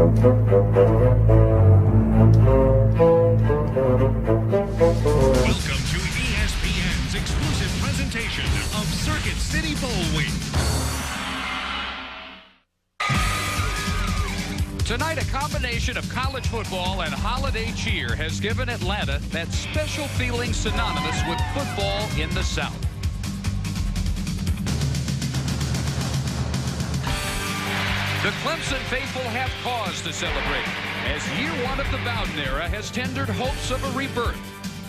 Welcome to ESPN's exclusive presentation of Circuit City Bowl Week. Tonight, a combination of college football and holiday cheer has given Atlanta that special feeling synonymous with football in the South. The Clemson faithful have cause to celebrate, as year one of the Bowden era has tendered hopes of a rebirth.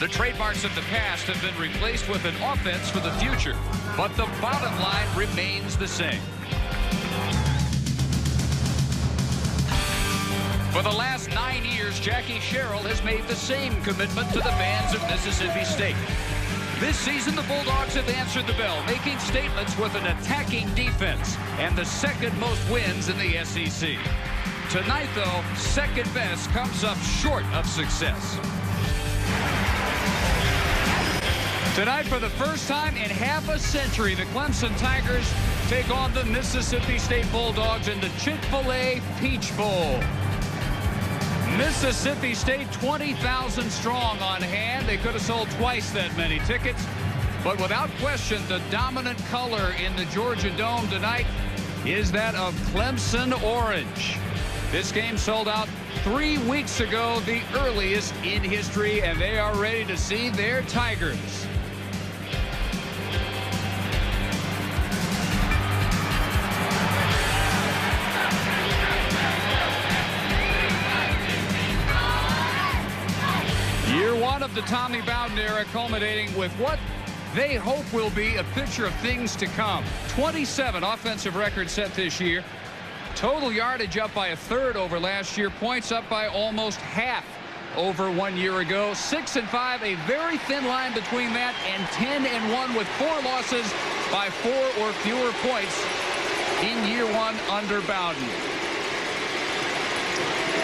The trademarks of the past have been replaced with an offense for the future, but the bottom line remains the same. For the last 9 years, Jackie Sherrill has made the same commitment to the fans of Mississippi State. This season, the Bulldogs have answered the bell, making statements with an attacking defense and the second most wins in the SEC. Tonight, though, second best comes up short of success. Tonight, for the first time in half a century, the Clemson Tigers take on the Mississippi State Bulldogs in the Chick-fil-A Peach Bowl. Mississippi State 20,000 strong on hand. They could have sold twice that many tickets. But without question, the dominant color in the Georgia Dome tonight is that of Clemson orange. This game sold out 3 weeks ago, the earliest in history, and they are ready to see their Tigers. Year one of the Tommy Bowden era culminating with what they hope will be a picture of things to come. 27 offensive records set this year. Total yardage up by a third over last year. Points up by almost half over 1 year ago. 6-5, a very thin line between that, and 10-1 with 4 losses by 4 or fewer points in year one under Bowden.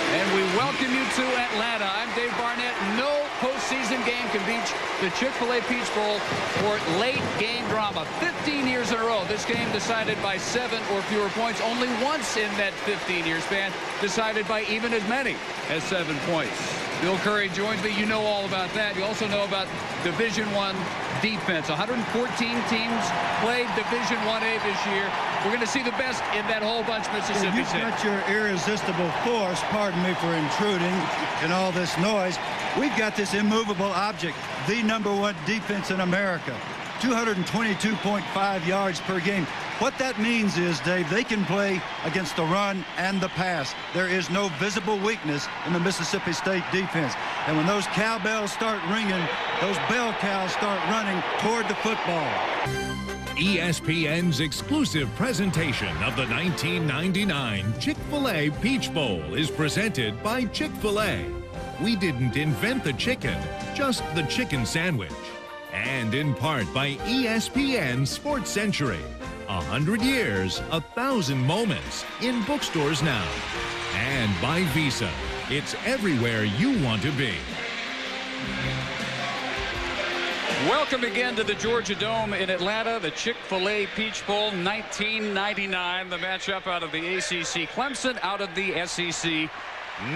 And we welcome you to Atlanta. I'm Dave Barnett. No postseason game can beat the Chick-fil-A Peach Bowl for late game drama. 15 years in a row, this game decided by 7 or fewer points. Only once in that 15-year span decided by even as many as 7 points. Bill Curry joins me. You know all about that. You also know about Division I defense. 114 teams played Division I-A this year. We're going to see the best in that whole bunch, Mississippi State. You've got your irresistible force, pardon me for intruding in all this noise. We've got this immovable object, the #1 defense in America, 222.5 yards per game. What that means is, Dave, they can play against the run and the pass. There is no visible weakness in the Mississippi State defense. And when those cowbells start ringing, those bell cows start running toward the football. ESPN's exclusive presentation of the 1999 Chick-fil-A Peach Bowl is presented by Chick-fil-A. We didn't invent the chicken, just the chicken sandwich. And in part by ESPN Sports Century. 100 years, 1,000 moments in bookstores now. And by Visa. It's everywhere you want to be. Welcome again to the Georgia Dome in Atlanta, the Chick-fil-A Peach Bowl 1999. The matchup out of the ACC, Clemson out of the SEC,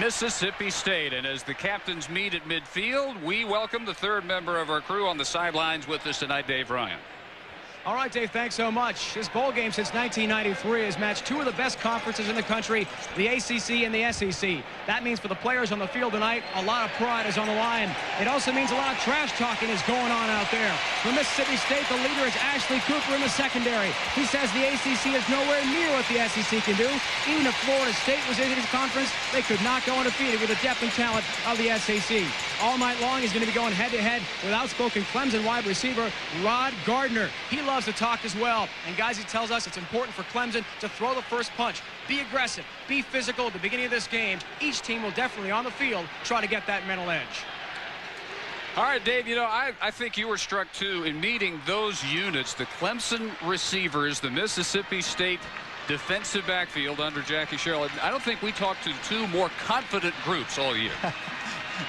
Mississippi State. And as the captains meet at midfield, we welcome the third member of our crew on the sidelines with us tonight, Dave Ryan. All right, Dave, thanks so much. This bowl game since 1993 has matched 2 of the best conferences in the country, the ACC and the SEC. That means for the players on the field tonight, a lot of pride is on the line. It also means a lot of trash talking is going on out there. For Mississippi State, the leader is Ashley Cooper in the secondary. He says the ACC is nowhere near what the SEC can do. Even if Florida State was in his conference, they could not go undefeated with the depth and talent of the SEC. All night long, he's going to be going head-to-head with outspoken Clemson wide receiver Rod Gardner. He loves to talk as well. And guys, he tells us it's important for Clemson to throw the first punch. Be aggressive. Be physical at the beginning of this game. Each team will definitely on the field try to get that mental edge. All right, Dave, you know, I think you were struck, too, in meeting those units, the Clemson receivers, the Mississippi State defensive backfield under Jackie Sherrill. I don't think we talked to 2 more confident groups all year.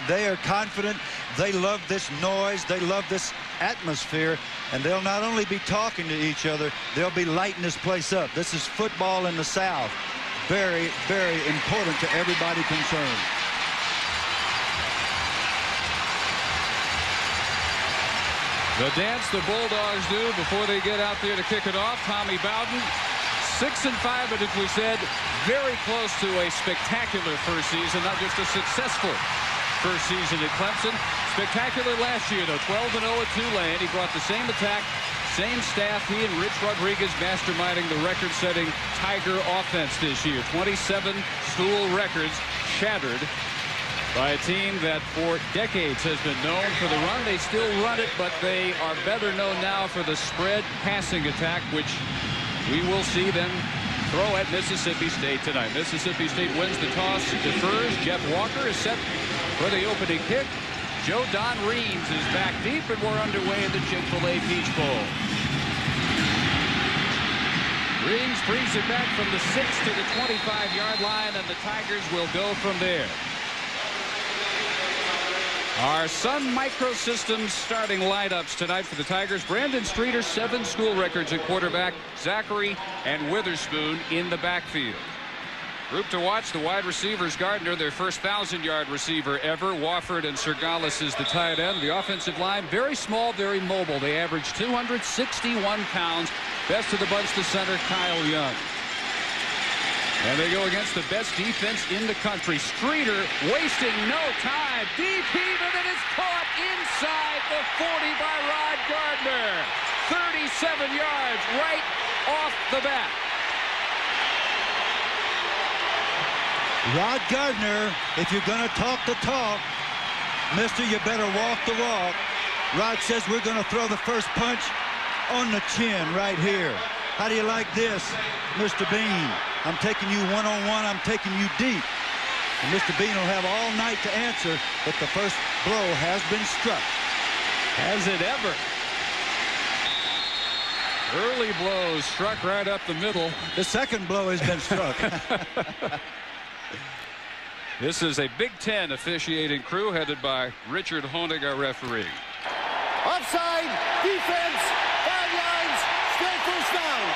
They are confident. They love this noise. They love this atmosphere. And they'll not only be talking to each other, they'll be lighting this place up. This is football in the South. very, very important to everybody concerned. The dance the Bulldogs do before they get out there to kick it off. Tommy Bowden, 6-5, but as we said, very close to a spectacular first season, not just a successful first season at Clemson. Spectacular last year, though, 12-0 at Tulane. He brought the same attack, same staff. He and Rich Rodriguez masterminding the record-setting Tiger offense this year. 27 school records shattered by a team that for decades has been known for the run. They still run it, but they are better known now for the spread passing attack, which we will see them throw at Mississippi State tonight. Mississippi State wins the toss, defers. Jeff Walker is set for the opening kick. Joe Don Reams is back deep, and we're underway in the Chick-fil-A Peach Bowl. Reams brings it back from the 6 to the 25-yard line, and the Tigers will go from there. Our Sun Microsystems starting lineups tonight for the Tigers. Brandon Streeter, 7 school records at quarterback. Zachary and Witherspoon in the backfield. Group to watch, the wide receivers. Gardner, their first 1,000-yard receiver ever. Wofford and Sergalis is the tight end. The offensive line, very small, very mobile. They average 261 pounds. Best of the bunch, the center, Kyle Young. And they go against the best defense in the country. Streeter wasting no time. Deep heave, and it is caught inside the 40 by Rod Gardner. 37 yards right off the bat. Rod Gardner, if you're going to talk the talk, mister, you better walk the walk. Rod says we're going to throw the first punch on the chin right here. How do you like this, Mr. Bean? I'm taking you one-on-one. I'm taking you deep. And Mr. Bean will have all night to answer, but the first blow has been struck. Has it ever? Early blows struck right up the middle. The second blow has been struck. This is a Big Ten officiating crew headed by Richard Honig, our referee. Offside, defense, 5 yards, straight first down.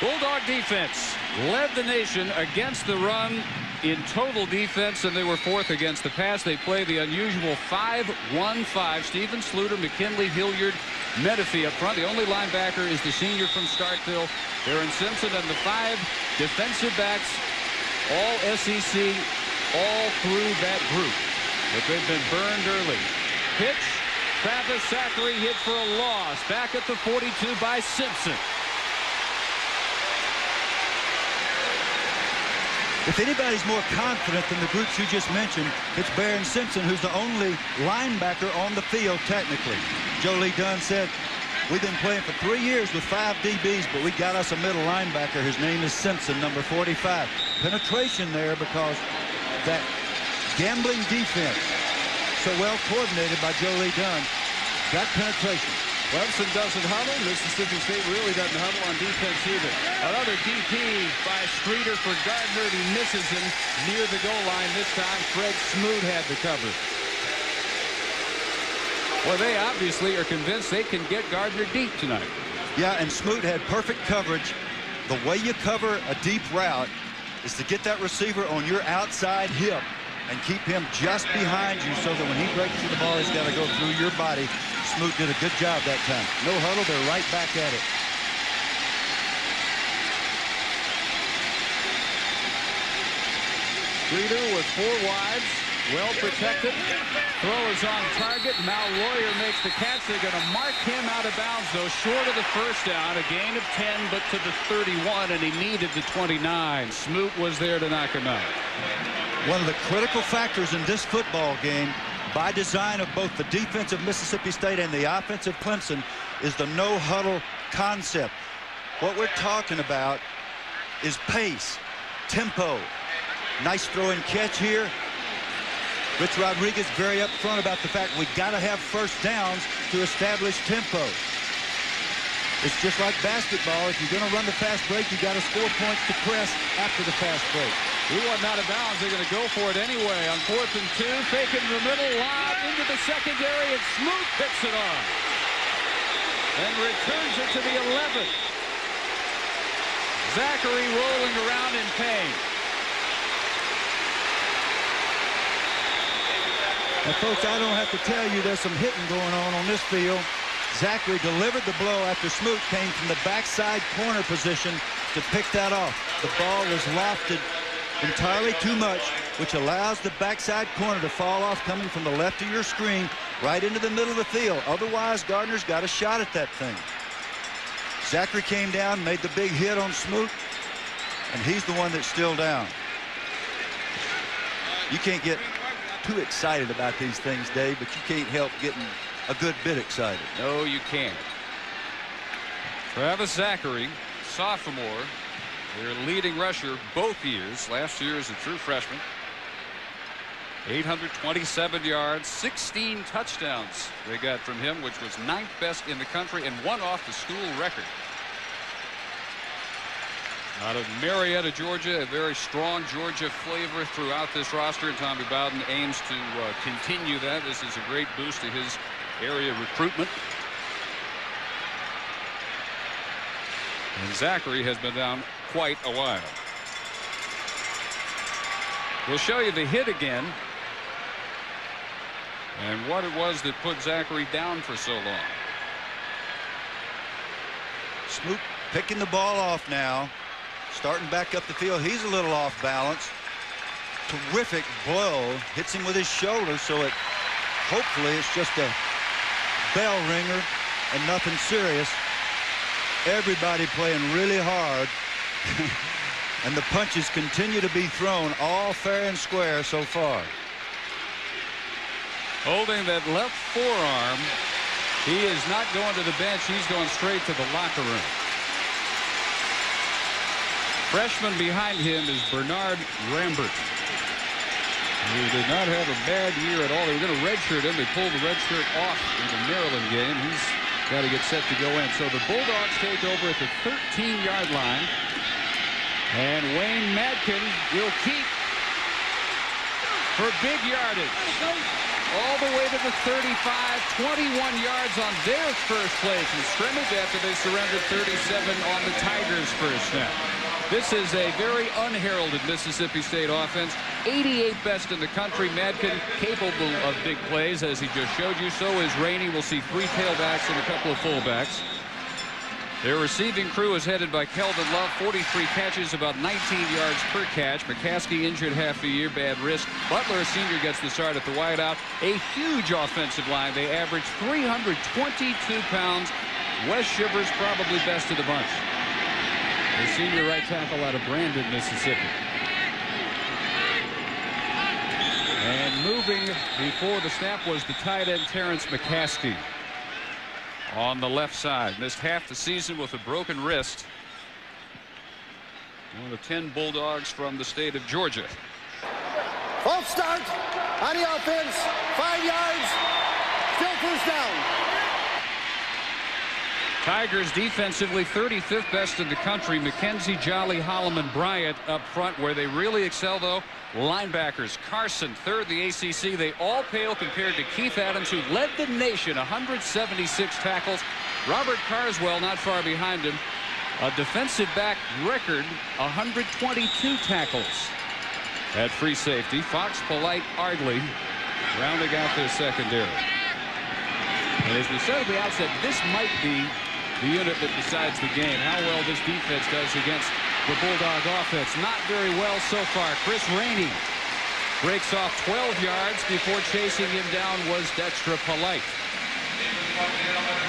Bulldog defense led the nation against the run in total defense, and they were 4th against the pass. They play the unusual 5-1-5. Stephen Sluter, McKinley, Hilliard, Menifee up front. The only linebacker is the senior from Starkville, Aaron Simpson, and the 5 defensive backs, all SEC, all through that group. But they've been burned early. Pitch, Travis Zachary hit for a loss. Back at the 42 by Simpson. If anybody's more confident than the groups you just mentioned, it's Barron Simpson, who's the only linebacker on the field technically. Joe Lee Dunn said, we've been playing for 3 years with 5 DBs, but we got us a middle linebacker. His name is Simpson, number 45. Penetration there because that gambling defense, so well coordinated by Joe Lee Dunn, got penetration. Clemson doesn't huddle. Mississippi State really doesn't huddle on defense either. Another DP by Streeter for Gardner. He misses him near the goal line this time. Fred Smoot had the cover. Well, they obviously are convinced they can get Gardner deep tonight. Yeah, and Smoot had perfect coverage. The way you cover a deep route is to get that receiver on your outside hip and keep him just behind you so that when he breaks you the ball, he's got to go through your body. Smoot did a good job that time. No huddle, they're right back at it. Streeter with 4 wides, well protected. Throw is on target. Mal Royer makes the catch. They're going to mark him out of bounds, though, short of the first down. A gain of 10, but to the 31, and he needed the 29. Smoot was there to knock him out. One of the critical factors in this football game, by design of both the defense of Mississippi State and the offense of Clemson, is the no-huddle concept. What we're talking about is pace, tempo. Nice throw and catch here. Rich Rodriguez very up front about the fact we got to have first downs to establish tempo. It's just like basketball. If you're going to run the fast break, you got to score points to press after the fast break. He wasn't out of bounds. They're going to go for it anyway. On 4th and 2, faking the middle, lob into the secondary, and Smoot picks it off. And returns it to the 11. Zachary rolling around in pain. Now, folks, I don't have to tell you there's some hitting going on this field. Zachary delivered the blow after Smoot came from the backside corner position to pick that off. The ball was lofted entirely too much, which allows the backside corner to fall off coming from the left of your screen right into the middle of the field. Otherwise, Gardner's got a shot at that thing. Zachary came down, made the big hit on Smoot, and he's the one that's still down. You can't get too excited about these things, Dave, but you can't help getting a good bit excited. No, you can't. Travis Zachary, sophomore, their leading rusher both years. Last year as a true freshman. 827 yards, 16 touchdowns they got from him, which was 9th best in the country and one off the school record. Out of Marietta, Georgia, a very strong Georgia flavor throughout this roster, and Tommy Bowden aims to continue that. This is a great boost to his area recruitment. And Zachary has been down quite a while. We'll show you the hit again and what it was that put Zachary down for so long. Smoot picking the ball off now, starting back up the field. He's a little off balance. Terrific blow, hits him with his shoulder, so it hopefully it's just a bell ringer and nothing serious. Everybody playing really hard. And the punches continue to be thrown, all fair and square so far. Holding that left forearm. He is not going to the bench. He's going straight to the locker room. Freshman behind him is Bernard Rambert, who did not have a bad year at all. They were going to redshirt him. They pulled the red shirt off in the Maryland game. He's got to get set to go in. So the Bulldogs take over at the 13-yard line. And Wayne Madkins will keep for big yardage. All the way to the 35, 21 yards on their first play from scrimmage after they surrendered 37 on the Tigers' first snap. This is a very unheralded Mississippi State offense. 88th best in the country. Madkin capable of big plays, as he just showed you. So is Rainey. We'll see 3 tailbacks and a couple of fullbacks. Their receiving crew is headed by Kelvin Love, 43 catches, about 19 yards per catch. McCaskey injured half a year, bad wrist. Butler, a senior, gets the start at the wideout. A huge offensive line. They average 322 pounds. Wes Shivers probably best of the bunch. The senior right tackle out of Brandon, Mississippi. And moving before the snap was the tight end Terrence McCaskey. On the left side, missed half the season with a broken wrist. One of 10 Bulldogs from the state of Georgia. False start on the offense, 5 yards, still first down. Tigers defensively 35th best in the country. McKenzie, Jolly, Holloman, Bryant up front. Where they really excel, though, linebackers. Carson, third the ACC. They all pale compared to Keith Adams, who led the nation, 176 tackles. Robert Carswell not far behind him. A defensive back record, 122 tackles. At free safety, Fox, Polite, Ardley rounding out their secondary. And as we said at the outset, this might be the unit that decides the game. How well this defense does against the Bulldog offense. Not very well so far. Chris Rainey breaks off 12 yards. Before chasing him down was Dexter Polite.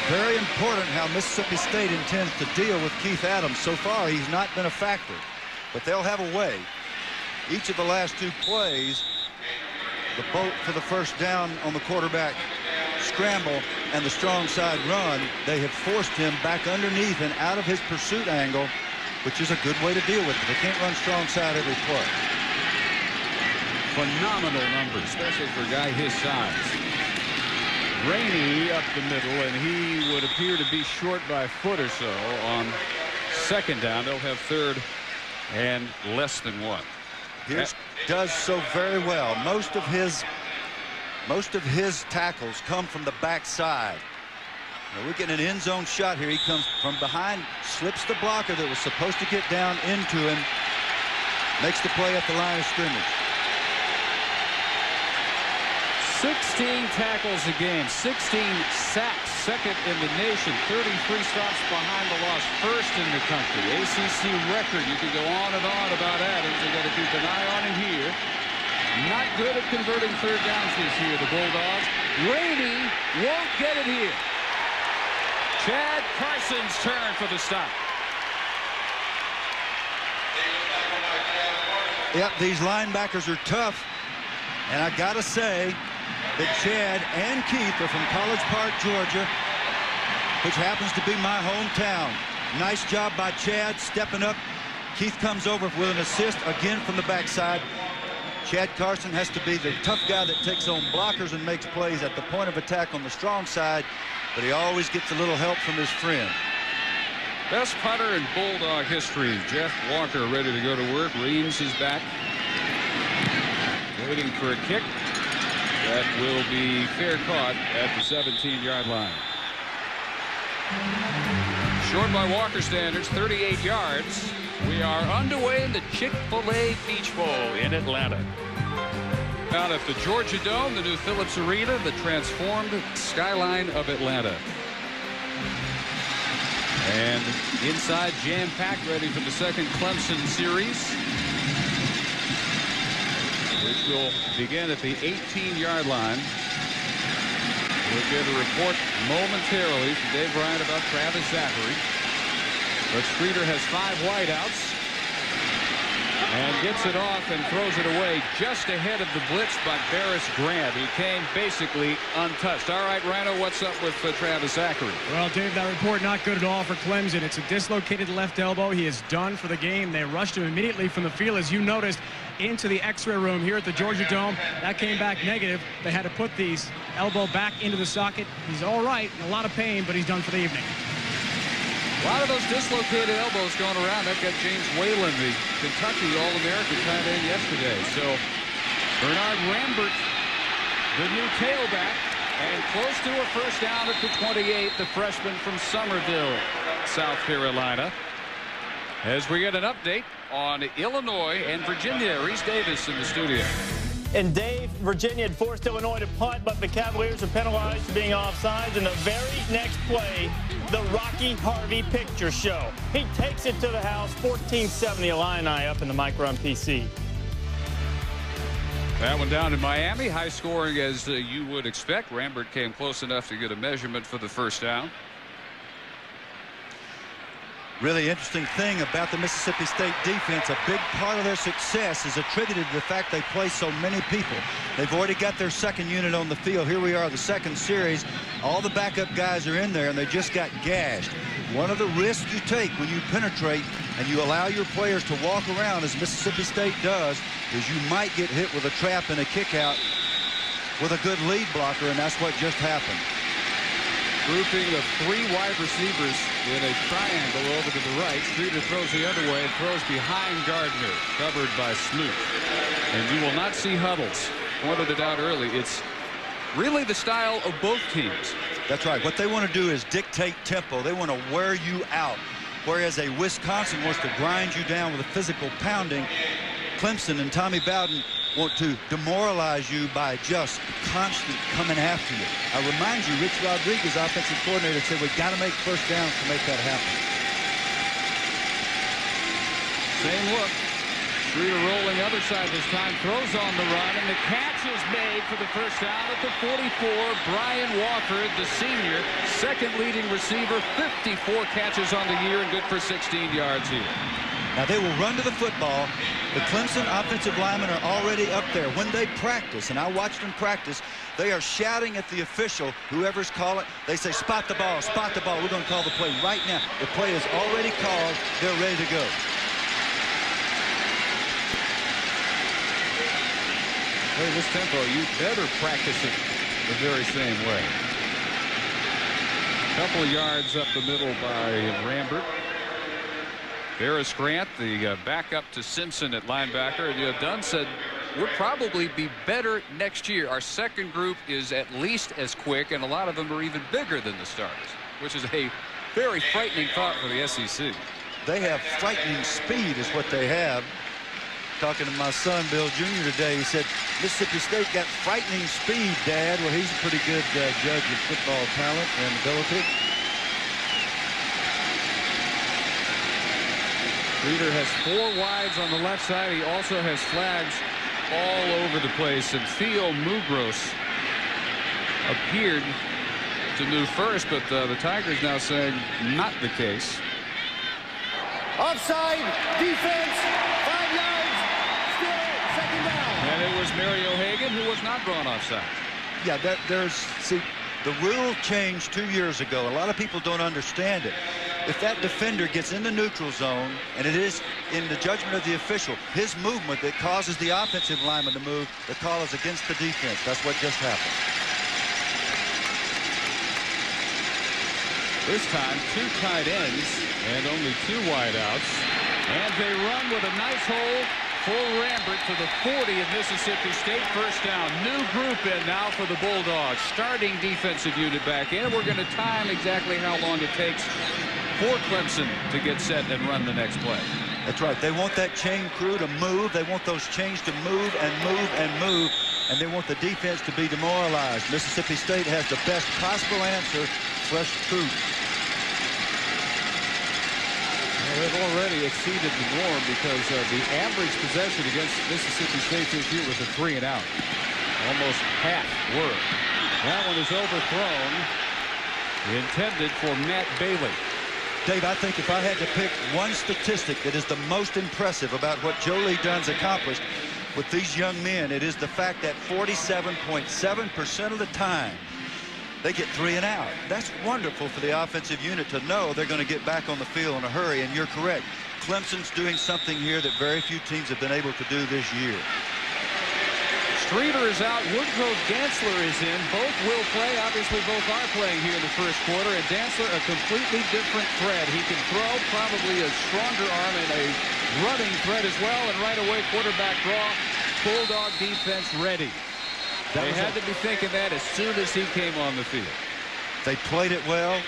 Very important how Mississippi State intends to deal with Keith Adams. So far, he's not been a factor, but they'll have a way. Each of the last 2 plays, the boat for the first down on the quarterback scramble and the strong side run, they have forced him back underneath and out of his pursuit angle, which is a good way to deal with it. They can't run strong side every play. Phenomenal numbers, especially for a guy his size. Rainey up the middle, and he would appear to be short by a foot or so on second down. They'll have third and less than 1. Pierce does so very well. Most of his tackles come from the backside. Now we get an end zone shot here. He comes from behind, slips the blocker that was supposed to get down into him, makes the play at the line of scrimmage. 16 tackles a game, 16 sacks, second in the nation, 33 stops behind the loss, first in the country. ACC record. You can go on and on about Adams. They got to keep an eye on him here. Not good at converting third downs this year, the Bulldogs. Rainey won't get it here. Chad Carson's turn for the stop. Yep, these linebackers are tough. And I got to say that Chad and Keith are from College Park, Georgia, which happens to be my hometown. Nice job by Chad stepping up. Keith comes over with an assist again from the backside. Chad Carson has to be the tough guy that takes on blockers and makes plays at the point of attack on the strong side, but he always gets a little help from his friend. Best punter in Bulldog history. Jeff Walker ready to go to work. Reams is back. Waiting for a kick. That will be fair caught at the 17-yard line. Short by Walker standards, 38 yards. We are underway in the Chick-fil-A Peach Bowl in Atlanta. Out at the Georgia Dome, the new Phillips Arena, the transformed skyline of Atlanta. And inside, jam-packed, ready for the second Clemson series, which will begin at the 18-yard line. We'll get a report momentarily from Dave Bryant about Travis Zachary. But Streeter has 5 wideouts and gets it off and throws it away just ahead of the blitz by Barris Grant. He came basically untouched. All right, Rhino, what's up with Travis Zachary? Well, Dave, that report not good at all for Clemson. It's a dislocated left elbow. He is done for the game. They rushed him immediately from the field, as you noticed, into the x-ray room here at the Georgia Dome. That came back negative. They had to put these elbow back into the socket. He's all right, in a lot of pain, but he's done for the evening. A lot of those dislocated elbows going around. That got James Whalen, the Kentucky All-American tight end yesterday. So Bernard Rambert, the new tailback, and close to a first down at the 28, the freshman from Somerville, South Carolina. As we get an update on Illinois and Virginia, Reese Davis in the studio. And Dave, Virginia had forced Illinois to punt, but the Cavaliers are penalized for being offsides. In the very next play, the Rocky Harvey picture show. He takes it to the house, 14-7 Illini up in the Mike Run PC. That one down in Miami, high scoring as you would expect. Rambert came close enough to get a measurement for the first down. Really interesting thing about the Mississippi State defense, a big part of their success is attributed to the fact they play so many people. They've already got their second unit on the field. Here we are, the second series. All the backup guys are in there, and they just got gashed. One of the risks you take when you penetrate and you allow your players to walk around, as Mississippi State does, is you might get hit with a trap and a kick out with a good lead blocker, and that's what just happened. Grouping of 3 wide receivers in a triangle over to the right. Streeter throws the other way and throws behind Gardner, covered by Smoot. And you will not see huddles. Pointed it out early. It's really the style of both teams. That's right. What they want to do is dictate tempo. They want to wear you out. Whereas a Wisconsin wants to grind you down with a physical pounding, Clemson and Tommy Bowden want to demoralize you by just constant coming after you. I remind you, Rich Rodriguez, offensive coordinator, said we've got to make first downs to make that happen. Same look. Streeter rolling other side this time, throws on the run, and the catch is made for the first down at the 44. Brian Wofford, the senior, second leading receiver, 54 catches on the year and good for 16 yards here. Now they will run to the football. The Clemson offensive linemen are already up there. When they practice, and I watched them practice, they are shouting at the official, whoever's calling. They say, spot the ball, spot the ball. We're going to call the play right now. The play is already called. They're ready to go. Hey, this tempo, you better practice it the very same way. Couple of yards up the middle by Rambert. Barris Grant, the backup to Simpson at linebacker. And Dunn said would probably be better next year. Our second group is at least as quick, and a lot of them are even bigger than the starters, which is a very frightening thought for the SEC. They have frightening speed is what they have. Talking to my son, Bill Jr. today, he said, Mississippi State got frightening speed, Dad. Well, he's a pretty good judge of football talent and ability. Streeter has 4 wides on the left side. He also has flags all over the place. And Theo Mugros appeared to move first, but the Tigers now saying not the case. Offside, defense, 5 yards, still second down. And it was Mario Hagan who was not drawn offside. Yeah, see, the rule changed 2 years ago. A lot of people don't understand it. If that defender gets in the neutral zone, and it is in the judgment of the official, his movement that causes the offensive lineman to move, the call is against the defense. That's what just happened. This time, 2 tight ends and only 2 wideouts. And they run with a nice hole. Full Rambert to the 40 of Mississippi State. First down. New group in now for the Bulldogs. Starting defensive unit back in. We're going to time exactly how long it takes for Clemson to get set and run the next play. That's right. They want that chain crew to move. They want those chains to move and move and move. And they want the defense to be demoralized. Mississippi State has the best possible answer. Fresh truth. Well, they've already exceeded the norm because the average possession against Mississippi State this year was a 3 and out. Almost half were. That one is overthrown. Intended for Matt Bailey. Dave, I think if I had to pick one statistic that is the most impressive about what Joe Lee Dunn's accomplished with these young men, it is the fact that 47.7% of the time they get 3 and out. That's wonderful for the offensive unit to know they're going to get back on the field in a hurry, and you're correct. Clemson's doing something here that very few teams have been able to do this year. Streeter is out. Woodrow Dantzler is in. Both will play. Obviously, both are playing here in the first quarter. And Dantzler, a completely different threat. He can throw, probably a stronger arm and a running threat as well. And right away, quarterback draw. Bulldog defense ready. They had to be thinking that as soon as he came on the field. They played it well.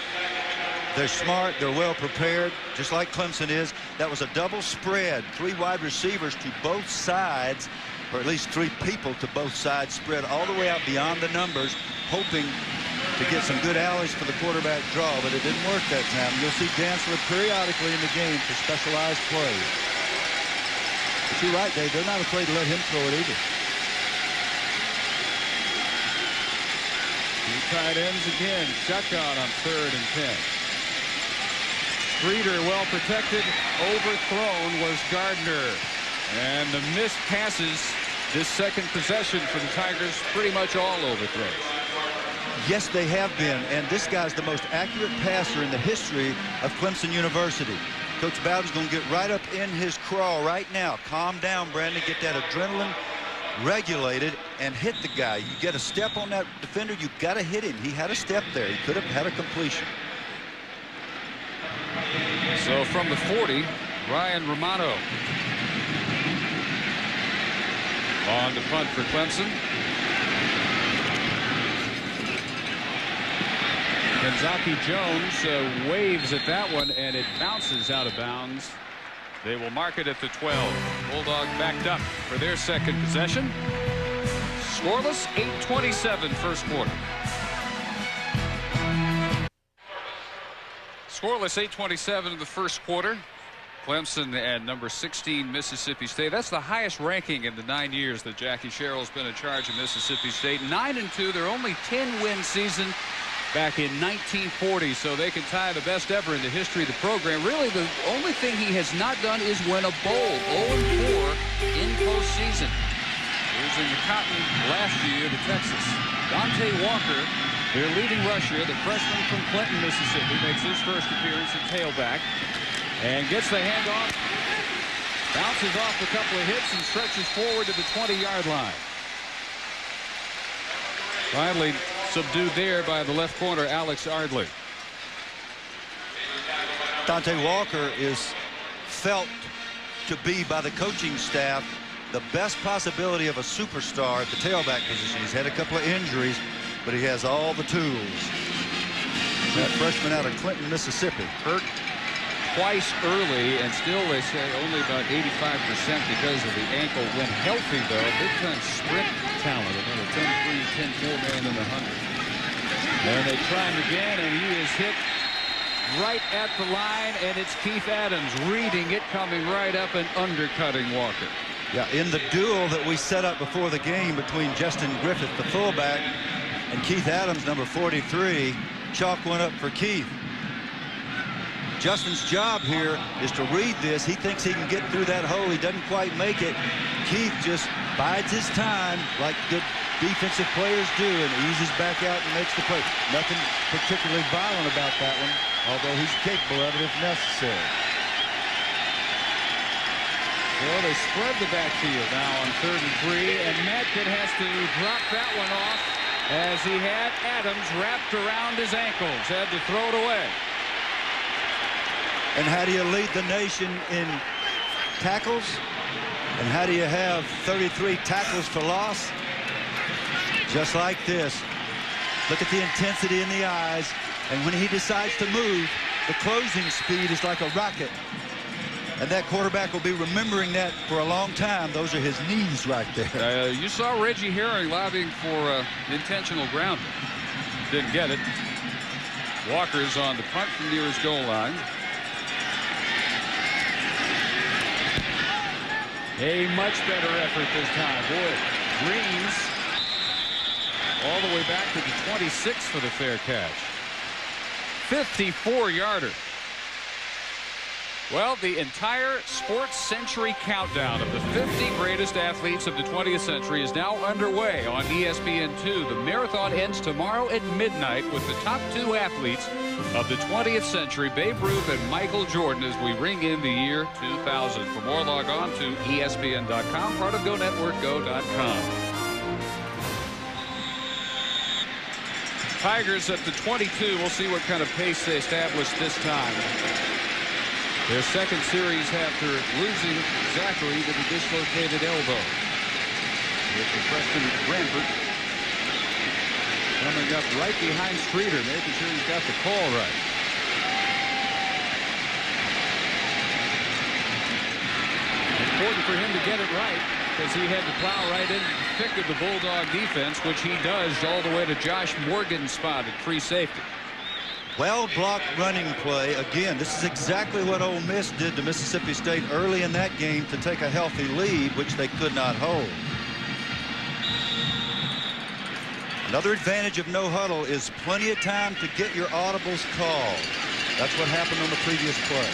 They're smart. They're well prepared, just like Clemson is. That was a double spread. 3 wide receivers to both sides, or at least 3 people to both sides, spread all the way out beyond the numbers, hoping to get some good alleys for the quarterback draw, but it didn't work that time. You'll see Dantzler periodically in the game for specialized plays. But you're right, Dave. They're not afraid to let him throw it either. 2 tight ends again. Shotgun on 3rd and 10. Streeter well protected. Overthrown was Gardner. And the missed passes this second possession for the Tigers, pretty much all overthrows. Yes, they have been. And this guy's the most accurate passer in the history of Clemson University. Coach Bowden's going to get right up in his crawl right now. Calm down, Brandon. Get that adrenaline regulated and hit the guy. You get a step on that defender, you've got to hit him. He had a step there. He could have had a completion. So from the 40, Ryan Romano on the punt for Clemson. Kenzaki Jones waves at that one, and it bounces out of bounds. They will mark it at the 12. Bulldogs backed up for their second possession. Scoreless, 8:27 first quarter. Scoreless, 8:27 in the first quarter. Clemson and number 16 Mississippi State. That's the highest ranking in the 9 years that Jackie Sherrill's been in charge of Mississippi State. 9-2. Their only 10-win season back in 1940, so they can tie the best ever in the history of the program. Really, the only thing he has not done is win a bowl. 0-4 in postseason. Losing the Cotton last year to Texas. Dante Walker, their leading rusher, the freshman from Clinton, Mississippi, makes his first appearance at tailback and gets the handoff. Bounces off a couple of hits and stretches forward to the 20-yard line. Finally subdued there by the left corner, Alex Ardley. Dante Walker is felt to be by the coaching staff the best possibility of a superstar at the tailback position. He's had a couple of injuries, but he has all the tools. That freshman out of Clinton, Mississippi. Hurt twice early, and still they say only about 85% because of the ankle. When healthy, though, big-time sprint talent. About a 10-3, 10-4 man in the 100. And they try him again, and he is hit right at the line, and it's Keith Adams reading it, coming right up and undercutting Walker. Yeah, in the duel that we set up before the game between Justin Griffith, the fullback, and Keith Adams, number 43, chalk went up for Keith. Justin's job here is to read this. He thinks he can get through that hole. He doesn't quite make it. Keith just bides his time like good defensive players do and eases back out and makes the play. Nothing particularly violent about that one, although he's capable of it if necessary. Well, they spread the backfield now on 3rd and 3, and Madkins has to drop that one off as he had Adams wrapped around his ankles. Had to throw it away. And how do you lead the nation in tackles? And how do you have 33 tackles for loss? Just like this. Look at the intensity in the eyes. And when he decides to move, the closing speed is like a rocket. And that quarterback will be remembering that for a long time. Those are his knees right there. You saw Reggie Herring lobbying for intentional grounding. Didn't get it. Walker's on the punt from near his goal line. A much better effort this time. Boy, Greens all the way back to the 26 for the fair catch. 54-yarder. Well, the entire Sports Century countdown of the 50 greatest athletes of the 20th century is now underway on ESPN2. The marathon ends tomorrow at midnight with the top 2 athletes of the 20th century, Babe Ruth and Michael Jordan, as we ring in the year 2000. For more, log on to ESPN.com, part of GoNetworkGo.com. Tigers at the 22. We'll see what kind of pace they establish this time. Their second series after losing Zachary with a dislocated elbow. With the freshman Rambert coming up right behind Streeter, making sure he's got the call right. Important for him to get it right, because he had to plow right in the thick of the Bulldog defense, which he does all the way to Josh Morgan's spot at free safety. Well-blocked running play. Again, this is exactly what Ole Miss did to Mississippi State early in that game to take a healthy lead, which they could not hold. Another advantage of no huddle is plenty of time to get your audibles called. That's what happened on the previous play.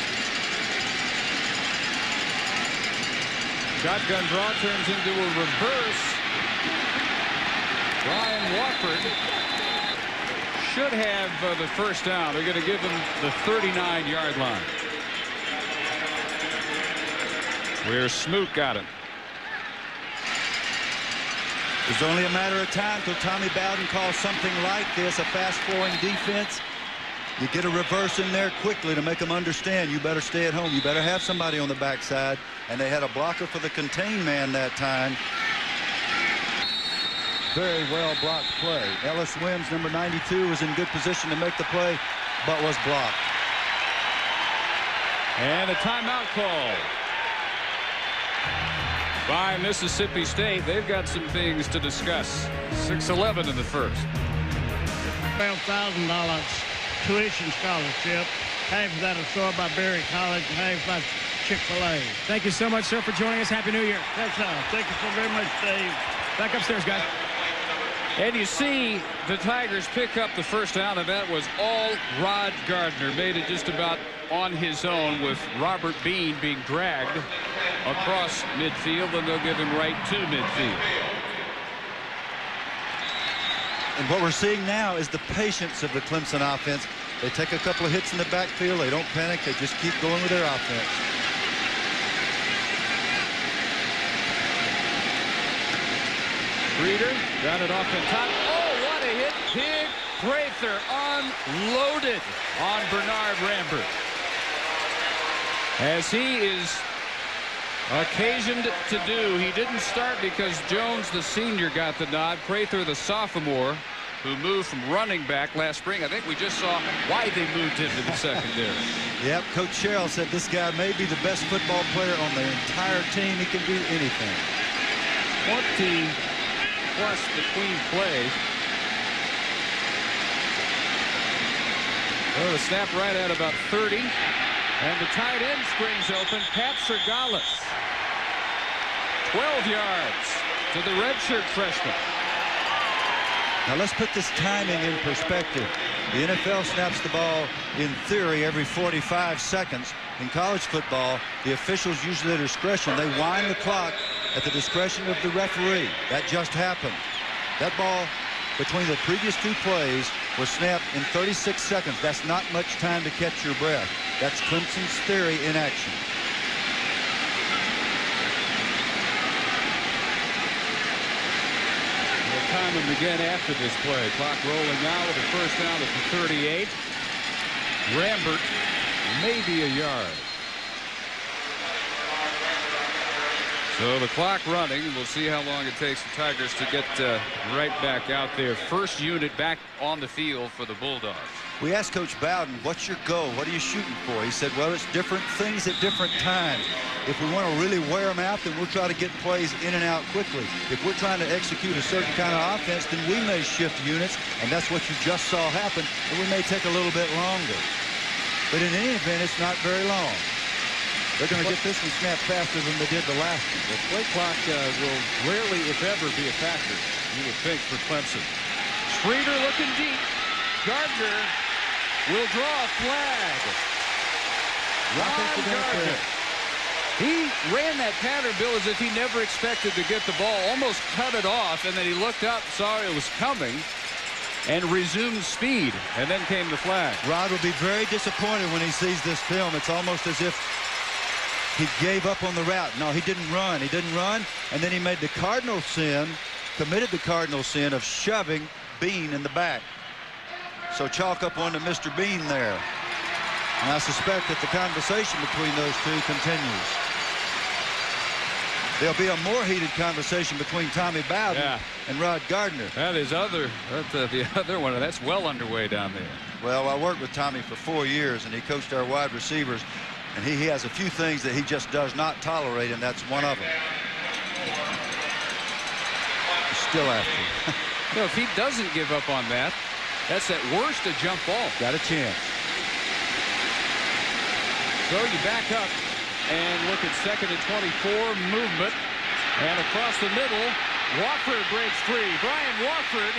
Shotgun draw turns into a reverse. Ryan Wofford should have the first down. They're going to give him the 39-yard line. Where Smoot got him. It's only a matter of time till Tommy Bowden calls something like this, a fast-flowing defense. You get a reverse in there quickly to make them understand you better stay at home. You better have somebody on the backside. And they had a blocker for the contain man that time. Very well blocked play. Ellis Wims, number 92, was in good position to make the play, but was blocked. And a timeout call by Mississippi State. They've got some things to discuss. 6-11 in the first. $12,000 tuition scholarship. Half of that absorbed by Berry College and half by Chick-fil-A. Thank you so much, sir, for joining us. Happy New Year. That's all. Thank you so very much, Dave. Back upstairs, guys. And you see the Tigers pick up the first down, and that was all Rod Gardner. Made it just about on his own with Robert Bean being dragged across midfield, and they'll give him right to midfield. And what we're seeing now is the patience of the Clemson offense. They take a couple of hits in the backfield. They don't panic. They just keep going with their offense. Reeder got it off the top. Oh, what a hit. Big Prather unloaded on Bernard Rambert. As he is Occasioned to do. He didn't start because Jones, the senior, got the nod. Prather, the sophomore, who moved from running back last spring. I think we just saw why they moved into the secondary. Yep, Coach Sherrill said this guy may be the best football player on the entire team. He can do anything. 20 plus between plays. Well, the snap right at about 30. And the tight end springs open. Pat Sergalis. 12 yards to the redshirt freshman. Now let's put this timing in perspective. The NFL snaps the ball in theory every 45 seconds. In college football, the officials use their discretion. They wind the clock at the discretion of the referee. That just happened. That ball between the previous two plays was snapped in 36 seconds. That's not much time to catch your breath. That's Clemson's theory in action. Time him again after this play. Clock rolling now with a first down at the 38. Rambert, maybe a yard. So the clock running. We'll see how long it takes the Tigers to get right back out there. First unit back on the field for the Bulldogs. We asked Coach Bowden, what's your goal? What are you shooting for? He said, well, it's different things at different times. If we want to really wear them out, then we'll try to get plays in and out quickly. If we're trying to execute a certain kind of offense, then we may shift units, and that's what you just saw happen, and we may take a little bit longer. But in any event, it's not very long. They're going to get this one snapped faster than they did the last one. The play clock will rarely, if ever, be a factor, you would think, for Clemson. Streeter looking deep. Gardner will draw a flag. Ron Gardner. He ran that pattern, Bill, as if he never expected to get the ball, almost cut it off, and then he looked up, saw it was coming, and resumed speed, and then came the flag. Rod will be very disappointed when he sees this film. It's almost as if he gave up on the route. No, he didn't run. He didn't run, and then he made the cardinal sin, committed the cardinal sin of shoving Bean in the back. So chalk up on to Mr. Bean there. And I suspect that the conversation between those two continues. There'll be a more heated conversation between Tommy Bowden and Rod Gardner. That is the other one. That's well underway down there. Well, I worked with Tommy for 4 years, and he coached our wide receivers. And he has a few things that he just does not tolerate, and that's one of them. He's still after him. You know, if he doesn't give up on that, that's at worst a jump ball. Got a chance. So you back up and look at 2nd and 24 movement. And across the middle, Wofford breaks free. Brian Wofford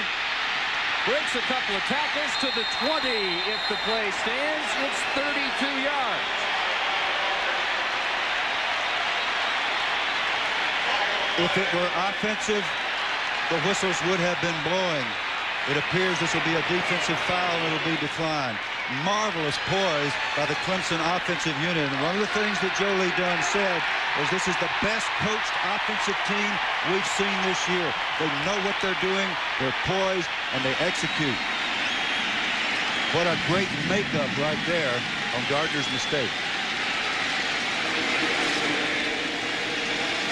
breaks a couple of tackles to the 20. If the play stands, it's 32 yards. If it were offensive, the whistles would have been blowing. It appears this will be a defensive foul and it'll be declined. Marvelous poise by the Clemson offensive unit. And one of the things that Joe Lee Dunn said was this is the best coached offensive team we've seen this year. They know what they're doing, they're poised, and they execute. What a great makeup right there on Gardner's mistake.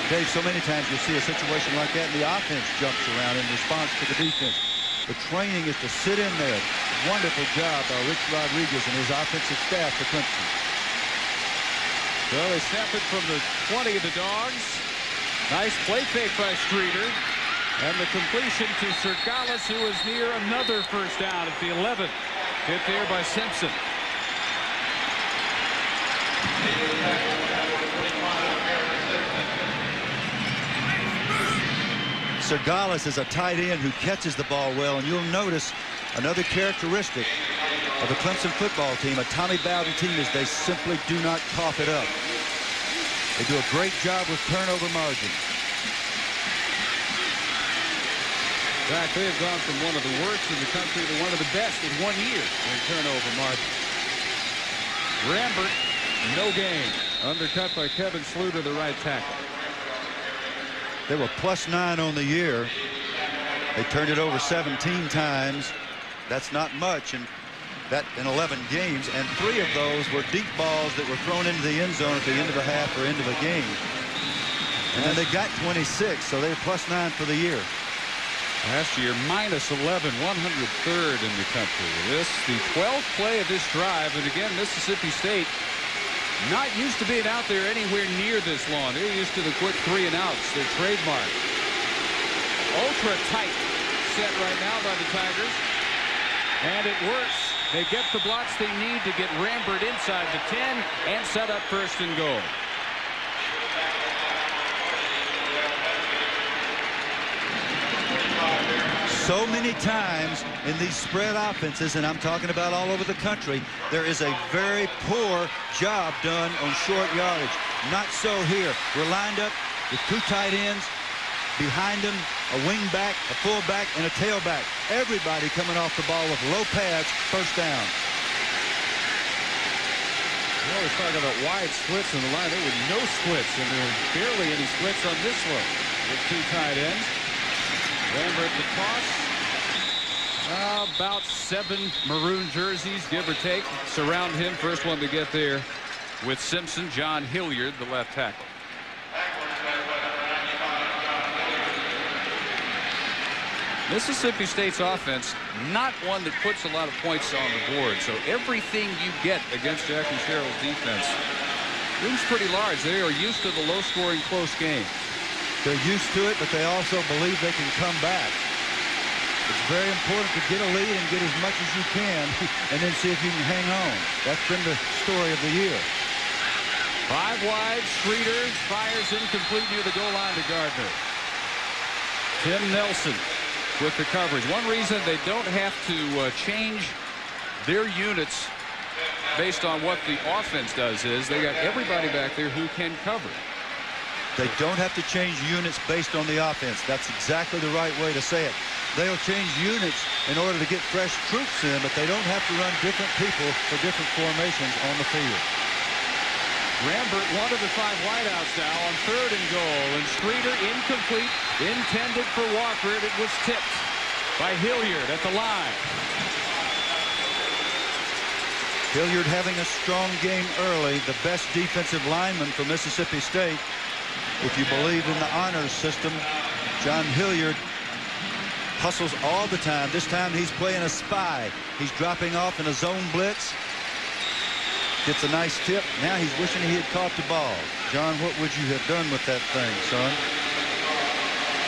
Dave, so many times you'll see a situation like that and the offense jumps around in response to the defense. The training is to sit in there. Wonderful job by Rich Rodriguez and his offensive staff for Clemson. So they snap it from the 20 of the Dogs. Nice play fake by Streeter. And the completion to Sergalis, who was near another first down at the 11th. Hit there by Simpson. Sergalis is a tight end who catches the ball well, and you'll notice another characteristic of the Clemson football team, a Tommy Bowden team, is they simply do not cough it up. They do a great job with turnover margin. In fact, they have gone from one of the worst in the country to one of the best in 1 year in turnover margin. Rambert, no gain. Undercut by Kevin Sluter, the right tackle. They were +9 on the year. They turned it over 17 times. That's not much in 11 games, and 3 of those were deep balls that were thrown into the end zone at the end of a half or end of a game. And then they got 26, so they're +9 for the year. Last year, -11, 103rd in the country. This, the 12th play of this drive. And again, Mississippi State not used to being out there anywhere near this long. They're used to the quick 3 and outs, their trademark. Ultra tight set right now by the Tigers. And it works. They get the blocks they need to get Rambert inside the 10 and set up 1st and goal. So many times in these spread offenses, and I'm talking about all over the country, there is a very poor job done on short yardage. Not so here. We're lined up with 2 tight ends, behind them a wing back, a fullback, and a tailback. Everybody coming off the ball with low pads, 1st down. Well, we're talking about wide splits in the line. There were no splits, and there were barely any splits on this one with 2 tight ends. Rambert the toss. About 7 maroon jerseys, give or take, surround him. First one to get there with Simpson, John Hilliard, the left tackle. Mississippi State's offense, not one that puts a lot of points on the board. So everything you get against Jack and Sherrill's defense looms pretty large. They are used to the low-scoring, close game. They're used to it, but they also believe they can come back. It's very important to get a lead and get as much as you can and then see if you can hang on. That's been the story of the year. 5 wide. Streeter fires incomplete near the goal line to Gardner. Tim Nelson with the coverage. One reason they don't have to change their units based on what the offense does is they got everybody back there who can cover. They don't have to change units based on the offense. That's exactly the right way to say it. They'll change units in order to get fresh troops in, but they don't have to run different people for different formations on the field. Rambert, one of the 5 wideouts now on 3rd and goal, and Streeter incomplete, intended for Walker, and it was tipped by Hilliard at the line. Hilliard having a strong game early, the best defensive lineman for Mississippi State. If you believe in the honors system, John Hilliard hustles all the time. This time he's playing a spy. He's dropping off in a zone blitz. Gets a nice tip. Now he's wishing he had caught the ball. John, what would you have done with that thing, son?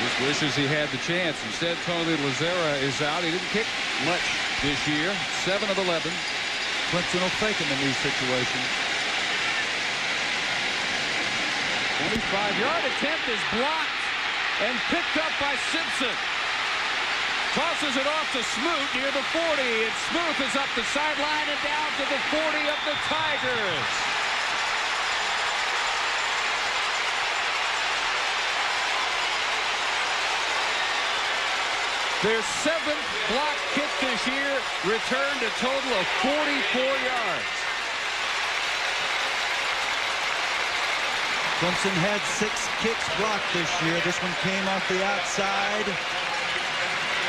Just wishes he had the chance. Instead, Tony Lazera is out. He didn't kick much this year. 7 of 11. Clemson will fake him in these situations. 25-yard attempt is blocked and picked up by Simpson. Tosses it off to Smoot near the 40, and Smoot is up the sideline and down to the 40 of the Tigers. Their 7th block kick this year returned a total of 44 yards. Clemson had 6 kicks blocked this year. This one came off the outside.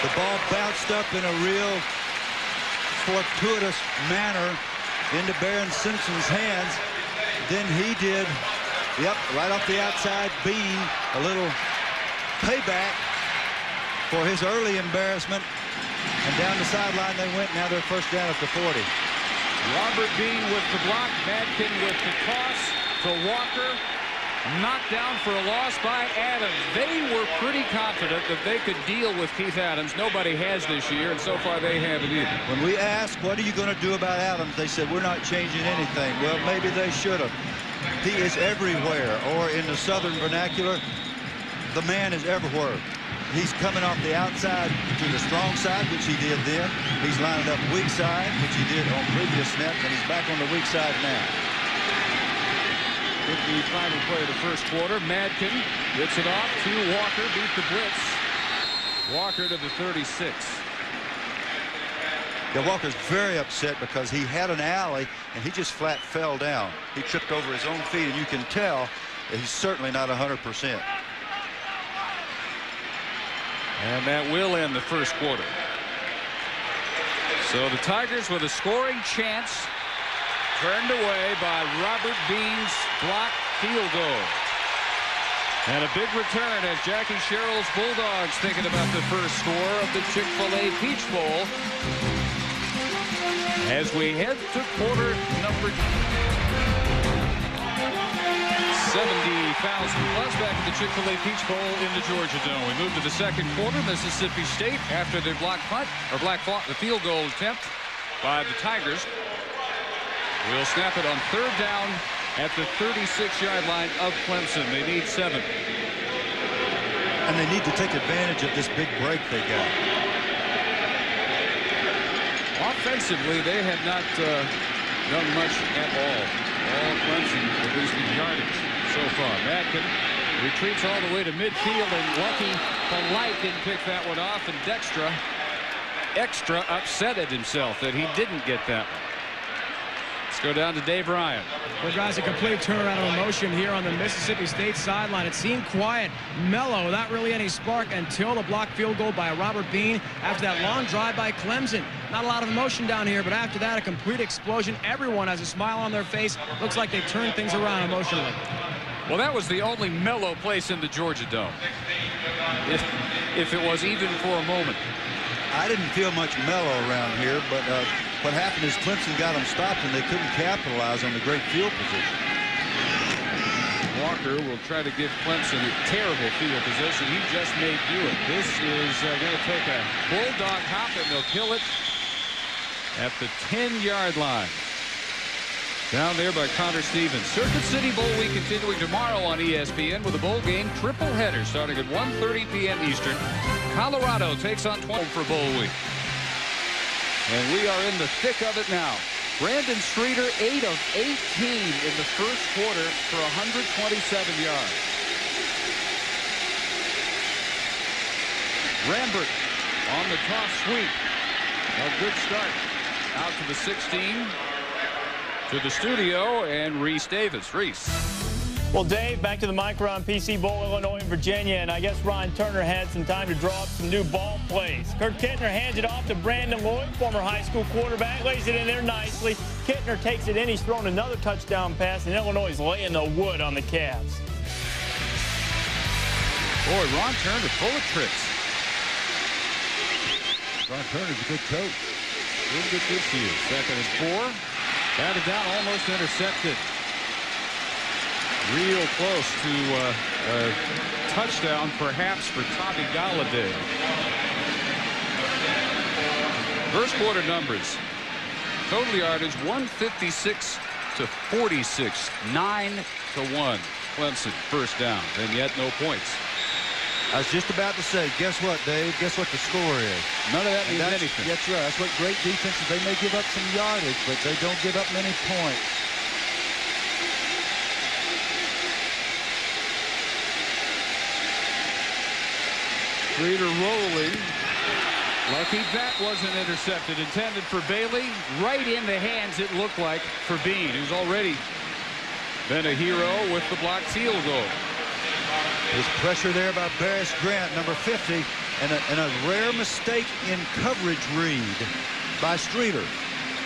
The ball bounced up in a real fortuitous manner into Baron Simpson's hands. Then he did, right off the outside, Bean, a little payback for his early embarrassment. And down the sideline they went. Now they're 1st down at the 40. Robert Bean with the block. Madkins with the toss to Walker. Knocked down for a loss by Adams. They were pretty confident that they could deal with Keith Adams. Nobody has this year, and so far they haven't either. When we asked, what are you going to do about Adams, they said, we're not changing anything. Well, maybe they should have. He is everywhere, or in the Southern vernacular, the man is everywhere. He's coming off the outside to the strong side, which he did then. He's lining up weak side, which he did on previous snaps, and he's back on the weak side now. With the final play of the 1st quarter, Madkins gets it off to Walker, beat the blitz. Walker to the 36. Yeah, Walker's very upset because he had an alley and he just flat fell down. He tripped over his own feet, and you can tell that he's certainly not 100%. And that will end the 1st quarter. So the Tigers with a scoring chance, turned away by Robert Bean's blocked field goal. And a big return as Jackie Sherrill's Bulldogs thinking about the first score of the Chick-fil-A Peach Bowl. As we head to quarter number 70,000 plus back at the Chick-fil-A Peach Bowl in the Georgia Dome. We move to the second quarter. Mississippi State after the the field goal attempt by the Tigers. We'll snap it on third down at the 36-yard line of Clemson. They need 7. And they need to take advantage of this big break they got. Offensively, they have not done much at all. All Clemson producing yardage so far. Madkins retreats all the way to midfield, and lucky Polite didn't pick that one off, and Dextra extra upset at himself that he didn't get that one. Let's go down to Dave Ryan. Well, guys, a complete turnaround of emotion here on the Mississippi State sideline. It seemed quiet, mellow, without really any spark until the blocked field goal by Robert Bean after that long drive by Clemson. Not a lot of emotion down here, but after that, a complete explosion. Everyone has a smile on their face. Looks like they turned things around emotionally. Well, that was the only mellow place in the Georgia Dome, if it was even for a moment. I didn't feel much mellow around here, but what happened is Clemson got them stopped and they couldn't capitalize on the great field position. Walker will try to give Clemson a terrible field position. He just may do it. This is going to take a bulldog hop, and they'll kill it at the 10-yard line. Down there by Connor Stevens. Circuit City Bowl Week continuing tomorrow on ESPN with a bowl game triple header starting at 1:30 p.m. Eastern. Colorado takes on 12 for Bowl Week. And we are in the thick of it now. Brandon Streeter, 8 of 18 in the first quarter for 127 yards. Rambert on the toss sweep. A good start. Out to the 16. To the studio, and Reese Davis. Reese. Well, Dave, back to the Micron PC Bowl, Illinois and Virginia, and I guess Ryan Turner had some time to draw up some new ball plays. Kurt Kittner hands it off to Brandon Lloyd, former high school quarterback, lays it in there nicely. Kittner takes it in. He's thrown another touchdown pass, and Illinois is laying the wood on the Cavs. Boy, Ron Turner full of tricks. Ron Turner's a good coach. Real good this year. Second and 4. Batted down, almost intercepted. Real close to a touchdown, perhaps, for Tommy Galladay. First quarter numbers. Total yardage, 156 to 46. 9-1. Clemson, first down, and yet no points. I was just about to say, guess what, Dave? Guess what the score is? None of that means anything. That's right. That's what great defenses, they may give up some yardage, but they don't give up many points. Streeter rolling. Lucky that wasn't intercepted. Intended for Bailey. Right in the hands, it looked like, for Bean, who's already been a hero with the blocked field goal. His pressure there by Barris Grant, number 50, and a rare mistake in coverage read by Streeter.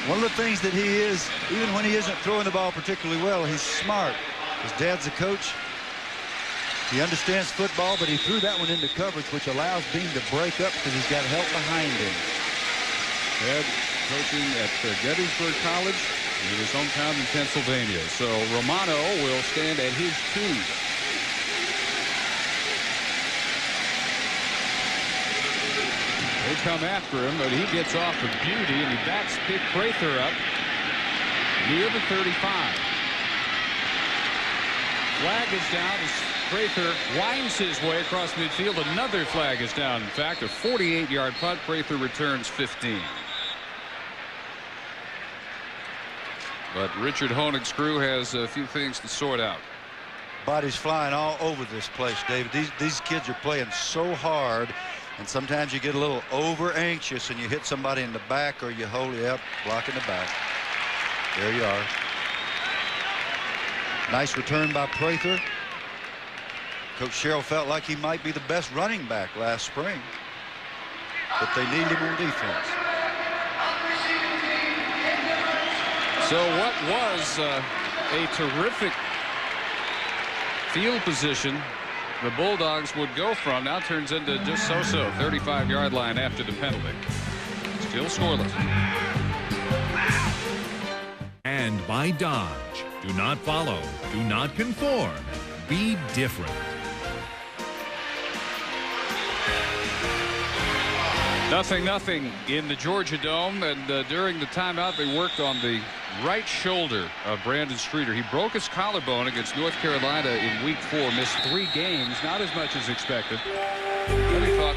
One of the things that he is, even when he isn't throwing the ball particularly well, he's smart. His dad's a coach. He understands football, but he threw that one into coverage, which allows Bean to break up because he's got help behind him. Dad coaching at Gettysburg College in his hometown in Pennsylvania. So Romano will stand at his 2. They come after him, but he gets off with beauty, and he backs Big Prather up near the 35. Flag is down as Prather winds his way across midfield. Another flag is down. In fact, a 48-yard punt. Prather returns 15. But Richard Honig's crew has a few things to sort out. Bodies flying all over this place, David. These kids are playing so hard. And sometimes you get a little over anxious and you hit somebody in the back, or you hold it up, block in the back. There you are. Nice return by Prather. Coach Sherrill felt like he might be the best running back last spring, but they need him on defense. So what was a terrific field position the Bulldogs would go from. Now turns into just so-so. 35-yard line after the penalty. Still scoreless. And by Dodge. Do not follow. Do not conform. Be different. Nothing in the Georgia Dome, and during the timeout they worked on the right shoulder of Brandon Streeter. He broke his collarbone against North Carolina in week 4, missed 3 games, not as much as expected. But he thought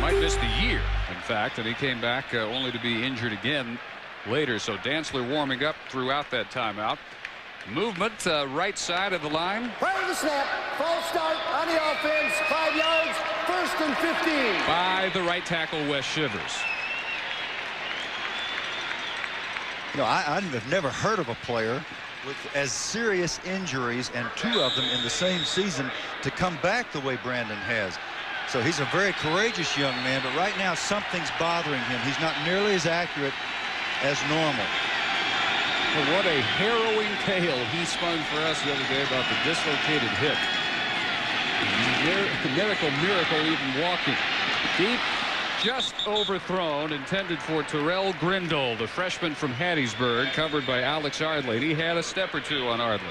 might miss the year, in fact, and he came back only to be injured again later. So Dantzler warming up throughout that timeout. Movement right side of the line. Prior to the snap, false start on the offense, 5 yards, 1st and 15. By the right tackle, Wes Shivers. You know, I've never heard of a player with as serious injuries, and 2 of them in the same season, to come back the way Brandon has. So he's a very courageous young man, but right now something's bothering him. He's not nearly as accurate as normal. Well, what a harrowing tale he spun for us the other day about the dislocated hip. Miracle even walking. Deep, just overthrown, intended for Terrell Grindle, the freshman from Hattiesburg, covered by Alex Ardley. He had a step or 2 on Ardley.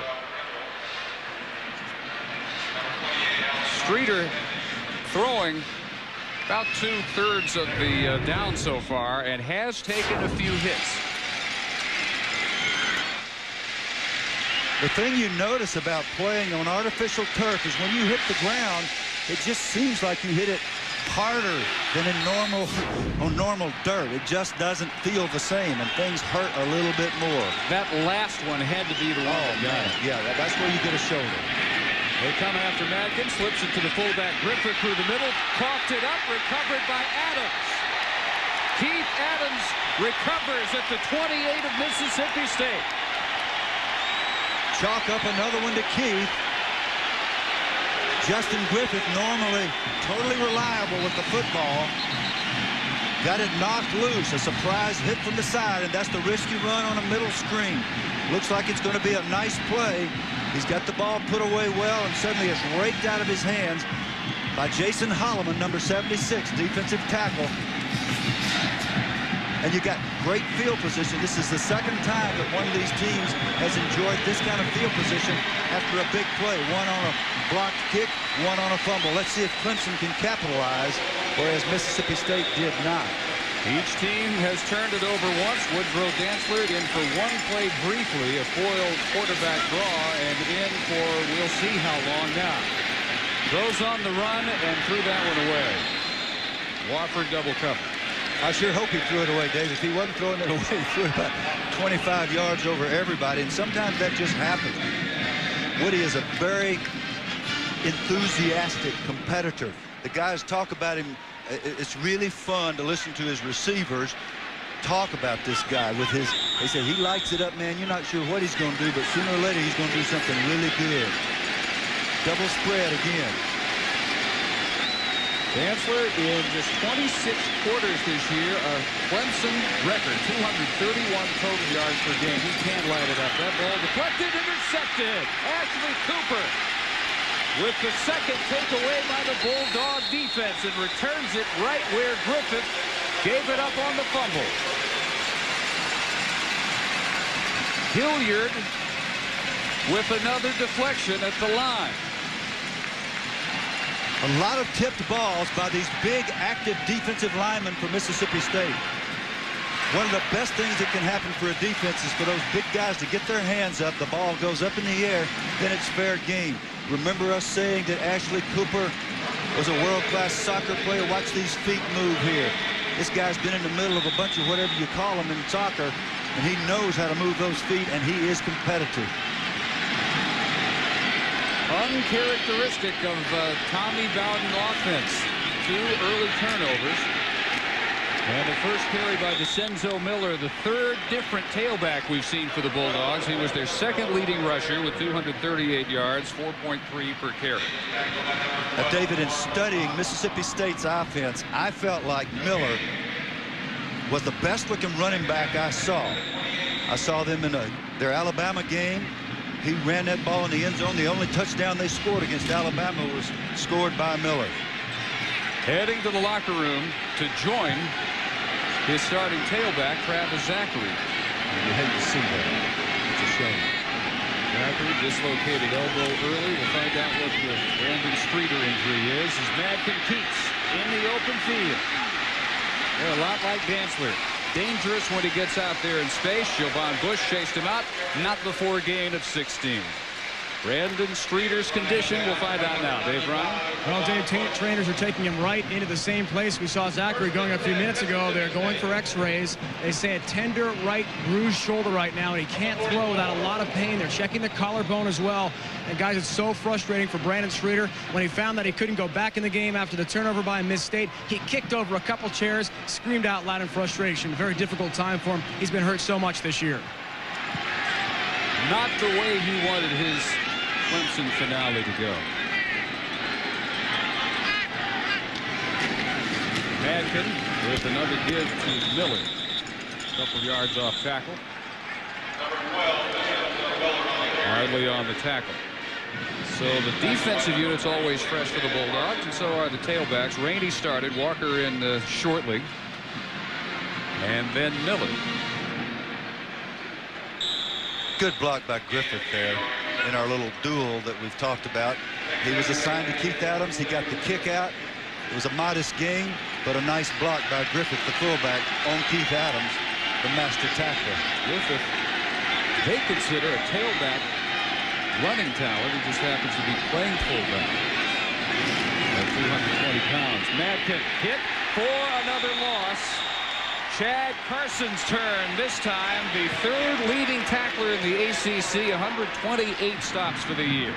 Streeter throwing about 2/3 of the down so far, and has taken a few hits. The thing you notice about playing on artificial turf is when you hit the ground, it just seems like you hit it harder than in normal dirt. It just doesn't feel the same, and things hurt a little bit more. That last one had to be the one. Oh, man. Yeah, that's where you get a shoulder. They come after Madkins, slips it to the fullback. Griffith through the middle, coughed it up, recovered by Adams. Keith Adams recovers at the 28 of Mississippi State. Chalk up another one to Keith. Justin Griffith, normally totally reliable with the football, got it knocked loose. A surprise hit from the side, and that's the risky run on a middle screen. Looks like it's going to be a nice play. He's got the ball put away well, and suddenly it's raked out of his hands by Jason Holloman, number 76, defensive tackle. And you got great field position. This is the second time that one of these teams has enjoyed this kind of field position after a big play. One on a blocked kick, one on a fumble. Let's see if Clemson can capitalize, whereas Mississippi State did not. Each team has turned it over once. Woodrow Dantzler in for one play briefly, a foiled quarterback draw, and in for we'll see how long now. Throws on the run and threw that one away. Wofford double cover. I sure hope he threw it away, Dave. If he wasn't throwing it away, he threw it about 25 yards over everybody, and sometimes that just happens. Woody is a very enthusiastic competitor. The guys talk about him. It's really fun to listen to his receivers talk about this guy with his, they say he lights it up, man. You're not sure what he's going to do, but sooner or later he's going to do something really good. Double spread again. Dantzler in just 26 quarters this year, a Clemson record, 231 total yards per game. He can light it up. That ball deflected, intercepted. Ashley Cooper with the second takeaway by the Bulldog defense, and returns it right where Griffith gave it up on the fumble. Hilliard with another deflection at the line. A lot of tipped balls by these big, active defensive linemen for Mississippi State. One of the best things that can happen for a defense is for those big guys to get their hands up. The ball goes up in the air, then it's fair game. Remember us saying that Ashley Cooper was a world-class soccer player? Watch these feet move here. This guy's been in the middle of a bunch of whatever you call them in soccer, and he knows how to move those feet, and he is competitive. Uncharacteristic of Tommy Bowden offense. 2 early turnovers. And the first carry by DeCenzo Miller, the 3rd different tailback we've seen for the Bulldogs. He was their 2nd leading rusher with 238 yards, 4.3 per carry. Now, David, in studying Mississippi State's offense, I felt like Miller was the best looking running back I saw. I saw them in their Alabama game. He ran that ball in the end zone. The only touchdown they scored against Alabama was scored by Miller. Heading to the locker room to join his starting tailback, Travis Zachary. You hate to see that. It's a shame. Zachary dislocated elbow early. We'll find out what the Brandon Streeter injury is. As Madkin keeps in the open field. They're a lot like Dantzler. Dangerous when he gets out there in space. Jovan Bush chased him out. Not before a gain of 16. Brandon Streeter's condition, we'll find out now. Dave Ryan. Well, Dave, trainers are taking him right into the same place we saw Zachary going a few minutes ago. They're going for x-rays. They say a tender right bruised shoulder right now, and he can't throw without a lot of pain. They're checking the collarbone as well. And guys, it's so frustrating for Brandon Streeter. When he found that he couldn't go back in the game after the turnover by Miss State, he kicked over a couple chairs, screamed out loud in frustration. A very difficult time for him. He's been hurt so much this year. Not the way he wanted his Clemson finale to go. Madkin with another give to Miller. A couple yards off tackle. Hardly on the tackle. So the defensive unit's always fresh for the Bulldogs, and so are the tailbacks. Rainey started, Walker in shortly, and then Miller. Good block by Griffith there in our little duel that we've talked about. He was assigned to Keith Adams. He got the kick out. It was a modest gain, but a nice block by Griffith, the fullback, on Keith Adams, the master tackler. Griffith, they consider a tailback running talent. He just happens to be playing fullback at 220 pounds. Madkin hit for another loss. Chad Carson's turn this time, the third leading tackler in the ACC, 128 stops for the year.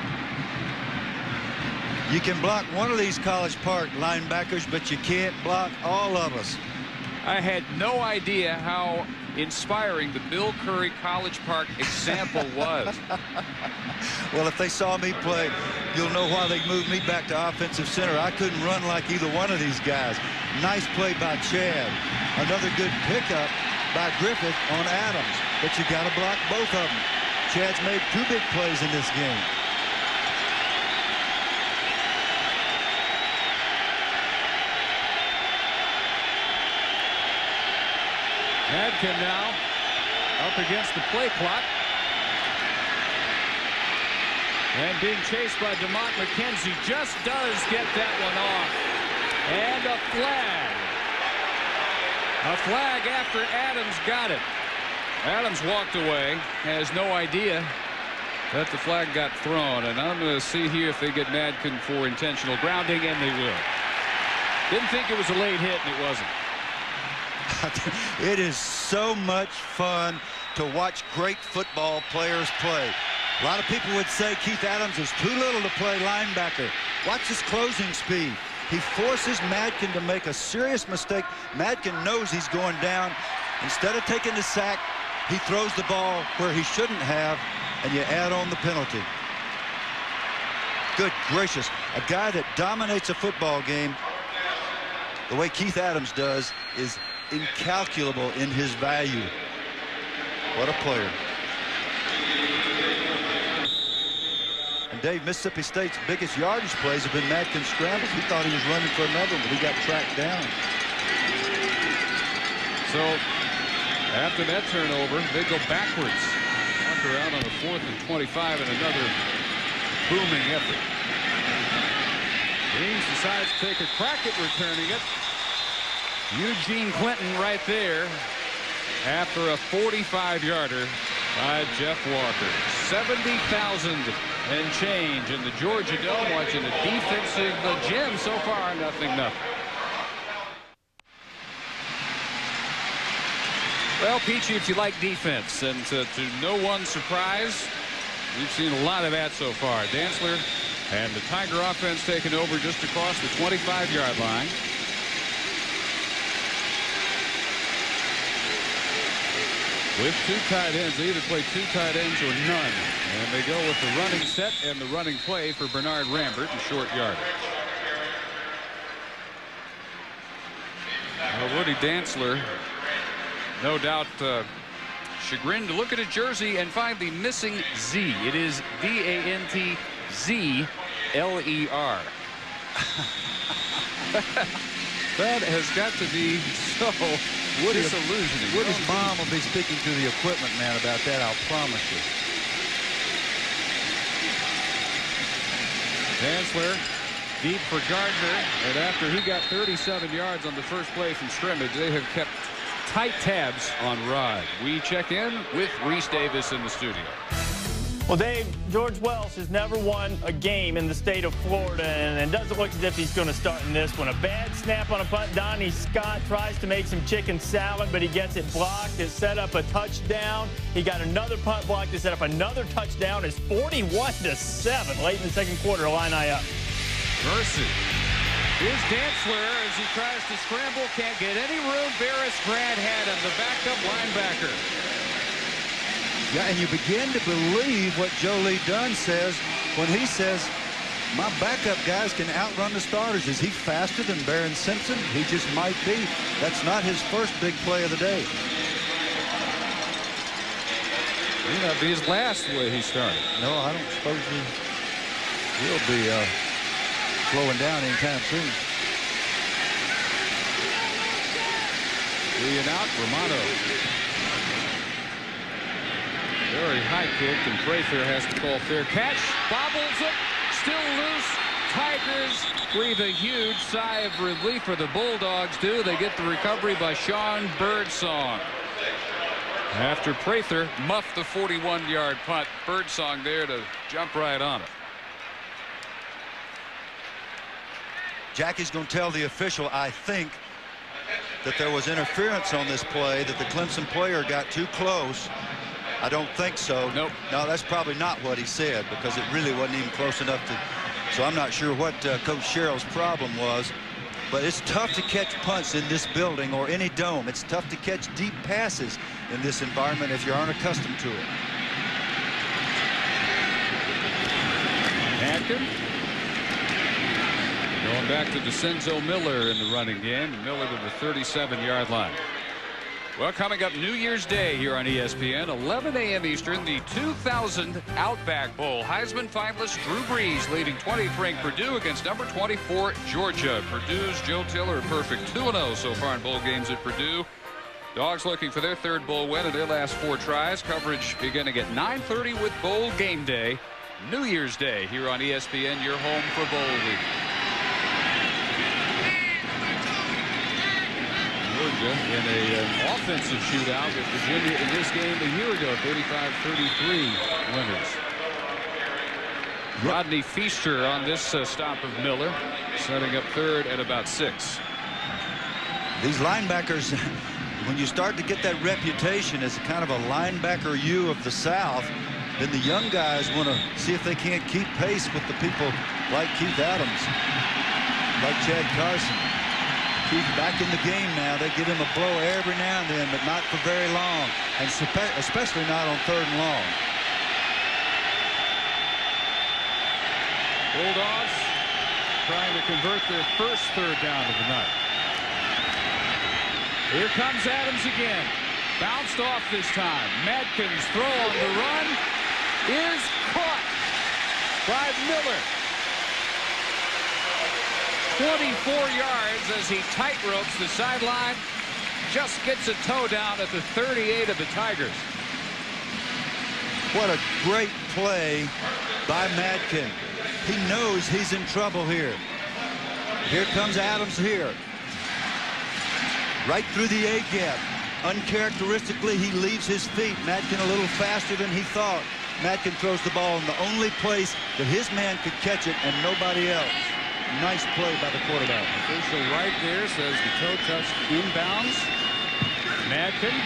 You can block one of these College Park linebackers, but you can't block all of us. I had no idea how inspiring the Bill Curry College Park example was. Well, if they saw me play, you'll know why they moved me back to offensive center. I couldn't run like either one of these guys. Nice play by Chad. Another good pickup by Griffith on Adams, but you got to block both of them. Chad's made two big plays in this game. Madkin now up against the play clock. And being chased by DeMont McKenzie, just does get that one off. And a flag. A flag after Adams got it. Adams walked away, has no idea that the flag got thrown. And I'm going to see here if they get Madkin for intentional grounding, and they will. Didn't think it was a late hit, and it wasn't. It is so much fun to watch great football players play. A lot of people would say Keith Adams is too little to play linebacker. Watch his closing speed. He forces Madkin to make a serious mistake. Madkin knows he's going down. Instead of taking the sack, he throws the ball where he shouldn't have, and you add on the penalty. Good gracious. A guy that dominates a football game the way Keith Adams does is incalculable in his value. What a player. And Dave, Mississippi State's biggest yardage plays have been Madkin scrambles. He thought he was running for another one, but he got tracked down. So after that turnover, they go backwards. After out on a 4th and 25 and another booming effort. James decides to take a crack at returning it. Eugene Clinton right there after a 45-yarder by Jeff Walker. 70,000 and change in the Georgia Dome, watching a defensive gym so far. Nothing. Well, Peachy, if you like defense, and to no one's surprise, we've seen a lot of that so far. Dantzler and the Tiger offense taking over just across the 25-yard line. With two tight ends, they either play two tight ends or none. And they go with the running set and the running play for Bernard Rambert in short yardage. Well, Woody Dantzler, no doubt chagrined to look at a jersey and find the missing Z. It is D-A-N-T-Z-L-E-R. That has got to be so disillusioning. Woody's mom will be speaking to the equipment man about that, I'll promise you. Hansler deep for Gardner, and after he got 37 yards on the first play from scrimmage, they have kept tight tabs on Rod. We check in with Reese Davis in the studio. Well, Dave, George Welsh has never won a game in the state of Florida, and it doesn't look as if he's going to start in this one. A bad snap on a punt. Donnie Scott tries to make some chicken salad, but he gets it blocked. It set up a touchdown. He got another punt block to set up another touchdown. It's 41-7 late in the second quarter. Illini up. Mercy. Here's Dantzler as he tries to scramble. Can't get any room. Barris Grant had him, the backup linebacker. Yeah, and you begin to believe what Joe Lee Dunn says when he says, my backup guys can outrun the starters. Is he faster than Barron Simpson? He just might be. That's not his first big play of the day. May not be his last way he started. No, I don't suppose he'll be slowing down anytime soon. 3 and out, Romano. Very high kick, and Prather has to call fair catch. Bobbles it, still loose. Tigers breathe a huge sigh of relief, for the Bulldogs do. They get the recovery by Sean Birdsong. After Prather muffed the 41-yard punt, Birdsong there to jump right on it. Jackie's going to tell the official, I think, that there was interference on this play, that the Clemson player got too close. I don't think so. Nope. No, that's probably not what he said, because it really wasn't even close enough to. So I'm not sure what Coach Sherrill's problem was. But it's tough to catch punts in this building or any dome. It's tough to catch deep passes in this environment if you aren't accustomed to it. Madkins going back to DeCenzo Miller in the running game. Miller to the 37-yard line. Well, coming up New Year's Day here on ESPN, 11 a.m. Eastern, the 2000 Outback Bowl. Heisman finalist Drew Brees leading 20th ranked Purdue against number 24 Georgia. Purdue's Joe Tiller, a perfect 2-0 so far in bowl games at Purdue. Dogs looking for their third bowl win in their last 4 tries. Coverage beginning at 9:30 with Bowl Game Day. New Year's Day here on ESPN, your home for bowl week. Georgia in an offensive shootout with Virginia in this game a year ago, 35-33 winners. Rodney Feaster on this stop of Miller, setting up third at about 6. These linebackers, when you start to get that reputation as kind of a linebacker U of the South, then the young guys want to see if they can't keep pace with the people like Keith Adams, like Chad Carson. Keith back in the game now. They give him a blow every now and then, but not for very long, and especially not on 3rd and long. Bulldogs trying to convert their first 3rd down of the night. Here comes Adams again. Bounced off this time. Madkins' throw on the run is caught by Miller. 24 yards as he tightropes the sideline. Just gets a toe down at the 38 of the Tigers. What a great play by Madkins. He knows he's in trouble here. Here comes Adams here. Right through the A-gap. Uncharacteristically, he leaves his feet. Madkins a little faster than he thought. Madkins throws the ball in the only place that his man could catch it and nobody else. Nice play by the quarterback. Official right there says the toe touched inbounds. Madkins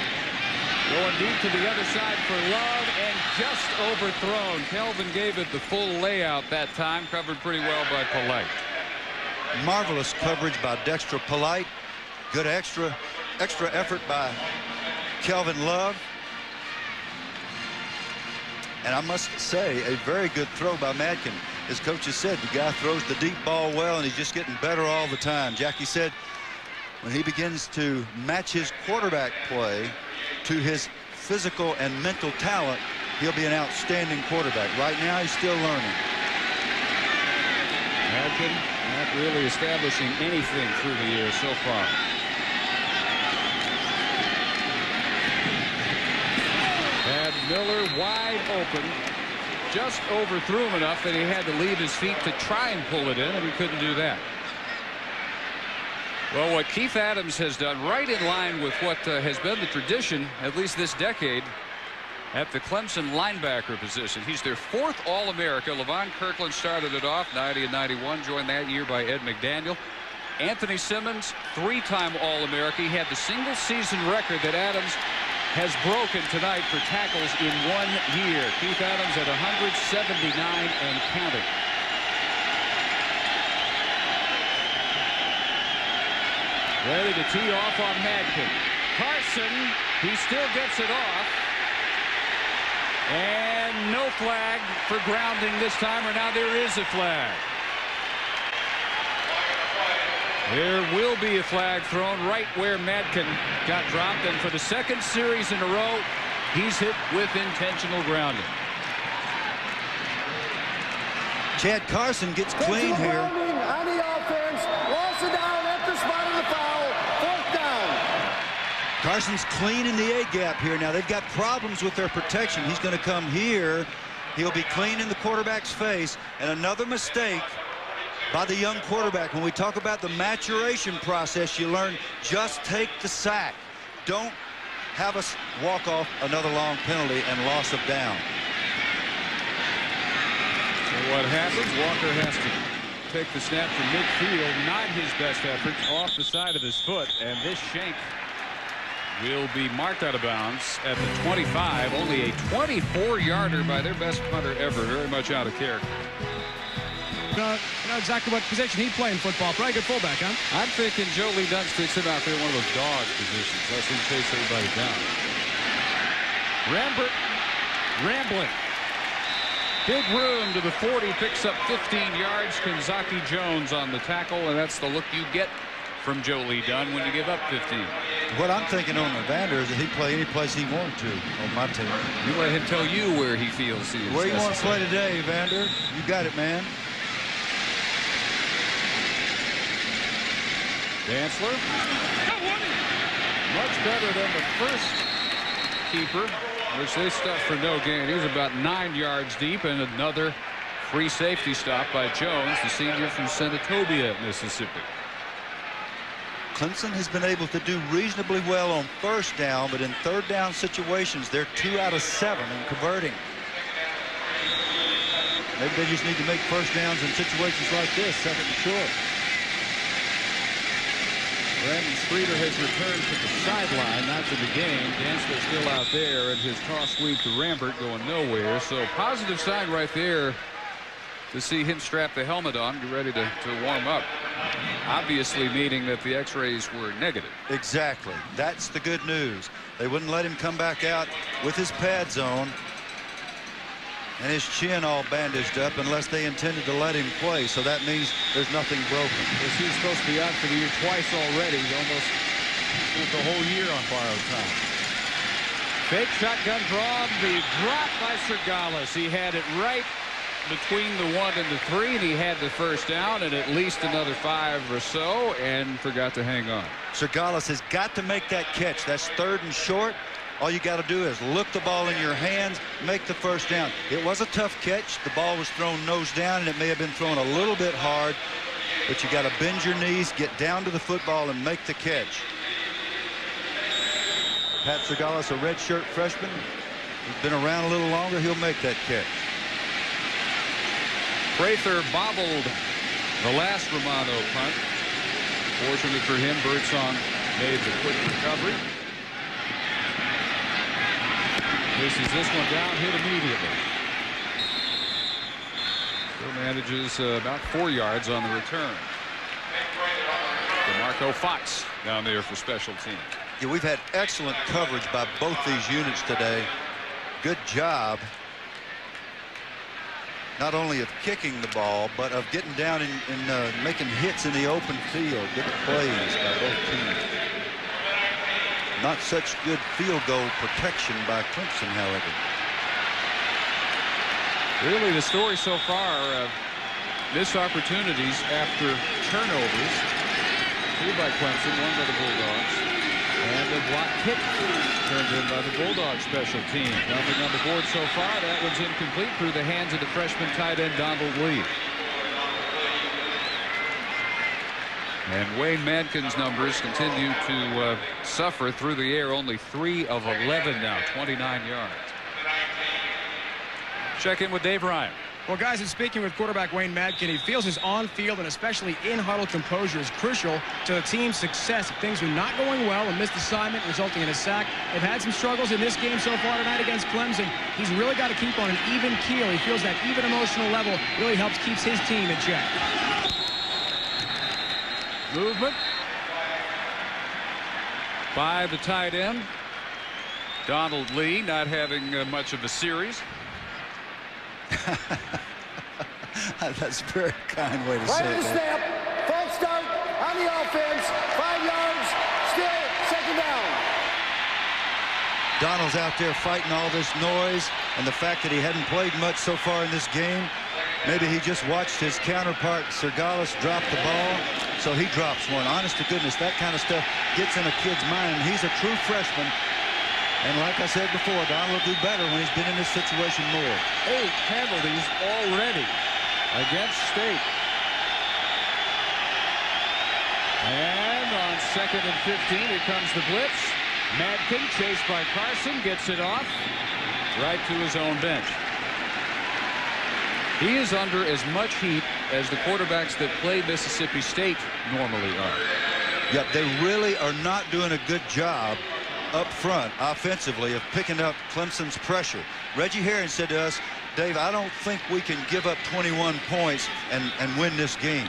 going deep to the other side for Love and just overthrown. Kelvin gave it the full layout that time. Covered pretty well by Polite. Marvelous coverage by Dexter Polite. Good extra effort by Kelvin Love. And I must say, a very good throw by Madkins. As Coach has said, the guy throws the deep ball well, and he's just getting better all the time. Jackie said when he begins to match his quarterback play to his physical and mental talent, he'll be an outstanding quarterback. Right now, he's still learning. Madkins not really establishing anything through the year so far. Had Miller wide open. Just overthrew him enough that he had to leave his feet to try and pull it in, and he couldn't do that. Well, what Keith Adams has done, right in line with what has been the tradition, at least this decade, at the Clemson linebacker position. He's their 4th All-America. Levon Kirkland started it off, 90 and 91, joined that year by Ed McDaniel. Anthony Simmons, 3-time All-America. He had the single-season record that Adams has broken tonight for tackles in 1 year. Keith Adams at 179 and counting. Ready to tee off on Madkins. Carson, he still gets it off. And no flag for grounding this time, or now there is a flag. There will be a flag thrown right where Madkins got dropped, and for the 2nd series in a row, he's hit with intentional grounding. Chad Carson gets clean here. On the offense, lost it down at the spot of the foul, 4th down. Carson's clean in the A-gap here. Now they've got problems with their protection. He's going to come here. He'll be clean in the quarterback's face, and another mistake by the young quarterback. When we talk about the maturation process, you learn just take the sack. Don't have us walk off another long penalty and loss of down. So what happens? Walker has to take the snap from midfield. Not his best effort. Off the side of his foot. And this shank will be marked out of bounds at the 25. Only a 24-yarder by their best punter ever. Very much out of character. You know exactly what position he'd play in football. Probably good fullback, huh? I'm thinking Joe Lee Dunn sticks him out there in one of those dog positions. Lets him chase everybody down. Rambert rambling. Big room to the 40. Picks up 15 yards. Kanzaki Jones on the tackle, and that's the look you get from Joe Lee Dunn when you give up 15. What I'm thinking on Evander is that he'd play any place he wanted to on my team. You let him tell you where he feels he is. Where you want to play today, Evander? You got it, man. Dantzler. Much better than the first keeper, which they stuffed for no gain. He was about 9 yards deep, and another free safety stop by Jones, the senior from Senatobia, Mississippi. Clemson has been able to do reasonably well on 1st down, but in 3rd down situations, they're 2 out of 7 in converting. Maybe they just need to make 1st downs in situations like this, 2nd and short. Brandon Streeter has returned to the sideline, not to the game. Dantzler still out there, and his toss sweep to Rambert going nowhere. So positive sign right there to see him strap the helmet on, get ready to warm up. Obviously meaning that the x-rays were negative. Exactly. That's the good news. They wouldn't let him come back out with his pads on and his chin all bandaged up unless they intended to let him play. So that means there's nothing broken. He was supposed to be out for the year twice already. He almost spent the whole year on borrowed time. Fake shotgun draw. The drop by Sergalis. He had it right between the 1 and the 3, and he had the 1st down and at least another 5 or so, and forgot to hang on. Sergalis has got to make that catch. That's 3rd and short. All you got to do is look the ball in your hands, make the 1st down. It was a tough catch. The ball was thrown nose down, and it may have been thrown a little bit hard, but you got to bend your knees, get down to the football, and make the catch. Pat Sergalis, a redshirt freshman. He's been around a little longer. He'll make that catch. Prather bobbled the last Romano punt. Fortunate for him, Birdsong made the quick recovery. Misses this one down, hit immediately. Still manages about 4 yards on the return. DeMarco Fox down there for special teams. Yeah, we've had excellent coverage by both these units today. Good job. Not only of kicking the ball, but of getting down and making hits in the open field. Good plays by both teams. Not such good field goal protection by Clemson, however. Really, the story so far, missed opportunities after turnovers. 2 by Clemson, 1 by the Bulldogs. And a block kick turned in by the Bulldogs special team. Nothing on the board so far. That one's incomplete through the hands of the freshman tight end Donald Lee. And Wayne Madkins' numbers continue to suffer through the air. Only 3 of 11 now, 29 yards. Check in with Dave Ryan. Well, guys, in speaking with quarterback Wayne Madkin, he feels his on-field and especially in-huddle composure is crucial to the team's success. If things are not going well, a missed assignment resulting in a sack. They've had some struggles in this game so far tonight against Clemson. He's really got to keep on an even keel. He feels that even emotional level really helps keeps his team in check. Movement by the tight end. Donald Lee not having much of a series. That's a very kind way to Right say at it. the snap, false start on the offense, 5 yards, still second down. Donald's out there fighting all this noise, and the fact that he hadn't played much so far in this game, maybe he just watched his counterpart Sergalis drop the ball, so he drops one. Honest to goodness, that kind of stuff gets in a kid's mind. He's a true freshman. And like I said before, Donald will do better when he's been in this situation more. 8 penalties already against State. And on 2nd and 15, here comes the blitz. Madkin, chased by Carson, gets it off right to his own bench. He is under as much heat as the quarterbacks that play Mississippi State normally are. Yep, they really are not doing a good job up front offensively of picking up Clemson's pressure. Reggie Herring said to us, Dave, I don't think we can give up 21 points and win this game.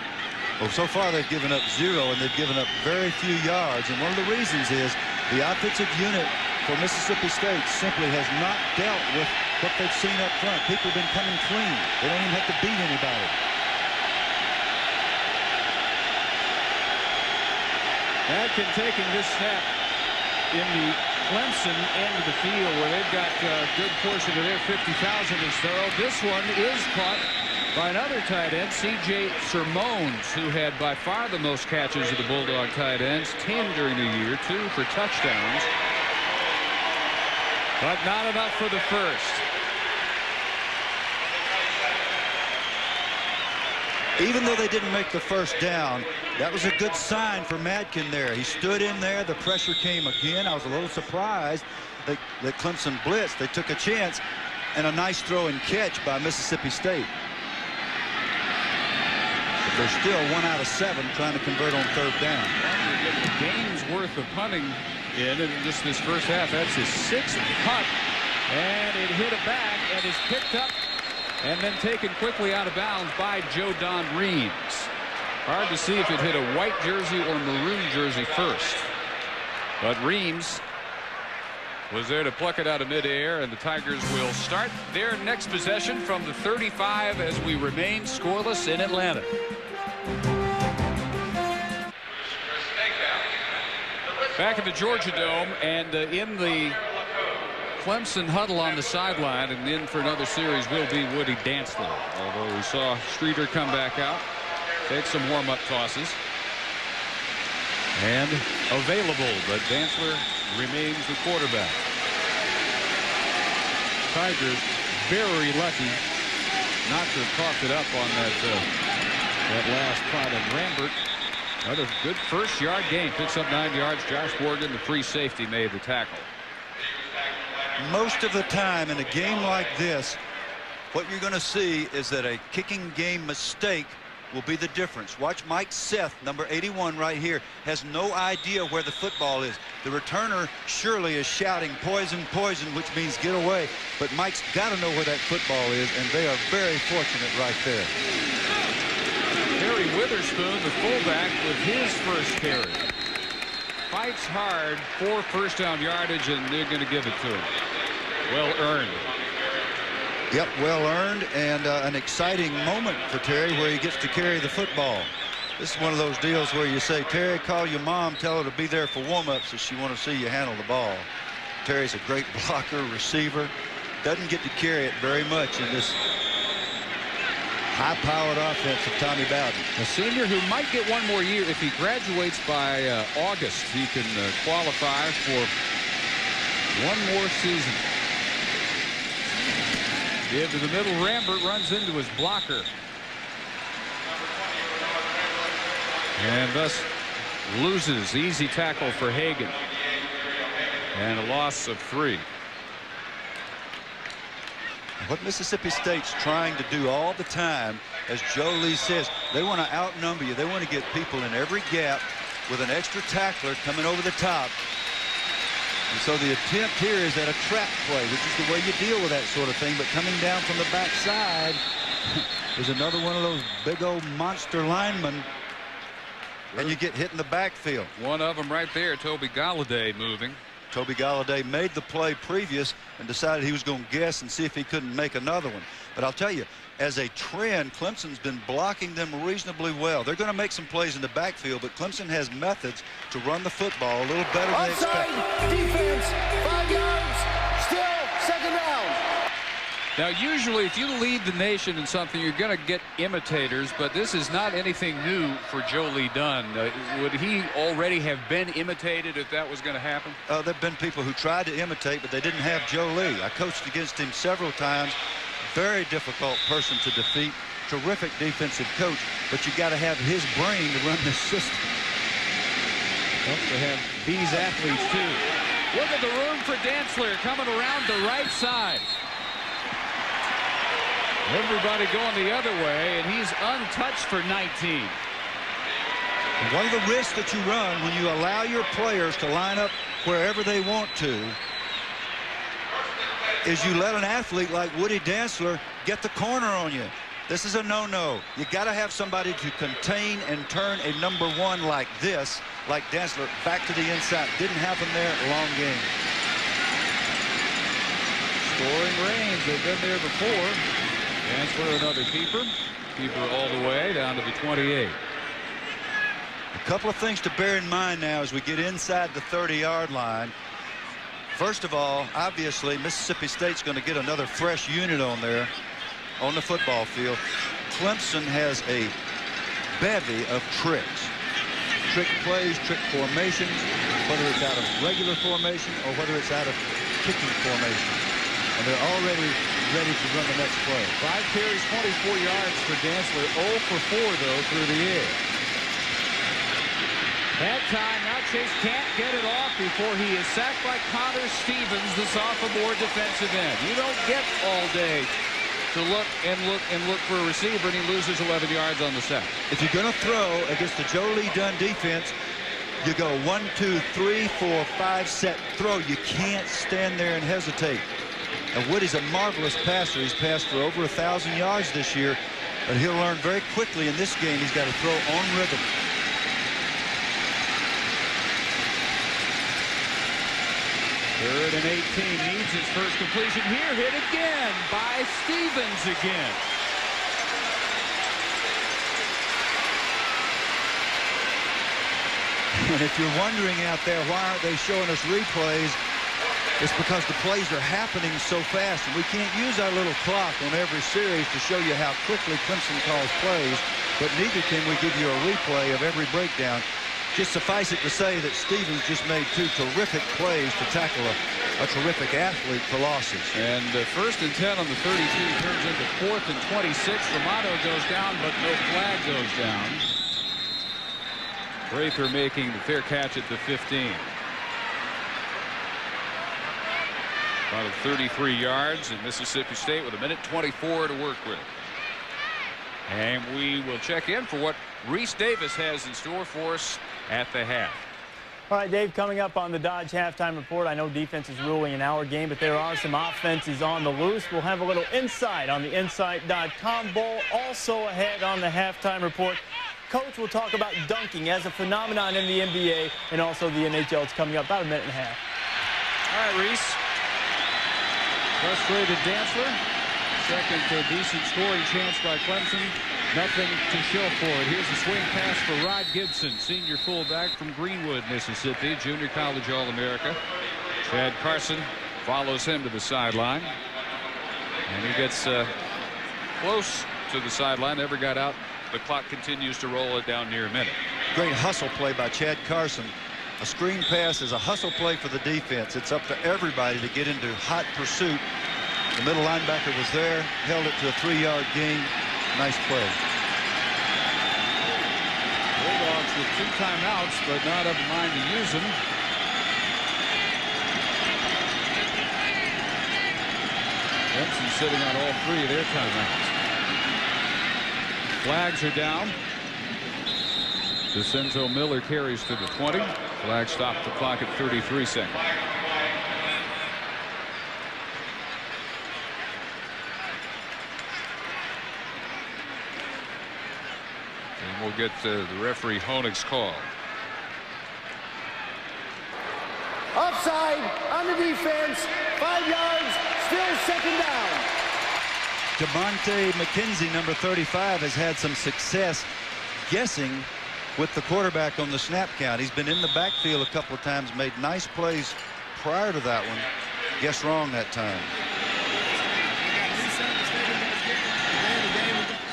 Well, so far they've given up 0, and they've given up very few yards. And one of the reasons is the offensive unit for Mississippi State simply has not dealt with what they've seen up front. People have been coming clean. They don't even have to beat anybody. Madkin taking this snap in the Clemson end of the field where they've got a good portion of their 50,000 is thorough. This one is caught by another tight end, C.J. Sermones, who had by far the most catches of the Bulldog tight ends, 10 during the year, 2 for touchdowns. But not enough for the first. Even though they didn't make the first down, that was a good sign for Madkin there. He stood in there. The pressure came again. I was a little surprised that Clemson blitzed. They took a chance, and a nice throw and catch by Mississippi State. But they're still 1 out of 7 trying to convert on 3rd down. A game's worth of punting in just this first half. That's his 6th punt, and it hit a back and is picked up and then taken quickly out of bounds by Joe Don Reams. Hard to see if it hit a white jersey or maroon jersey first. But Reams was there to pluck it out of midair, and the Tigers will start their next possession from the 35 as we remain scoreless in Atlanta. Back at the Georgia Dome, and in the Clemson huddle on the sideline, and in for another series will be Woody Dantzler. Although we saw Streeter come back out, take some warm-up tosses. And available, but Dantzler remains the quarterback. Tigers very lucky not to have coughed it up on that last punt. And Rambert, another good first-yard gain, picks up 9 yards. Josh Morgan, the free safety, made the tackle. Most of the time in a game like this, what you're going to see is that a kicking game mistake will be the difference. Watch Mike Seth, number 81 right here, has no idea where the football is. The returner surely is shouting poison, poison, which means get away. But Mike's got to know where that football is, and they are very fortunate right there. Harry Witherspoon, the fullback, with his first carry. Fights hard for first down yardage, and they're going to give it to him. Well earned. Yep, well earned, and an exciting moment for Terry where he gets to carry the football. This is one of those deals where you say, Terry, call your mom, tell her to be there for warm-ups if she want to see you handle the ball. Terry's a great blocker, receiver. Doesn't get to carry it very much in this high-powered offense of Tommy Bowden. A senior who might get one more year. If he graduates by August, he can qualify for one more season. Give to the middle. Rambert runs into his blocker. And thus loses. Easy tackle for Hagan. And a loss of 3. What Mississippi State's trying to do all the time, as Joe Lee says, they want to outnumber you. They want to get people in every gap with an extra tackler coming over the top. And so the attempt here is at a trap play, which is the way you deal with that sort of thing. But coming down from the backside is another one of those big old monster linemen. And you get hit in the backfield. One of them right there, Toby Galladay moving. Toby Galladay made the play previous and decided he was going to guess and see if he couldn't make another one. But I'll tell you, as a trend, Clemson's been blocking them reasonably well. They're going to make some plays in the backfield, but Clemson has methods to run the football a little better than they expected. Defense, 5 yards, still 2nd down. Now, usually, if you lead the nation in something, you're going to get imitators, but this is not anything new for Joe Lee Dunn. Would he already have been imitated if that was going to happen? There have been people who tried to imitate, but they didn't have Joe Lee. I coached against him several times. Very difficult person to defeat. Terrific defensive coach, but you got to have his brain to run this system. Helps to have these athletes, too. Look at the room for Dantzler coming around the right side. Everybody going the other way, and he's untouched for 19. One of the risks that you run when you allow your players to line up wherever they want to is you let an athlete like Woody Dantzler get the corner on you. This is a no-no. You got to have somebody to contain and turn a number 1 like this, like Dantzler, back to the inside. Didn't happen there. Long game. Scoring range. They've been there before. Dantzler, another keeper. Keeper all the way down to the 28. A couple of things to bear in mind now as we get inside the 30-yard line. First of all, obviously, Mississippi State's going to get another fresh unit on there on the football field. Clemson has a bevy of tricks. Trick plays, trick formations, whether it's out of regular formation or whether it's out of kicking formation. And they're already ready to run the next play. 5 carries, 24 yards for Dantzler. 0 for 4, though, through the air. That time, now Chase can't get it off before he is sacked by Connor Stevens, the sophomore defensive end. You don't get all day to look and look and look for a receiver, and he loses 11 yards on the sack. If you're going to throw against the Joe Lee Dunn defense, you go 1, 2, 3, 4, 5, set, throw. You can't stand there and hesitate. And Woody's a marvelous passer. He's passed for over 1,000 yards this year, but he'll learn very quickly in this game he's got to throw on rhythm. Third and 18, needs his first completion here. Hit again by Stevens again. And if you're wondering out there, why aren't they showing us replays? It's because the plays are happening so fast, and we can't use our little clock on every series to show you how quickly Clemson calls plays, but neither can we give you a replay of every breakdown. Just suffice it to say that Stevens just made 2 terrific plays to tackle a terrific athlete for losses. And 1st and 10 on the 32 turns into 4th and 26. Romano goes down, but no flag goes down. Prather making the fair catch at the 15. About 33 yards in Mississippi State with 1:24 to work with. And we will check in for what Reese Davis has in store for us at the half. All right, Dave, coming up on the Dodge halftime report, I know defense is ruling in our game, but there are some offenses on the loose. We'll have a little insight on the Insight.com Bowl. Also ahead on the halftime report, Coach will talk about dunking as a phenomenon in the NBA and also the NHL. It's coming up about 1.5 minutes. All right, Reese. Frustrated Dantzler. Second decent scoring chance by Clemson. Nothing to show for it. Here's a swing pass for Rod Gibson, senior fullback from Greenwood, Mississippi, junior college All-America. Chad Carson follows him to the sideline. And he gets close to the sideline, never got out. The clock continues to roll it down near a minute. Great hustle play by Chad Carson. A screen pass is a hustle play for the defense. It's up to everybody to get into hot pursuit. The middle linebacker was there, held it to a 3-yard gain. Nice play. Bulldogs with 2 timeouts, but not of a mind to use them. Clemson sitting on all 3 of their timeouts. Flags are down. DeCenzo Miller carries to the 20. Flag stopped the clock at 33 seconds. And we'll get the referee Honig's call. Offside on the defense. 5 yards. Still second down. DeMonte McKenzie, number 35, has had some success guessing with the quarterback on the snap count. He's been in the backfield a couple of times, made nice plays prior to that one. Guess wrong that time.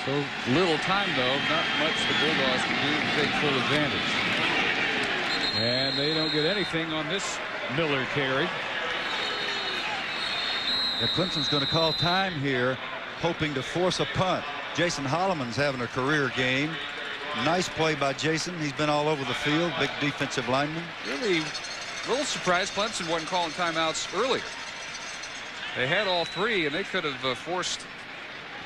So little time, though. Not much the Bulldogs can do to take full advantage. And they don't get anything on this Miller carry. Now, Clemson's going to call time here, hoping to force a punt. Jason Holloman's having a career game. Nice play by Jason. He's been all over the field. Big defensive lineman. Really a little surprised Clemson wasn't calling timeouts early. They had all 3, and they could have forced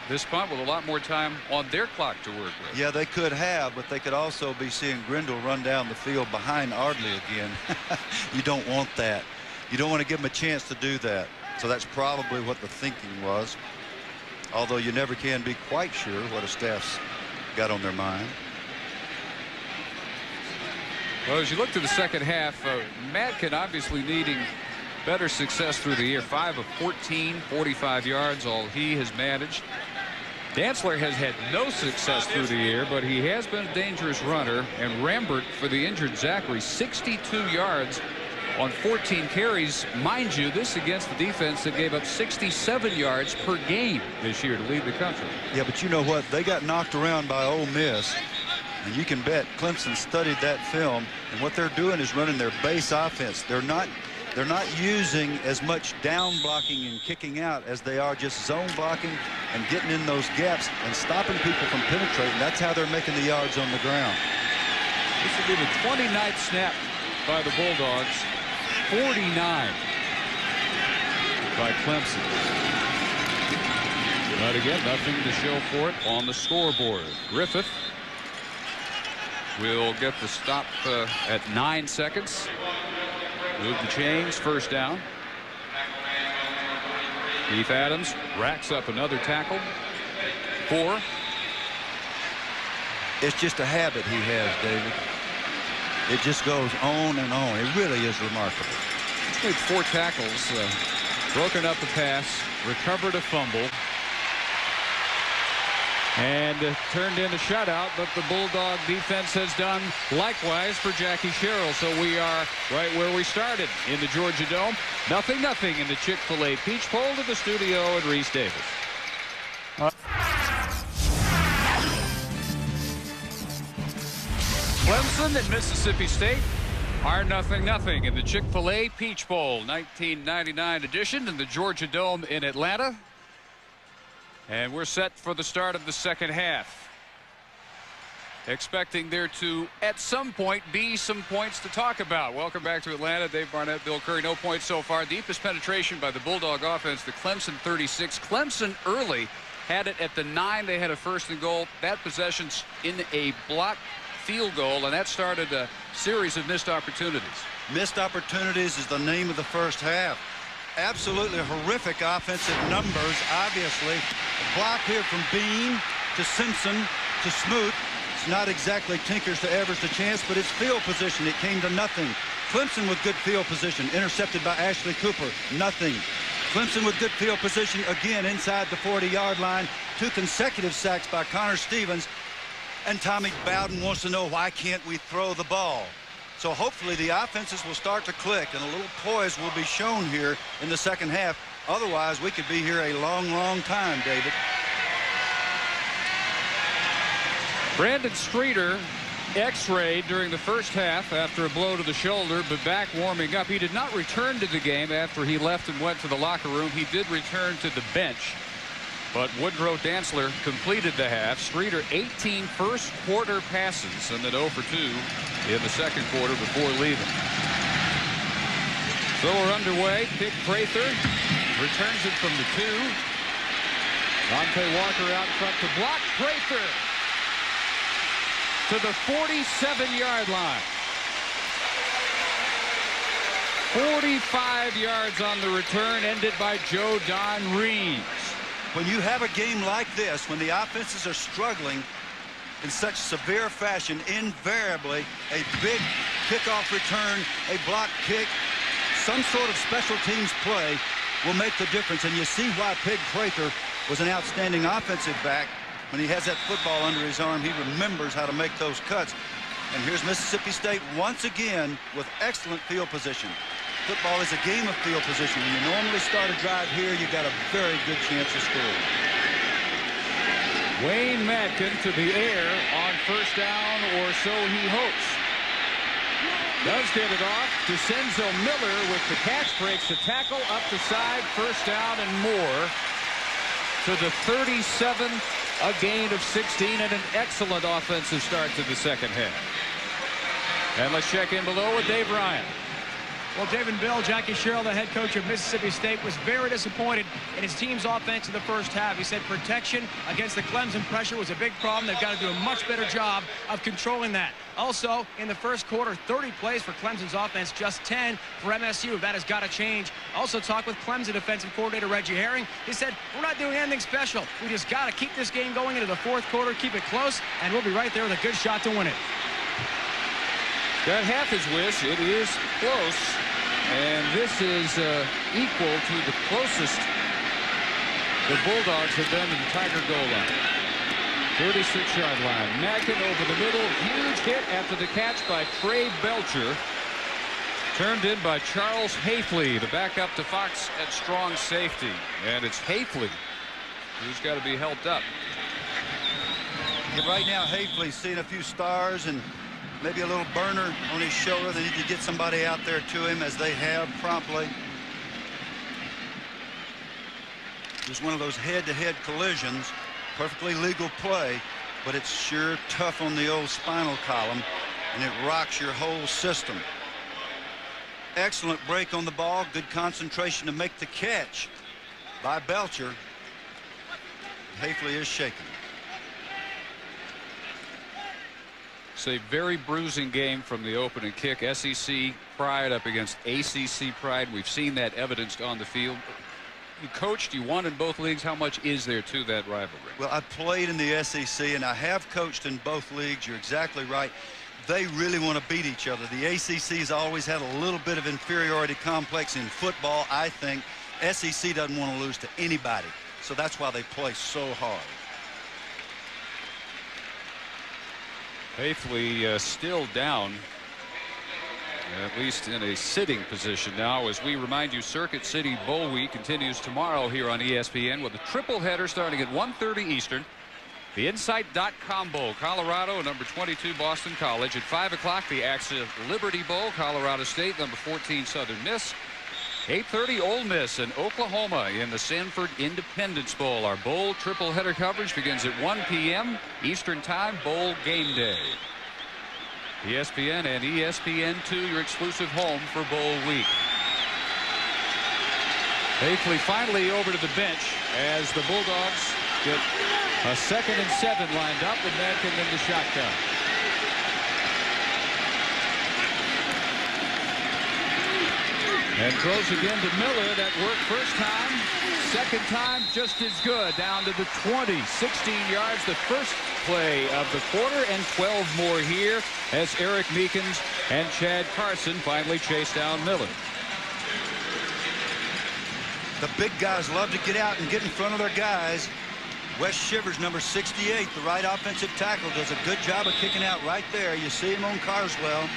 this punt with a lot more time on their clock to work with. Yeah, they could have, but they could also be seeing Grindle run down the field behind Ardley again. You don't want that. You don't want to give him a chance to do that. So that's probably what the thinking was, although you never can be quite sure what a staff's got on their mind. Well, as you look to the second half, Madkins obviously needing better success through the year. 5 of 14, 45 yards, all he has managed. Dantzler has had no success through the year, but he has been a dangerous runner. And Rambert, for the injured Zachary, 62 yards on 14 carries. Mind you, this against the defense that gave up 67 yards per game this year to lead the country. Yeah, but you know what? They got knocked around by Ole Miss. And you can bet Clemson studied that film, and what they're doing is running their base offense. They're not using as much down blocking and kicking out as they are just zone blocking and getting in those gaps and stopping people from penetrating. That's how they're making the yards on the ground. This will be the 29th snap by the Bulldogs. 49 by Clemson. But again, nothing to show for it on the scoreboard. Griffith will get the stop at 9 seconds. Move the chains, first down. Keith Adams racks up another tackle. 4. It's just a habit he has, David. It just goes on and on. It really is remarkable. He's made 4 tackles, broken up a pass, recovered a fumble, and turned in a shutout, but the Bulldog defense has done likewise for Jackie Sherrill. So we are right where we started in the Georgia Dome. 0-0 in the Chick-fil-A Peach Bowl. To the studio at Reese Davis. Clemson and Mississippi State are 0-0 in the Chick-fil-A Peach Bowl 1999 edition in the Georgia Dome in Atlanta. And we're set for the start of the second half. Expecting there to, at some point, be some points to talk about. Welcome back to Atlanta. Dave Barnett, Bill Curry. No points so far. Deepest penetration by the Bulldog offense, the Clemson 36. Clemson early had it at the 9. They had a 1st and goal. That possession's in a blocked field goal, and that started a series of missed opportunities. Missed opportunities is the name of the first half. Absolutely horrific offensive numbers, obviously. A block here from Bean to Simpson to Smoot. It's not exactly Tinkers to Evers to Chance, but it's field position. It came to nothing. Clemson with good field position, intercepted by Ashley Cooper. Nothing. Clemson with good field position, again inside the 40-yard line 2 consecutive sacks by Connor Stevens. And Tommy Bowden wants to know, why can't we throw the ball? So hopefully the offenses will start to click and a little poise will be shown here in the second half. Otherwise, we could be here a long, long time, David. Brandon Streeter x-rayed during the first half after a blow to the shoulder, but back warming up. He did not return to the game after he left and went to the locker room. He did return to the bench, but Woodrow Dantzler completed the half. Streeter 18 first quarter passes and then 0 for 2 in the second quarter before leaving. So we're underway. Pick Prather returns it from the 2. Dante Walker out front to block. Prather to the 47-yard line. 45 yards on the return, ended by Joe Don Reeves. When you have a game like this, when the offenses are struggling in such severe fashion, invariably a big kickoff return, a block kick, some sort of special teams play will make the difference. And you see why Pig Prather was an outstanding offensive back. When he has that football under his arm, he remembers how to make those cuts. And here's Mississippi State once again with excellent field position. Football is a game of field position. When you normally start a drive here, you got a very good chance of scoring. Wayne Madkins to the air on first down, or so he hopes. Does get it off. DeCenzo Miller with the catch, breaks the tackle, up the side, first down and more to the 37th. A gain of 16 and an excellent offensive start to the second half. And let's check in below with Dave Ryan. Well, David Bill, Jackie Sherrill, the head coach of Mississippi State, was very disappointed in his team's offense in the first half. He said protection against the Clemson pressure was a big problem. They've got to do a much better job of controlling that. Also, in the first quarter, 30 plays for Clemson's offense, just 10 for MSU. That has got to change. Also talked with Clemson defensive coordinator Reggie Herring. He said, we're not doing anything special. We just got to keep this game going into the fourth quarter, keep it close, and we'll be right there with a good shot to win it. Got half his wish. It is close. And this is equal to the closest the Bulldogs have been to the Tiger goal line. 36-yard line. Mackin over the middle. Huge hit after the catch by Trey Belcher. Turned in by Charles Hafley, the backup to Fox at strong safety. And it's Hafley who's got to be helped up. Right now, Hafley's seeing a few stars and maybe a little burner on his shoulder. They need to get somebody out there to him, as they have promptly. Just one of those head-to-head collisions. Perfectly legal play, but it's sure tough on the old spinal column, and it rocks your whole system. Excellent break on the ball. Good concentration to make the catch by Belcher. Hafley is shaken. It's a very bruising game from the opening kick. SEC pride up against ACC pride. We've seen that evidenced on the field. You coached, you won in both leagues. How much is there to that rivalry? Well, I played in the SEC and I have coached in both leagues. You're exactly right. They really want to beat each other. The ACC's always had a little bit of inferiority complex in football, I think. SEC doesn't want to lose to anybody, so that's why they play so hard. Hafley still down, at least in a sitting position now, as we remind you, Circuit City Bowl Week continues tomorrow here on ESPN with a triple header starting at 1:30 Eastern. The Insight.com Bowl, Colorado, number 22 Boston College. At 5 o'clock, the Access Liberty Bowl, Colorado State, number 14 Southern Miss. 8:30 Ole Miss and Oklahoma in the Sanford Independence Bowl. Our bowl triple header coverage begins at 1 p.m. Eastern Time, bowl game day. ESPN and ESPN2, your exclusive home for bowl week. Hafley finally over to the bench as the Bulldogs get a 2nd and 7 lined up with Madkins in the shotgun. And throws again to Miller. That worked first time. Second time, just as good. Down to the 20. 16 yards, the first play of the quarter, and 12 more here as Eric Meekins and Chad Carson finally chase down Miller. The big guys love to get out and get in front of their guys. Wes Shivers, number 68, the right offensive tackle, does a good job of kicking out right there. You see him on Carswell.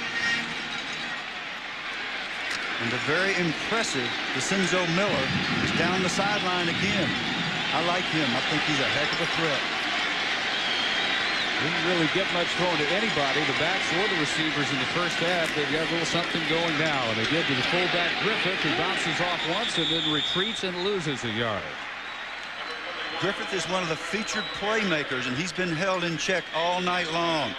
And the very impressive Vincenzo Miller is down the sideline again. I like him. I think he's a heck of a threat. Didn't really get much thrown to anybody, the backs or the receivers in the first half. They've got a little something going now, and they give to the fullback Griffith, who bounces off once and then retreats and loses a yard. Griffith is one of the featured playmakers, and he's been held in check all night long.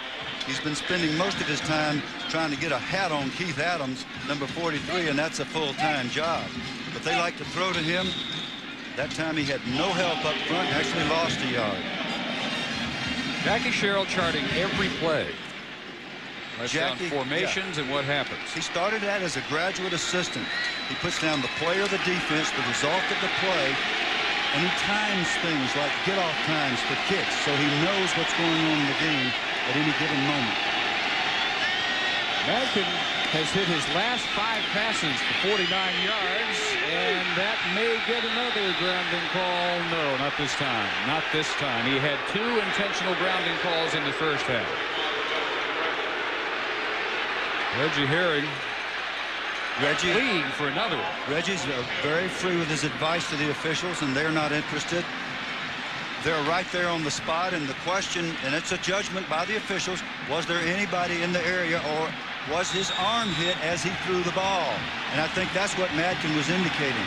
He's been spending most of his time trying to get a hat on Keith Adams, number 43, and that's a full-time job. But they like to throw to him. That time he had no help up front, actually lost a yard. Jackie Sherrill charting every play. Let's down Jackie, formations and what happens. He started that as a graduate assistant. He puts down the player of the defense, the result of the play, and he times things like get-off times for kicks, so he knows what's going on in the game at any given moment. Madkins has hit his last 5 passes for 49 yards, and that may get another grounding call. No, not this time. Not this time. He had 2 intentional grounding calls in the first half. Reggie Herring pleading for another one. Reggie's very free with his advice to the officials, and they're not interested. They're right there on the spot, and the question, and it's a judgment by the officials, was there anybody in the area, or was his arm hit as he threw the ball? And I think that's what Madkins was indicating.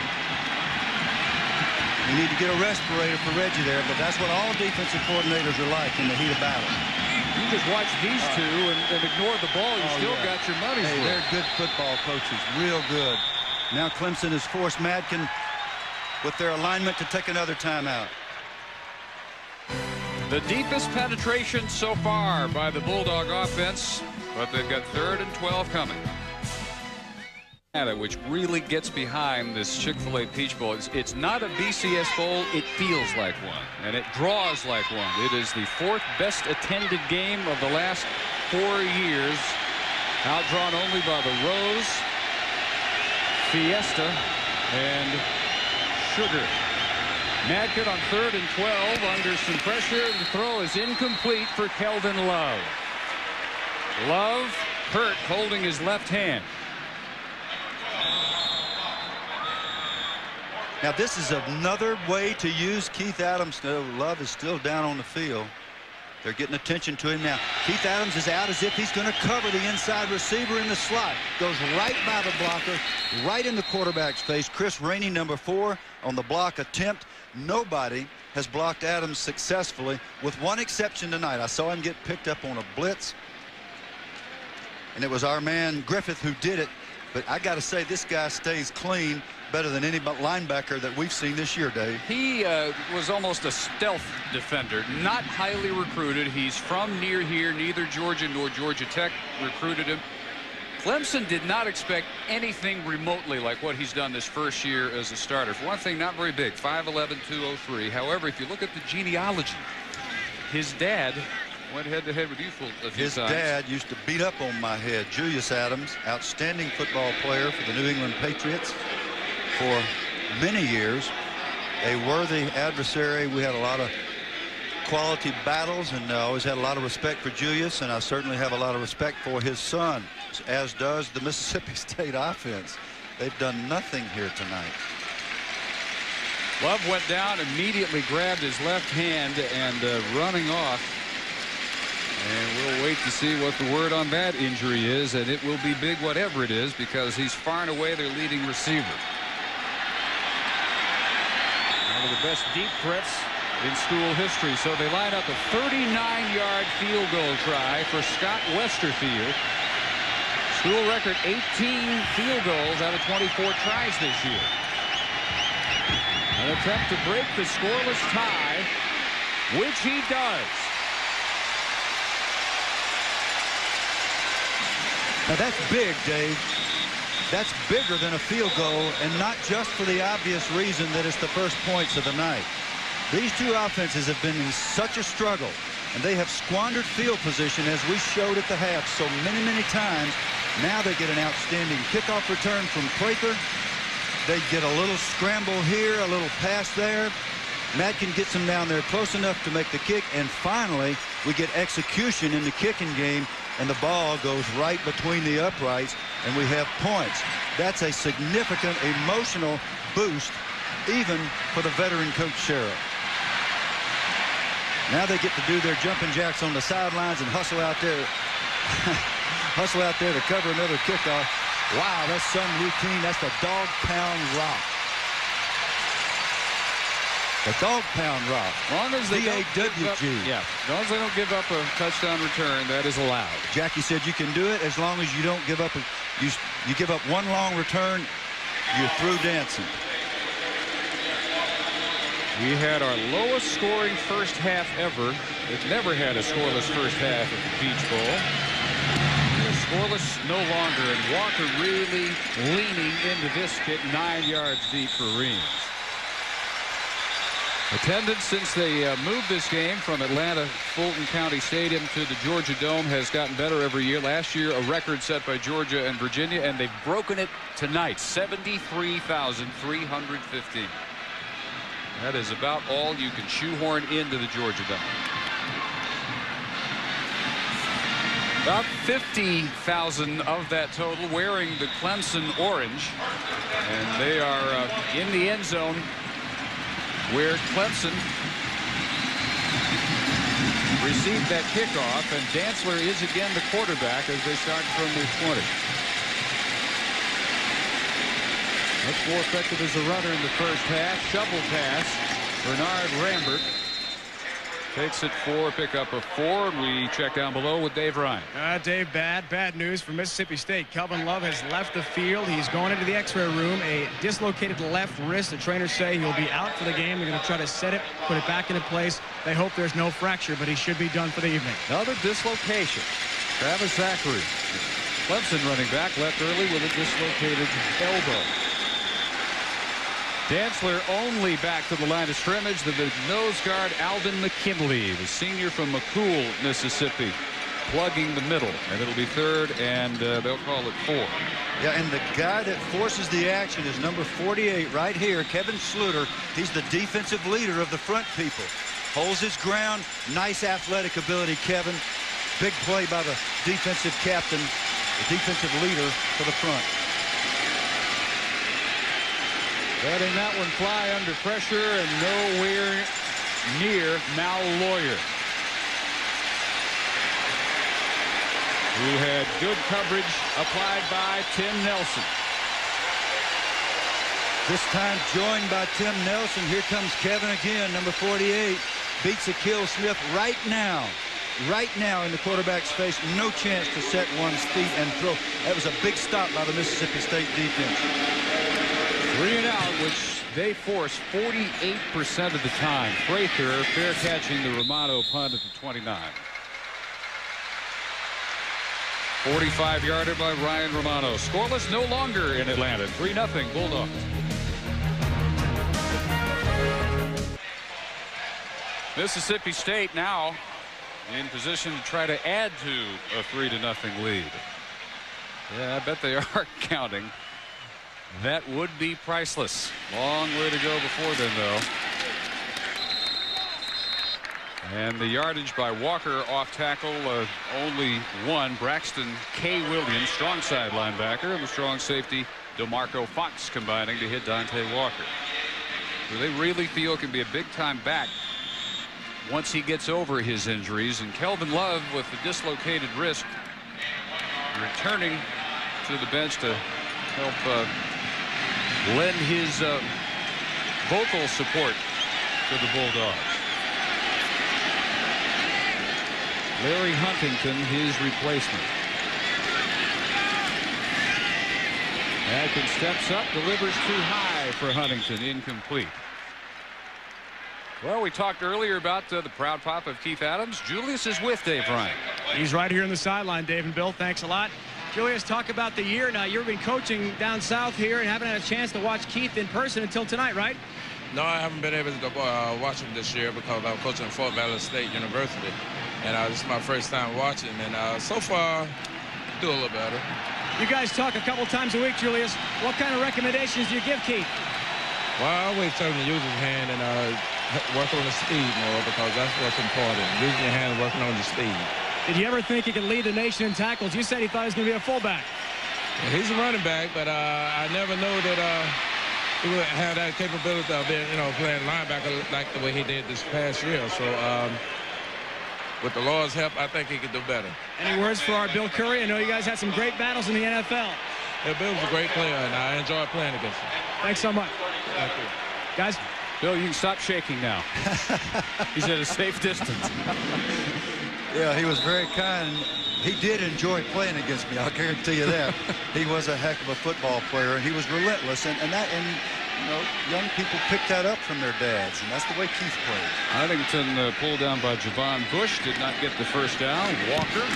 You need to get a respirator for Reggie there, but that's what all defensive coordinators are like in the heat of battle. You just watch these two and ignore the ball. You still got your money's worth. They're good football coaches, real good. Now Clemson has forced Madkins with their alignment to take another timeout. The deepest penetration so far by the Bulldog offense, but they've got 3rd and 12 coming. Which really gets behind this Chick-fil-A Peach Bowl. It's not a BCS bowl, it feels like one, and it draws like one. It is the 4th best attended game of the last 4 years, outdrawn only by the Rose, Fiesta, and Sugar. Madkins on 3rd and 12 under some pressure. The throw is incomplete for Keldon Love. Love hurt, holding his left hand. Now this is another way to use Keith Adams. No, Love is still down on the field. They're getting attention to him now. Keith Adams is out as if he's going to cover the inside receiver in the slot. Goes right by the blocker, right in the quarterback's face. Chris Rainey, number 4, on the block attempt. Nobody has blocked Adams successfully, with one exception tonight. I saw him get picked up on a blitz, and it was our man Griffith who did it. But I got to say, this guy stays clean better than any linebacker that we've seen this year, Dave. He was almost a stealth defender, not highly recruited. He's from near here. Neither Georgia nor Georgia Tech recruited him. Clemson did not expect anything remotely like what he's done this first year as a starter. For one thing, not very big, 5'11", 203. However, if you look at the genealogy, his dad went head-to-head with you a few His times. dad used to beat up on my head. Julius Adams, outstanding football player for the New England Patriots for many years. A worthy adversary. We had a lot of quality battles, and I always had a lot of respect for Julius, and I certainly have a lot of respect for his son, as does the Mississippi State offense. They've done nothing here tonight. Love went down, immediately grabbed his left hand, and running off. And we'll wait to see what the word on that injury is, and it will be big whatever it is, because he's far and away their leading receiver. One of the best deep threats in school history. So they line up a 39-yard field goal try for Scott Westerfield. School record 18 field goals out of 24 tries this year. An attempt to break the scoreless tie, which he does. Now that's big, Dave. That's bigger than a field goal, and not just for the obvious reason that it's the first points of the night. These two offenses have been in such a struggle, and they have squandered field position, as we showed at the half so many times. Now they get an outstanding kickoff return from Prather. They get a little scramble here, a little pass there. Madkins gets him down there close enough to make the kick, and finally we get execution in the kicking game, and the ball goes right between the uprights, and we have points. That's a significant emotional boost, even for the veteran coach Sherrill. Now they get to do their jumping jacks on the sidelines and hustle out there. Hustle out there to cover another kickoff. Wow, that's some routine. That's the dog pound rock. The dog pound rock. As long as they D-A-W-G. Yeah, as long as they don't give up a touchdown return, that is allowed. Jackie said you can do it as long as you don't give up you give up one long return, you're through dancing. We had our lowest scoring first half ever. We've never had a scoreless first half at the Peach Bowl. We're scoreless no longer, and Walker really leaning into this kick 9 yards deep for Reams. Attendance since they moved this game from Atlanta Fulton County Stadium to the Georgia Dome has gotten better every year. Last year, a record set by Georgia and Virginia, and they've broken it tonight, 73,315. That is about all you can shoehorn into the Georgia Dome. About 50,000 of that total wearing the Clemson orange, and they are in the end zone, where Clemson received that kickoff, and Dantzler is again the quarterback as they start from the 20. Much more effective as a runner in the first half. Shovel pass. Bernard Rambert takes it for pickup of 4, and we check down below with Dave Ryan. Dave, bad news for Mississippi State. Kelvin Love has left the field. He's going into the x-ray room. A dislocated left wrist. The trainers say he'll be out for the game. They're going to try to set it, put it back into place. They hope there's no fracture, but he should be done for the evening. Another dislocation. Travis Zachary, Clemson running back, left early with a dislocated elbow. Dantzler only back to the line of scrimmage. The nose guard Alvin McKinley, the senior from McCool, Mississippi, plugging the middle, and it'll be 3rd, and they'll call it 4. Yeah, and the guy that forces the action is number 48 right here, Kevin Sluter. He's the defensive leader of the front people. Holds his ground. Nice athletic ability, Kevin. Big play by the defensive captain, the defensive leader for the front. Letting that one fly under pressure and nowhere near Mal Lawyer, who had good coverage applied by Tim Nelson. This time joined by Tim Nelson. Here comes Kevin again, number 48. Beats Akil Smith right now. Right now in the quarterback's face. No chance to set one's feet and throw. That was a big stop by the Mississippi State defense. 3 and out, which they force 48% of the time. Prather fair catching the Romano punt at the 29. 45-yarder by Ryan Romano. Scoreless no longer in Atlanta. 3-0 Bulldogs. Mississippi State now in position to try to add to a 3-0 lead. Yeah, I bet they are counting. That would be priceless. Long way to go before then, though. And the yardage by Walker off tackle, only 1. Braxton K. Williams, strong side linebacker, and the strong safety DeMarco Fox combining to hit Dante Walker. So they really feel can be a big-time back once he gets over his injuries. And Kelvin Love with the dislocated wrist returning to the bench to help lend his vocal support to the Bulldogs. Larry Huntington, his replacement. Madkins steps up, delivers too high for Huntington, incomplete. Well, we talked earlier about the proud pop of Keith Adams. Julius is with Dave Ryan. He's right here on the sideline, Dave and Bill. Thanks a lot. Julius, talk about the year now. You've been coaching down south here and haven't had a chance to watch Keith in person until tonight, right? No, I haven't been able to watch him this year because I'm coaching at Fort Valley State University. And this is my first time watching, and so far, do a little better. You guys talk a couple times a week, Julius. What kind of recommendations do you give Keith? Well, I always tell him to use his hand and work on the speed more, because that's what's important. Using your hands, working on the speed. Did you ever think he could lead the nation in tackles? You said he thought he was going to be a fullback. Yeah, he's a running back, but I never knew that he would have that capability of being, playing linebacker like the way he did this past year. So with the Lord's help, I think he could do better. Any words for our Bill Curry? I know you guys had some great battles in the NFL. Yeah, Bill's a great player, and I enjoy playing against him. Thanks so much. Thank you. Guys? Bill, you can stop shaking now. He's at a safe distance. Yeah, he was very kind. He did enjoy playing against me, I'll guarantee you that. He was a heck of a football player, and he was relentless. And young people pick that up from their dads, and that's the way Keith played. Huntington pulled down by Javon Bush, did not get the first down. Walker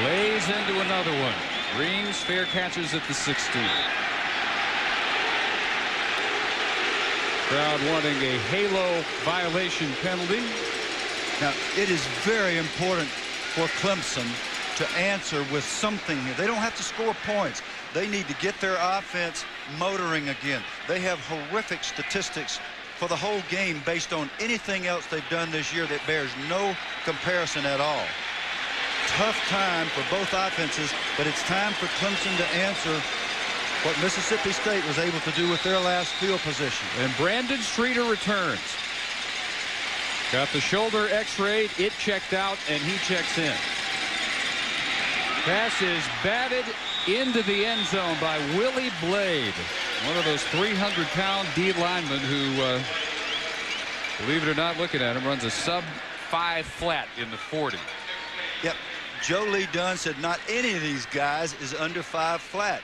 lays into another one. Green's fair catches at the 16. Crowd wanting a halo violation penalty. Now, it is very important for Clemson to answer with something here. They don't have to score points. They need to get their offense motoring again. They have horrific statistics for the whole game based on anything else they've done this year that bears no comparison at all. Tough time for both offenses, but it's time for Clemson to answer what Mississippi State was able to do with their last field position. And Brandon Streeter returns. Got the shoulder x-rayed, it checked out, and he checks in. Pass is batted into the end zone by Willie Blade, one of those 300-pound D linemen who, believe it or not, looking at him, runs a sub-5 flat in the 40. Yep. Joe Lee Dunn said not any of these guys is under 5 flat.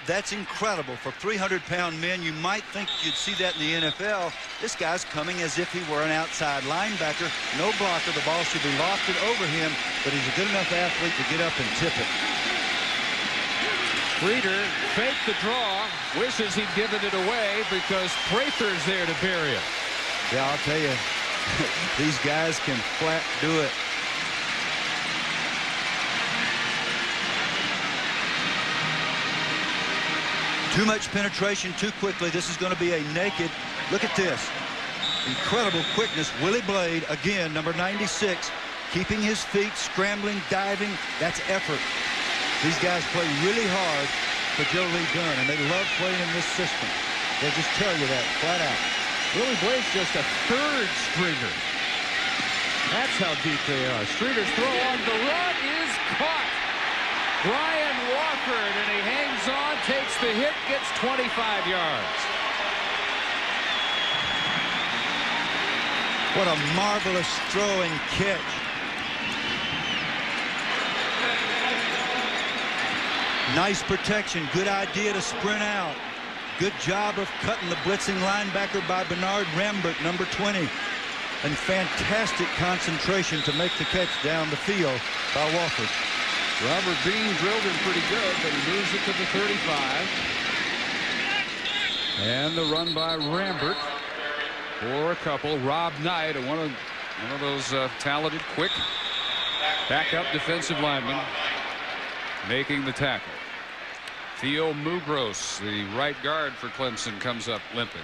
That's incredible. For 300-pound men, you might think you'd see that in the NFL. This guy's coming as if he were an outside linebacker. No blocker. The ball should be lofted over him, but he's a good enough athlete to get up and tip it. Streeter faked the draw, wishes he'd given it away because Prather's there to bury it. Yeah, I'll tell you, these guys can flat do it. Too much penetration too quickly. This is going to be a naked. Look at this. Incredible quickness. Willie Blade, again, number 96, keeping his feet, scrambling, diving. That's effort. These guys play really hard for Joe Lee Dunn, and they love playing in this system. They'll just tell you that flat out. Willie Blade's just a third stringer. That's how deep they are. Streeter's throw on the run is caught. Brian Wofford, and he hangs on, takes the hit, gets 25 yards. What a marvelous throwing catch. Nice protection. Good idea to sprint out. Good job of cutting the blitzing linebacker by Bernard Rambert, number 20. And fantastic concentration to make the catch down the field by Wofford. Robert Bean drilled him pretty good, but he moves it to the 35. And the run by Rambert for a couple. Rob Knight, one of those talented, quick, backup defensive linemen, making the tackle. Theo Mugros, the right guard for Clemson, comes up limping.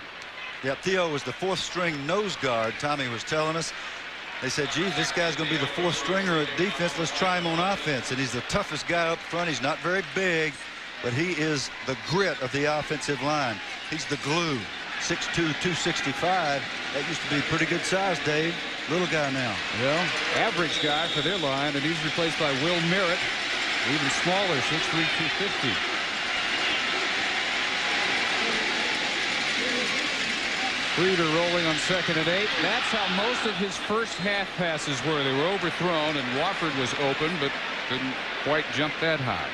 Yep, Theo was the 4th string nose guard, Tommy was telling us. They said, geez, this guy's going to be the 4th stringer at defense. Let's try him on offense. And he's the toughest guy up front. He's not very big, but he is the grit of the offensive line. He's the glue. 6'2", 265. That used to be pretty good size, Dave. Little guy now. Well, average guy for their line, and he's replaced by Will Merritt, even smaller, 6'3", 250. Streeter rolling on 2nd and 8. That's how most of his first half passes were. They were overthrown, and Wofford was open, but couldn't quite jump that high.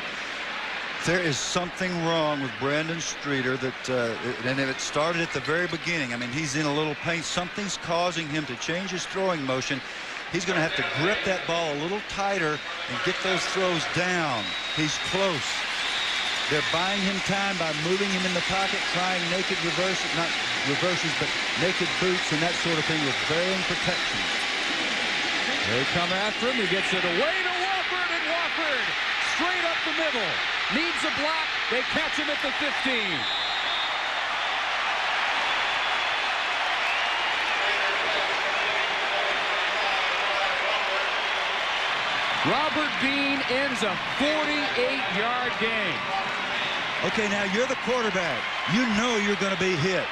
There is something wrong with Brandon Streeter and it started at the very beginning. I mean, he's in a little pain. Something's causing him to change his throwing motion. He's going to have to grip that ball a little tighter and get those throws down. He's close. They're buying him time by moving him in the pocket, trying naked reverses, not reverses, but naked boots and that sort of thing with varying protection. They come after him. He gets it away to Wofford, and Wofford straight up the middle. Needs a block. They catch him at the 15. Robert Bean ends a 48-yard game. Okay, now you're the quarterback. You know you're going to be hit.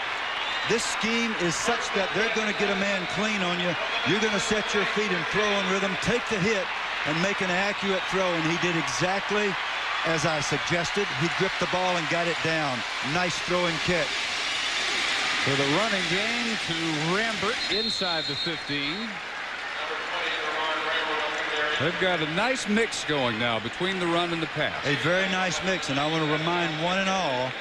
This scheme is such that they're going to get a man clean on you. You're going to set your feet and throw in rhythm, take the hit, and make an accurate throw. And he did exactly as I suggested. He gripped the ball and got it down. Nice throw and catch. For the running game to Rambert inside the 15. They've got a nice mix going now between the run and the pass. A very nice mix, and I want to remind one and all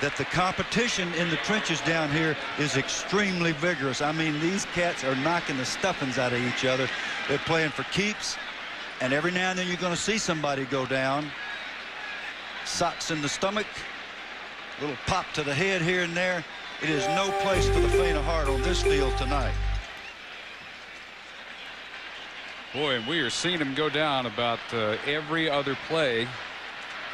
that the competition in the trenches down here is extremely vigorous. I mean, these cats are knocking the stuffings out of each other. They're playing for keeps, and every now and then you're going to see somebody go down. Socks in the stomach, little pop to the head here and there. It is no place for the faint of heart on this field tonight. Boy, and we are seeing him go down about every other play,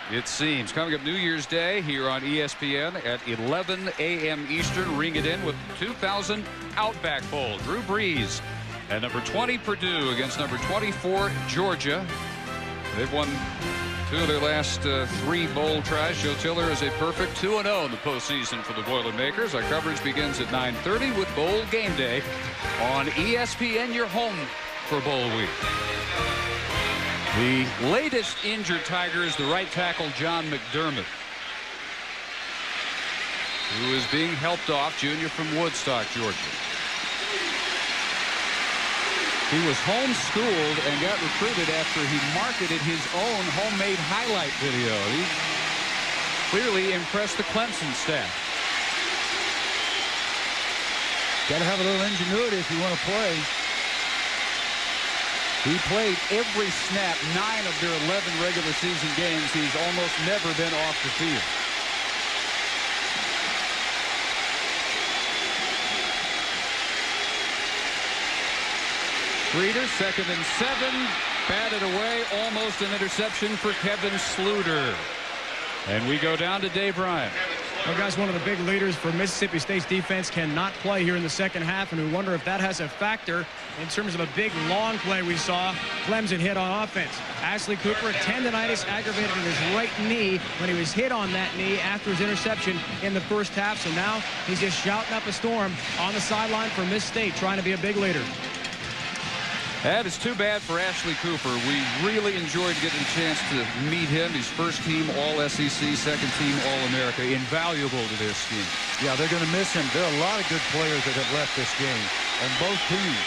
it seems. Coming up New Year's Day here on ESPN at 11 a.m. Eastern. Ring it in with 2000 Outback Bowl. Drew Brees and number 20 Purdue against number 24 Georgia. They've won 2 of their last 3 bowl tries. Joe Tiller is a perfect 2-0 in the postseason for the Boilermakers. Our coverage begins at 9:30 with Bowl Game Day on ESPN, your home for bowl week. The latest injured Tiger is the right tackle John McDermott, who is being helped off, junior from Woodstock, Georgia. He was homeschooled and got recruited after he marketed his own homemade highlight video. He clearly impressed the Clemson staff. Got to have a little ingenuity if you want to play. He played every snap, 9 of their 11 regular season games. He's almost never been off the field. Reader, 2nd and 7. Batted away, almost an interception for Kevin Sluter. And we go down to Dave Ryan. Well, guys, one of the big leaders for Mississippi State's defense cannot play here in the second half, and we wonder if that has a factor in terms of a big long play we saw Clemson hit on offense. Ashley Cooper, tendonitis aggravated in his right knee when he was hit on that knee after his interception in the first half. So now he's just shouting up a storm on the sideline for Miss State, trying to be a big leader. That is too bad for Ashley Cooper. We really enjoyed getting a chance to meet him. He's first team All-SEC, second team All-America. Invaluable to their scheme. Yeah, they're going to miss him. There are a lot of good players that have left this game on both teams.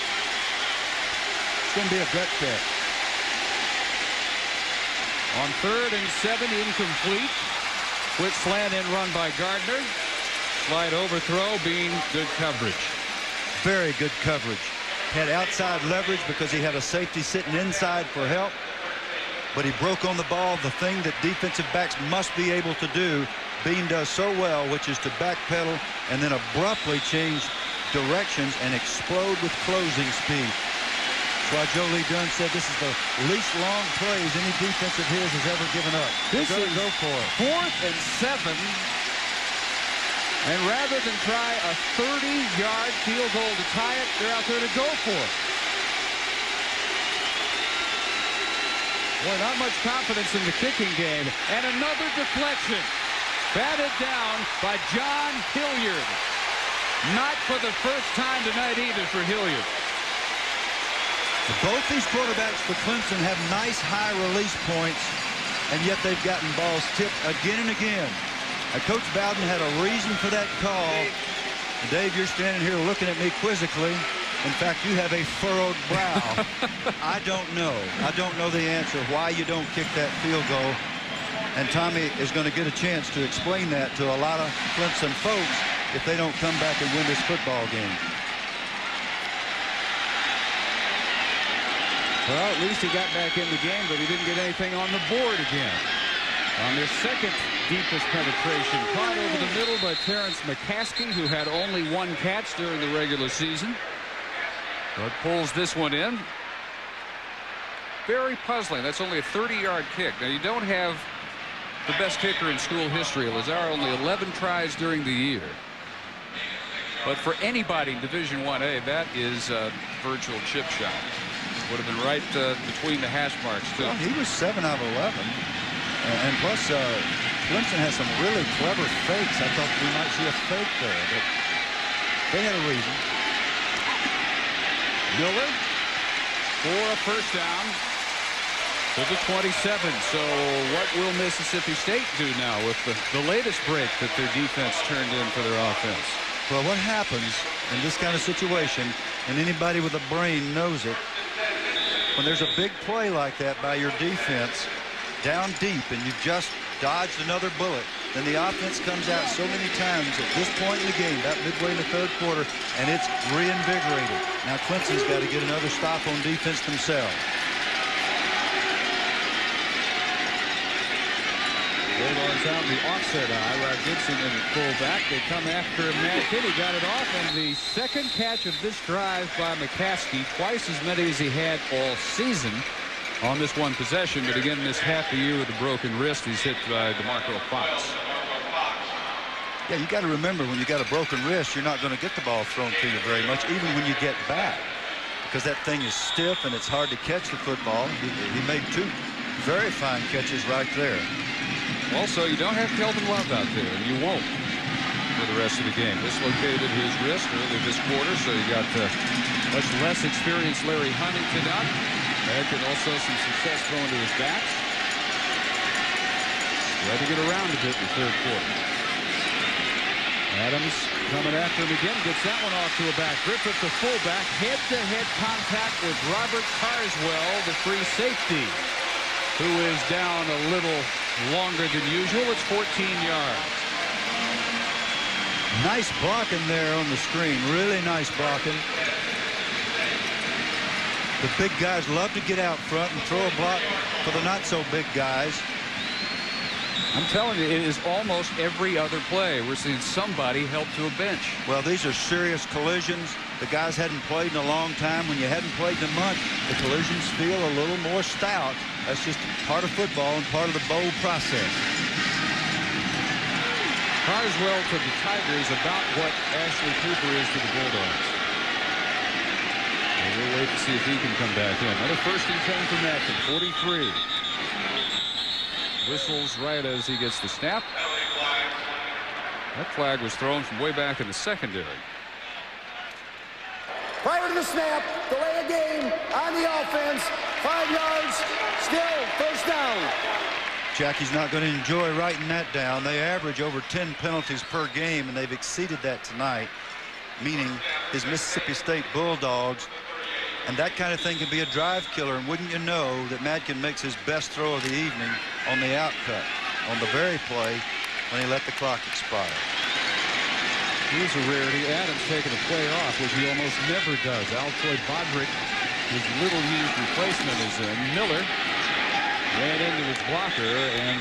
It's going to be a gut check. On 3rd and 7, incomplete. Quick slant in run by Gardner. Slide overthrow being good coverage. Very good coverage. Had outside leverage because he had a safety sitting inside for help, but he broke on the ball. The thing that defensive backs must be able to do, Bean does so well, which is to backpedal and then abruptly change directions and explode with closing speed. That's why Joe Lee Dunn said this is the least long plays any defense of his has ever given up. This is go for it. 4th and 7. And rather than try a 30-yard field goal to tie it, they're out there to go for it. Boy, not much confidence in the kicking game. And another deflection. Batted down by John Hilliard. Not for the first time tonight either for Hilliard. Both these quarterbacks for Clemson have nice high release points, and yet they've gotten balls tipped again and again. Coach Bowden had a reason for that call. And Dave, you're standing here looking at me quizzically. In fact, you have a furrowed brow. I don't know. I don't know the answer why you don't kick that field goal. And Tommy is going to get a chance to explain that to a lot of Clemson folks if they don't come back and win this football game. Well, at least he got back in the game, but he didn't get anything on the board again. On their second deepest penetration, caught over the middle by Terrence McCaskey, who had only 1 catch during the regular season. But pulls this one in. Very puzzling. That's only a 30-yard kick. Now, you don't have the best kicker in school history. Lazar only 11 tries during the year. But for anybody in Division 1A, that is a virtual chip shot. Would have been right between the hash marks, too. Well, he was 7 out of 11. And plus, Clemson has some really clever fakes. I thought we might see a fake there, but they had a reason. Miller for a first down to the 27. So what will Mississippi State do now with the latest break that their defense turned in for their offense? Well, what happens in this kind of situation, and anybody with a brain knows it, when there's a big play like that by your defense down deep and you've just dodged another bullet, then the offense comes out so many times at this point in the game, about midway in the third quarter, and it's reinvigorated. Now Clemson's got to get another stop on defense themselves. Bulldogs out the offset eye. Rod Gibson in the fullback. They come after Madkins. He got it off, and the second catch of this drive by McCaskey, twice as many as he had all season on this one possession. But again, this half a year with a broken wrist, he's hit by DeMarco Fox. Yeah, you got to remember, when you got a broken wrist, you're not going to get the ball thrown to you very much, even when you get back, because that thing is stiff and it's hard to catch the football. He made 2 very fine catches right there. Also, you don't have Kelvin Love out there, and you won't for the rest of the game. Dislocated his wrist early this quarter, so you got much less experienced Larry Huntington out. Had also some success throwing to his backs. Had to get around a bit in the third quarter. Adams coming after him again, gets that one off to a back. Griffith, the fullback, head-to-head contact with Robert Carswell, the free safety, who is down a little longer than usual. It's 14 yards. Nice blocking there on the screen. Really nice blocking. The big guys love to get out front and throw a block for the not-so-big guys. I'm telling you, it is almost every other play. We're seeing somebody help to a bench. Well, these are serious collisions. The guys hadn't played in a long time. When you hadn't played in a month, the collisions feel a little more stout. That's just part of football and part of the bowl process. Carswell to the Tigers about what Ashley Cooper is to the Bulldogs. And we'll wait to see if he can come back in. Another 1st and 10 for Madkins, 43. Whistles right as he gets the snap. That flag was thrown from way back in the secondary. Prior to the snap, delay a game on the offense. 5 yards, still first down. Jackie's not going to enjoy writing that down. They average over 10 penalties per game, and they've exceeded that tonight, meaning his Mississippi State Bulldogs. And that kind of thing can be a drive killer. And wouldn't you know that Madkins makes his best throw of the evening on the outcut, on the very play when he let the clock expire. Here's a rarity. Adams taking a play off, which he almost never does. Altoid Bodrick, his little-used replacement, is in. Miller ran into his blocker and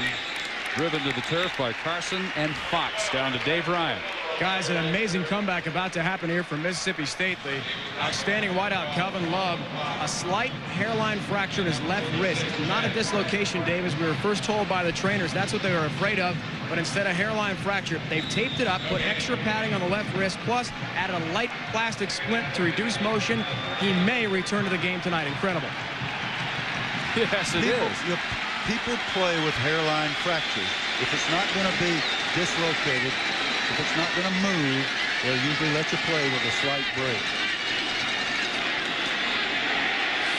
driven to the turf by Carson and Fox. Down to Dave Ryan. Guys, an amazing comeback about to happen here for Mississippi State. The outstanding wideout, Calvin Love, a slight hairline fracture in his left wrist. Not a dislocation, Dave, as we were first told by the trainers. That's what they were afraid of. But instead of hairline fracture, they've taped it up, put extra padding on the left wrist, plus added a light plastic splint to reduce motion. He may return to the game tonight. Incredible. Yes, it is. People play with hairline fractures. If it's not going to be dislocated, if it's not going to move, they'll usually let you play with a slight break.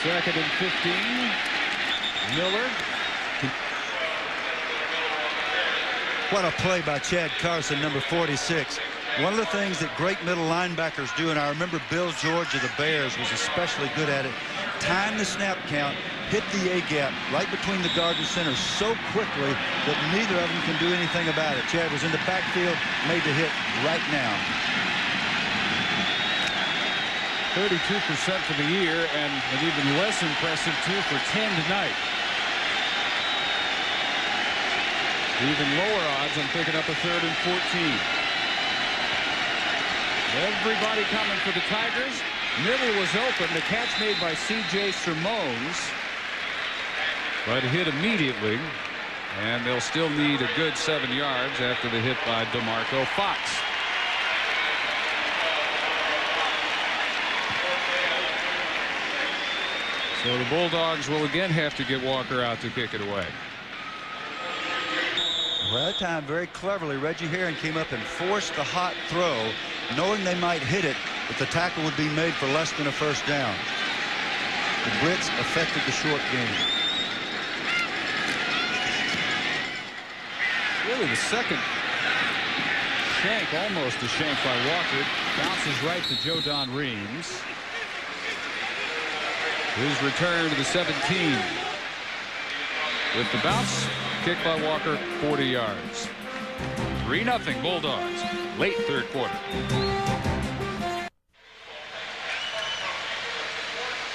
2nd and 15. Miller. What a play by Chad Carson, number 46. One of the things that great middle linebackers do, and I remember Bill George of the Bears was especially good at it, time the snap count, hit the A-gap right between the guard and center so quickly that neither of them can do anything about it. Chad was in the backfield, made the hit right now. 32% for the year, and an even less impressive 2 for 10 tonight. Even lower odds on picking up a 3rd and 14. Everybody coming for the Tigers. Middle was open. The catch made by C.J. Sermones, but hit immediately, and they'll still need a good 7 yards after the hit by DeMarco Fox. So the Bulldogs will again have to get Walker out to kick it away. Well, that time, very cleverly, Reggie Herring came up and forced the hot throw, knowing they might hit it, but the tackle would be made for less than a first down. The blitz affected the short game. Really the second shank, almost a shank by Walker. Bounces right to Joe Don Reams. His return to the 17. With the bounce, kick by Walker, 40 yards. 3-0 Bulldogs, late third quarter.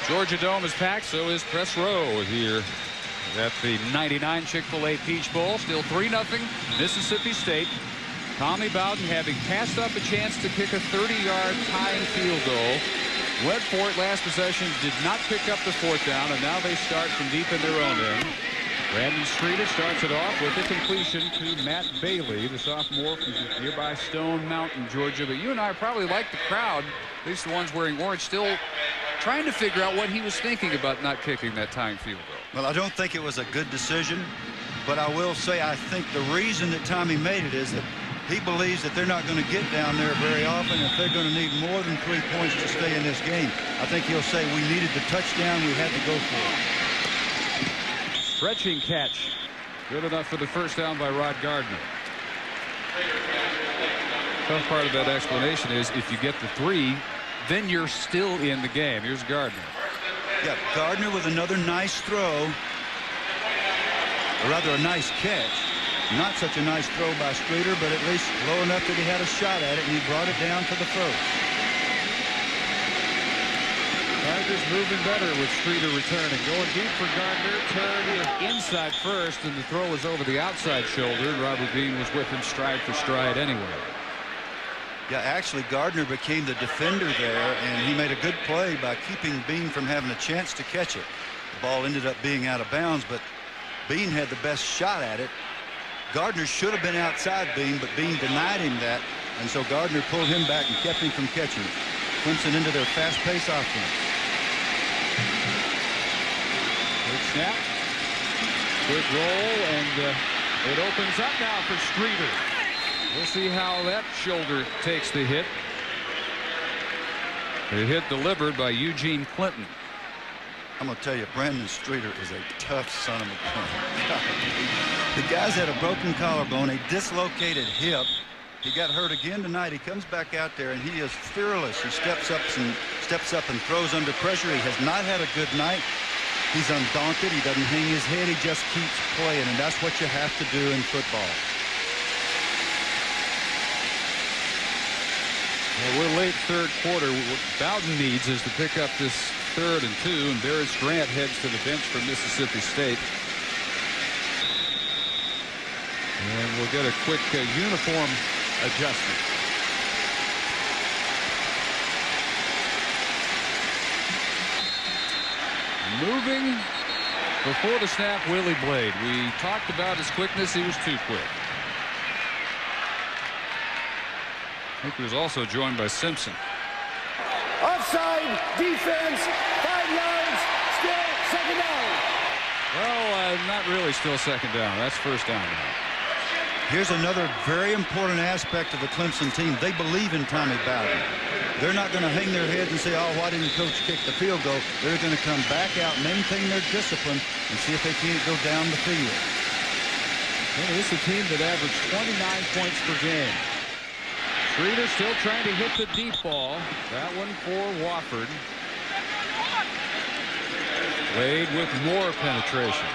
Georgia Dome is packed, so is press row here at the 99 Chick-fil-A Peach Bowl. Still 3-0 Mississippi State. Tommy Bowden, having passed up a chance to kick a 30-yard tying field goal, went for it last possession, did not pick up the fourth down, and now they start from deep in their own end. Brandon Streeter starts it off with a completion to Matt Bailey, the sophomore from nearby Stone Mountain, Georgia. But you and I probably like the crowd, at least the ones wearing orange, still trying to figure out what he was thinking about not kicking that tying field goal. Well, I don't think it was a good decision, but I will say I think the reason that Tommy made it is that he believes that they're not going to get down there very often. If they're going to need more than 3 points to stay in this game, I think he'll say we needed the touchdown, we had to go for it. Stretching catch. Good enough for the first down by Rod Gardner. Tough part of that explanation is if you get the 3, then you're still in the game. Here's Gardner. Yeah, Gardner with another nice throw, or rather a nice catch. Not such a nice throw by Streeter, but at least low enough that he had a shot at it, and he brought it down for the first. Tigers moving better with Streeter returning. Going deep for Gardner. Turn inside first, and the throw was over the outside shoulder. Robert Bean was with him stride for stride anyway. Yeah, actually, Gardner became the defender there, and he made a good play by keeping Bean from having a chance to catch it. The ball ended up being out of bounds, but Bean had the best shot at it. Gardner should have been outside Bean, but Bean denied him that, and so Gardner pulled him back and kept him from catching it. Clemson into their fast-paced offense. Good snap. Quick roll, and it opens up now for Streeter. We'll see how that shoulder takes the hit. The hit delivered by Eugene Clinton. I'm going to tell you, Brandon Streeter is a tough son of a gun. The guy's had a broken collarbone, a dislocated hip. He got hurt again tonight. He comes back out there, and he is fearless. He steps up and throws under pressure. He has not had a good night. He's undaunted. He doesn't hang his head. He just keeps playing, and that's what you have to do in football. Well, we're late third quarter. What Bowden needs is to pick up this 3rd and 2, and Darius Grant heads to the bench for Mississippi State. And we'll get a quick uniform adjustment. Moving before the snap, Willie Blade. We talked about his quickness. He was too quick. I think he was also joined by Simpson. Offside, defense, 5 yards, still second down. Well, not really still second down. That's first down now. Here's another very important aspect of the Clemson team. They believe in Tommy Bowden. They're not going to hang their heads and say, oh, why didn't Coach kick the field goal? They're going to come back out, maintain their discipline, and see if they can't go down the field. Well, this is a team that averaged 29 points per game. Streeter still trying to hit the deep ball. That one for Wofford. Wade with more penetration.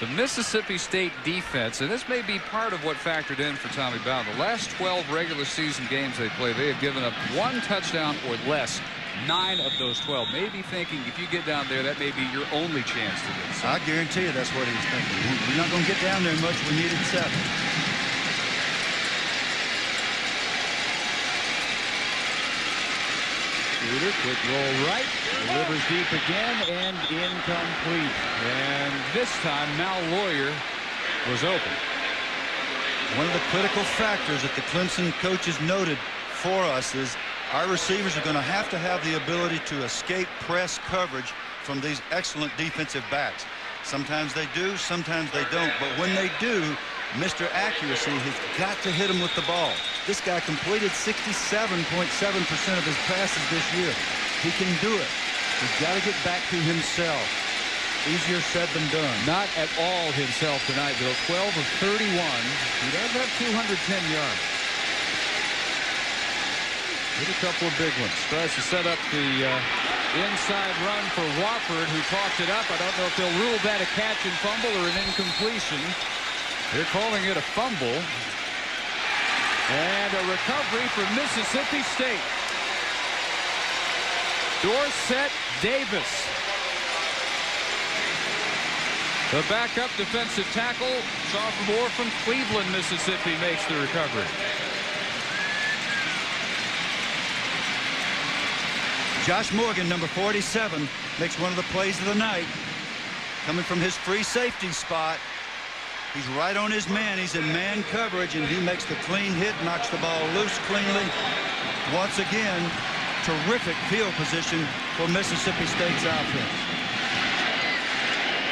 The Mississippi State defense, and this may be part of what factored in for Tommy Bowden. The last 12 regular season games they played, they have given up 1 touchdown or less. 9 of those 12. Maybe thinking if you get down there, that may be your only chance to get something. I guarantee you that's what he's thinking. We're not going to get down there much. We needed 7. Streeter, quick roll right, delivers deep again, and incomplete. And this time, Mal Lawyer was open. One of the critical factors that the Clemson coaches noted for us is Our receivers are going to have the ability to escape press coverage from these excellent defensive backs. Sometimes they do, sometimes they don't. But when they do, Mr. Accuracy has got to hit them with the ball. This guy completed 67.7% of his passes this year. He can do it. He's got to get back to himself. Easier said than done. Not at all himself tonight, Bill. 12 of 31. He does have 210 yards. Hit a couple of big ones. Tries to set up the inside run for Wofford, who talked it up. I don't know if they'll rule that a catch and fumble or an incompletion. They're calling it a fumble. And a recovery for Mississippi State. Dorsett Davis. The backup defensive tackle, sophomore from Cleveland, Mississippi, makes the recovery. Josh Morgan, number 47, makes one of the plays of the night. Coming from his free safety spot. He's right on his man. He's in man coverage, and he makes the clean hit, knocks the ball loose cleanly. Once again, terrific field position for Mississippi State's offense.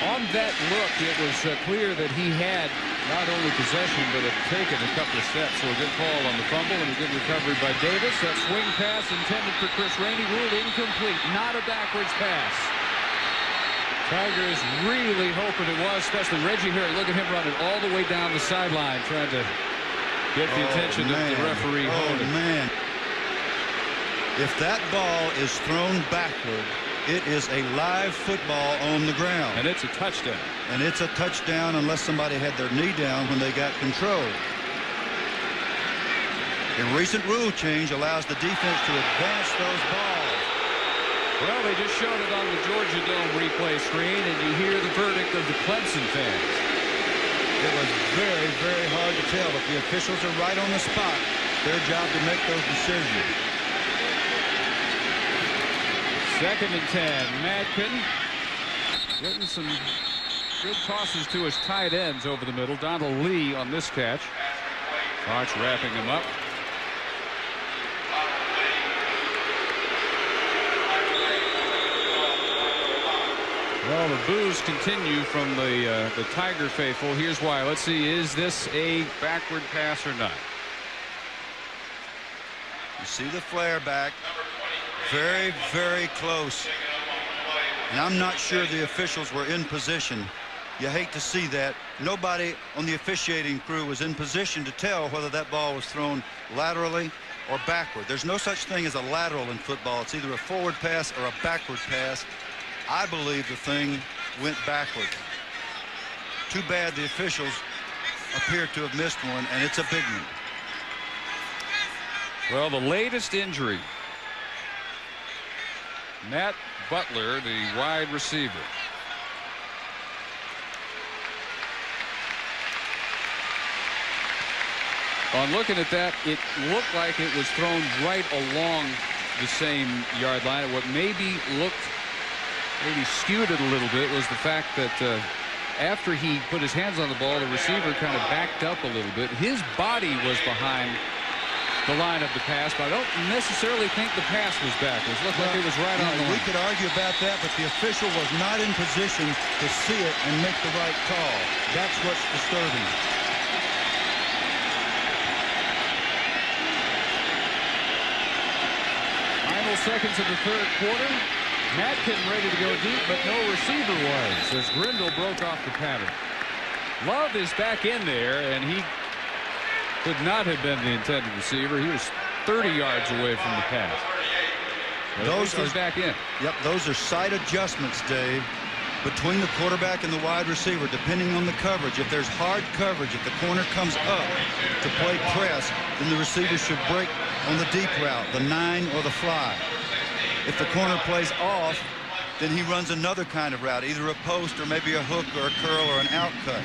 On that look, it was clear that he had not only possession, but had taken a couple of steps. So a good call on the fumble and a good recovery by Davis. That swing pass intended for Chris Rainey ruled incomplete. Not a backwards pass. Tigers really hoping it was, especially Reggie Harry. Look at him running all the way down the sideline, trying to get the attention of the referee. Oh, man. If that ball is thrown backward, it is a live football on the ground. And it's a touchdown. And it's a touchdown unless somebody had their knee down when they got control. A recent rule change allows the defense to advance those balls. Well, they just showed it on the Georgia Dome replay screen, and you hear the verdict of the Clemson fans. It was very, very hard to tell. If the officials are right on the spot, their job to make those decisions. 2nd and 10. Madkin getting some good tosses to his tight ends over the middle. Donald Lee on this catch. Fox wrapping him up. Well, the boos continue from the Tiger faithful. Here's why. Let's see. Is this a backward pass or not? You see the flare back. Very, very close. And I'm not sure the officials were in position. You hate to see that. Nobody on the officiating crew was in position to tell whether that ball was thrown laterally or backward. There's no such thing as a lateral in football. It's either a forward pass or a backward pass. I believe the thing went backward. Too bad the officials appear to have missed one, and it's a big one. Well, the latest injury. Matt Butler, the wide receiver. On looking at that, it looked like it was thrown right along the same yard line. What maybe skewed it a little bit was the fact that after he put his hands on the ball, the receiver kind of backed up a little bit. His body was behind the line of the pass, but I don't necessarily think the pass was backwards. Looked like it was right on the line. We could argue about that, but the official was not in position to see it and make the right call. That's what's disturbing. Final seconds of the 3rd quarter. Madkin ready to go deep, but no receiver was as Grindle broke off the pattern. Love is back in there, and he could not have been the intended receiver. He was 30 yards away from the pass. Those are back in. Yep, those are side adjustments, Dave, between the quarterback and the wide receiver, depending on the coverage. If there's hard coverage, if the corner comes up to play press, then the receiver should break on the deep route, the 9 or the fly. If the corner plays off, then he runs another kind of route, either a post or maybe a hook or a curl or an out cut.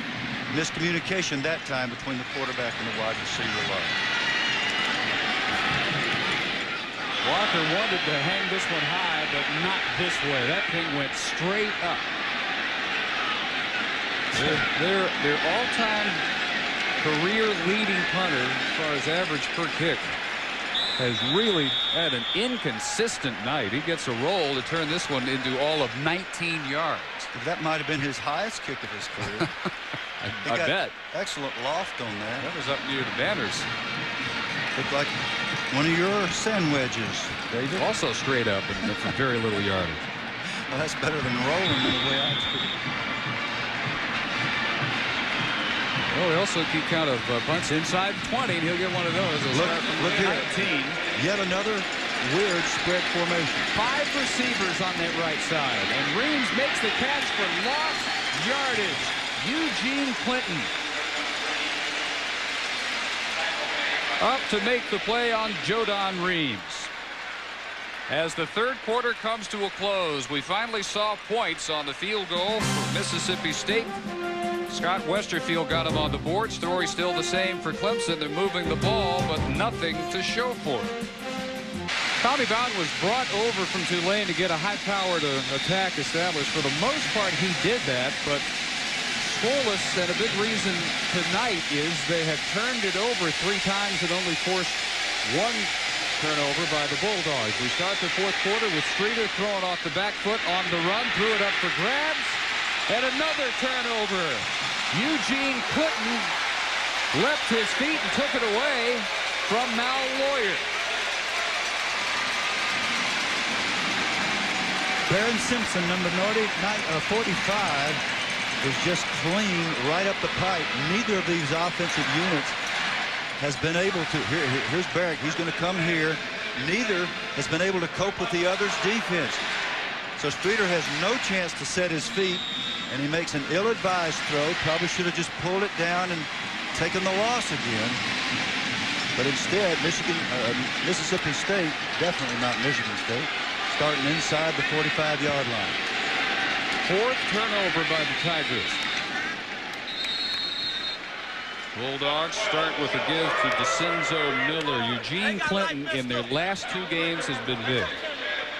Miscommunication that time between the quarterback and the wide receiver line. Walker wanted to hang this one high, but not this way. That thing went straight up. Their all-time career leading punter as far as average per kick has really had an inconsistent night. He gets a roll to turn this one into all of 19 yards. That might have been his highest kick of his career. I bet. Excellent loft on that. That was up near the banners. Looked like one of your sand wedges, David. Also straight up and for very little yardage. Well, that's better than rolling in the way I do. Well, we also keep count of punts inside 20, and he'll get one of those. Look here. 19. Yet another weird spread formation. 5 receivers on that right side, and Reams makes the catch for lost yardage. Eugene Clinton up to make the play on Jodan Reams. As the third quarter comes to a close, we finally saw points on the field goal for Mississippi State. Scott Westerfield got him on the board. Story still the same for Clemson. They're moving the ball, but nothing to show for it. Tommy Bowden was brought over from Tulane to get a high-powered attack established. For the most part, he did that, but scoreless, and a big reason tonight is they have turned it over 3 times and only forced 1 turnover by the Bulldogs. We start the fourth quarter with Streeter throwing off the back foot on the run, threw it up for grabs, and another turnover. Eugene Clinton left his feet and took it away from Mal Lawyer. Baron Simpson, number 45, is just clean right up the pipe. Neither of these offensive units has been able to. Here's Barrick. He's going to come here. Neither has been able to cope with the other's defense. So Streeter has no chance to set his feet, and he makes an ill-advised throw. Probably should have just pulled it down and taken the loss again. But instead, Mississippi State, definitely not Michigan State, starting inside the 45-yard line. 4th turnover by the Tigers. Bulldogs start with a give to DeCenzo Miller. Eugene Clinton in their last 2 games has been big.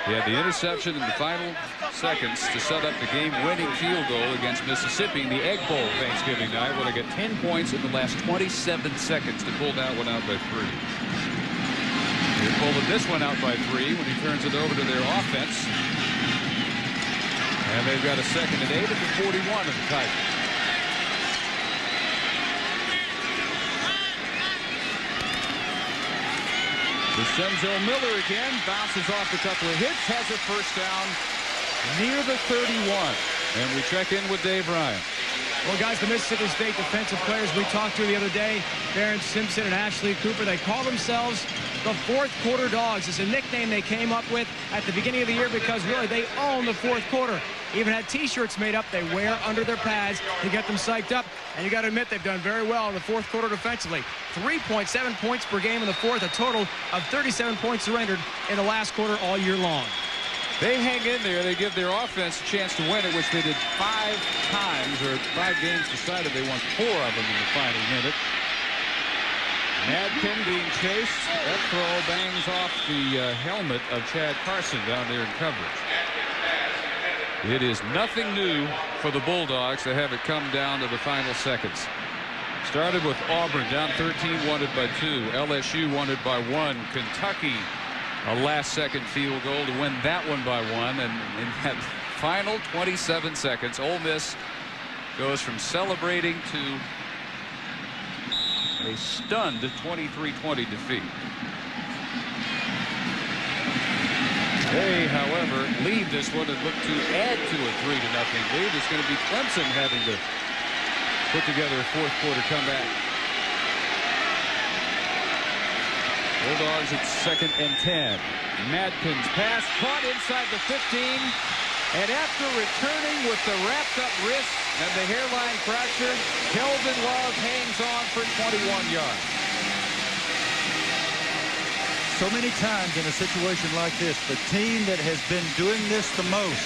He had the interception in the final seconds to set up the game-winning field goal against Mississippi in the Egg Bowl Thanksgiving night, where they got 10 points in the last 27 seconds to pull that one out by 3. They pulled this one out by 3 when he turns it over to their offense. And they've got a 2nd and 8 at the 41 of the Tigers. DeCenzo Miller again bounces off a couple of hits, has a first down near the 31. And we check in with Dave Ryan. Well, guys, the Mississippi State defensive players we talked to the other day, Baron Simpson and Ashley Cooper, they call themselves the fourth quarter dogs. It's a nickname they came up with at the beginning of the year because really they own the fourth quarter. Even had T-shirts made up they wear under their pads to get them psyched up. And you got to admit they've done very well in the fourth quarter defensively. 3.7 points per game in the fourth, a total of 37 points surrendered in the last quarter all year long. They hang in there. They give their offense a chance to win it, which they did 5 times, or 5 games decided. They won 4 of them in the final minute. Madkins being chased. That throw bangs off the helmet of Chad Carson down there in coverage. It is nothing new for the Bulldogs to have it come down to the final seconds. Started with Auburn down 13, wanted by 2. LSU wanted by 1. Kentucky, a last-second field goal to win that one by 1. And in that final 27 seconds, Ole Miss goes from celebrating to a stunned 23-20 defeat. They, however, lead this one and look to add to a 3-0 lead. It's going to be Clemson having to put together a fourth quarter comeback. Bulldogs at 2nd and 10. Madkins pass caught inside the 15. And after returning with the wrapped up wrist and the hairline fracture, Kelvin Love hangs on for 21 yards. So many times in a situation like this, the team that has been doing this the most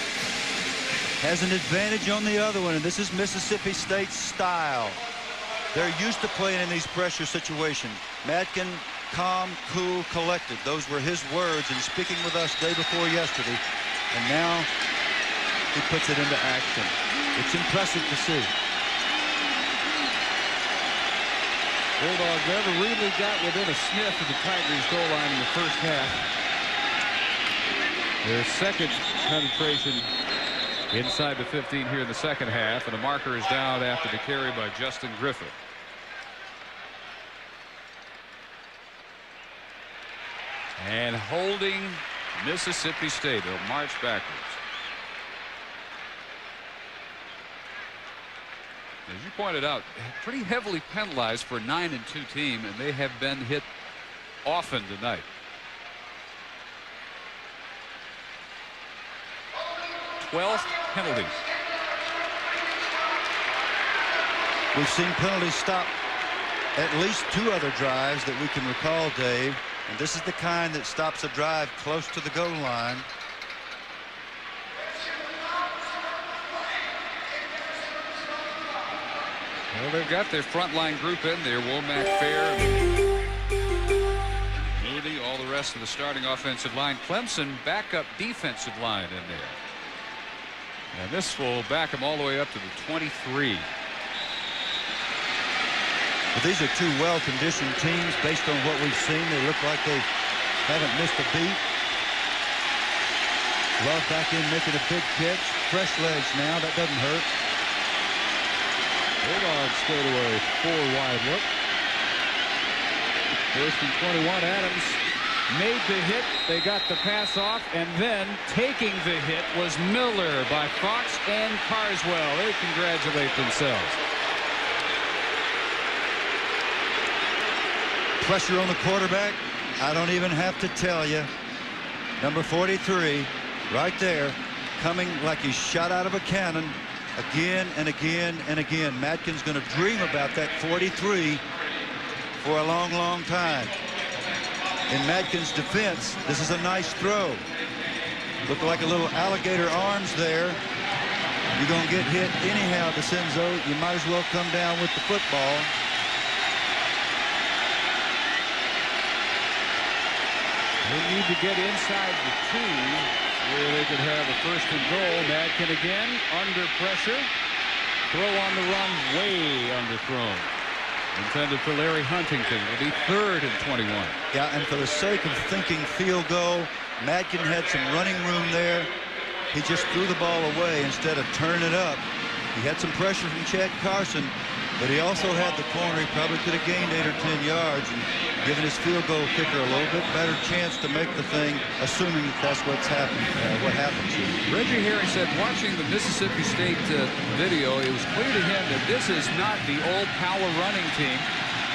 has an advantage on the other one, and this is Mississippi State's style. They're used to playing in these pressure situations. Madkins, calm, cool, collected. Those were his words in speaking with us day before yesterday, and now he puts it into action. It's impressive to see. Bulldogs never really got within a sniff of the Tigers' goal line in the first half. Their second penetration inside the 15 here in the second half, and the marker is down after the carry by Justin Griffith. And holding Mississippi State. They'll march backwards. As you pointed out, pretty heavily penalized for a 9-2 team, and they have been hit often tonight. Twelfth penalties. We've seen penalties stop at least 2 other drives that we can recall, Dave. And this is the kind that stops a drive close to the goal line. Well, they've got their frontline group in there. Womack, Fair, Moody, all the rest of the starting offensive line. Clemson backup defensive line in there. And this will back them all the way up to the 23. But these are 2 well-conditioned teams based on what we've seen. They look like they haven't missed a beat. Love back in making a big catch. Fresh legs now. That doesn't hurt. Bulldogs go to a 4-wide look. First and 21. Adams made the hit. They got the pass off, and then taking the hit was Miller by Fox and Carswell. They congratulate themselves. Pressure on the quarterback. I don't even have to tell you. Number 43 right there, coming like he's shot out of a cannon again and again and again. Madkins going to dream about that 43 for a long, long time. In Madkins' defense, this is a nice throw. Look like a little alligator arms there. You're going to get hit anyhow, DeCenzo. You might as well come down with the football. They need to get inside the 2 where they could have a first and goal. Madkin again under pressure. Throw on the run, way underthrown. Intended for Larry Huntington. Will be 3rd and 21. Yeah, and for the sake of thinking field goal, Madkin had some running room there. He just threw the ball away instead of turning it up. He had some pressure from Chad Carson, but he also had the corner. He probably could have gained 8 or 10 yards and given his field goal kicker a little bit better chance to make the thing, assuming that that's what's happened. What happens here. Reggie Herring said, watching the Mississippi State video, it was clear to him that this is not the old power running team.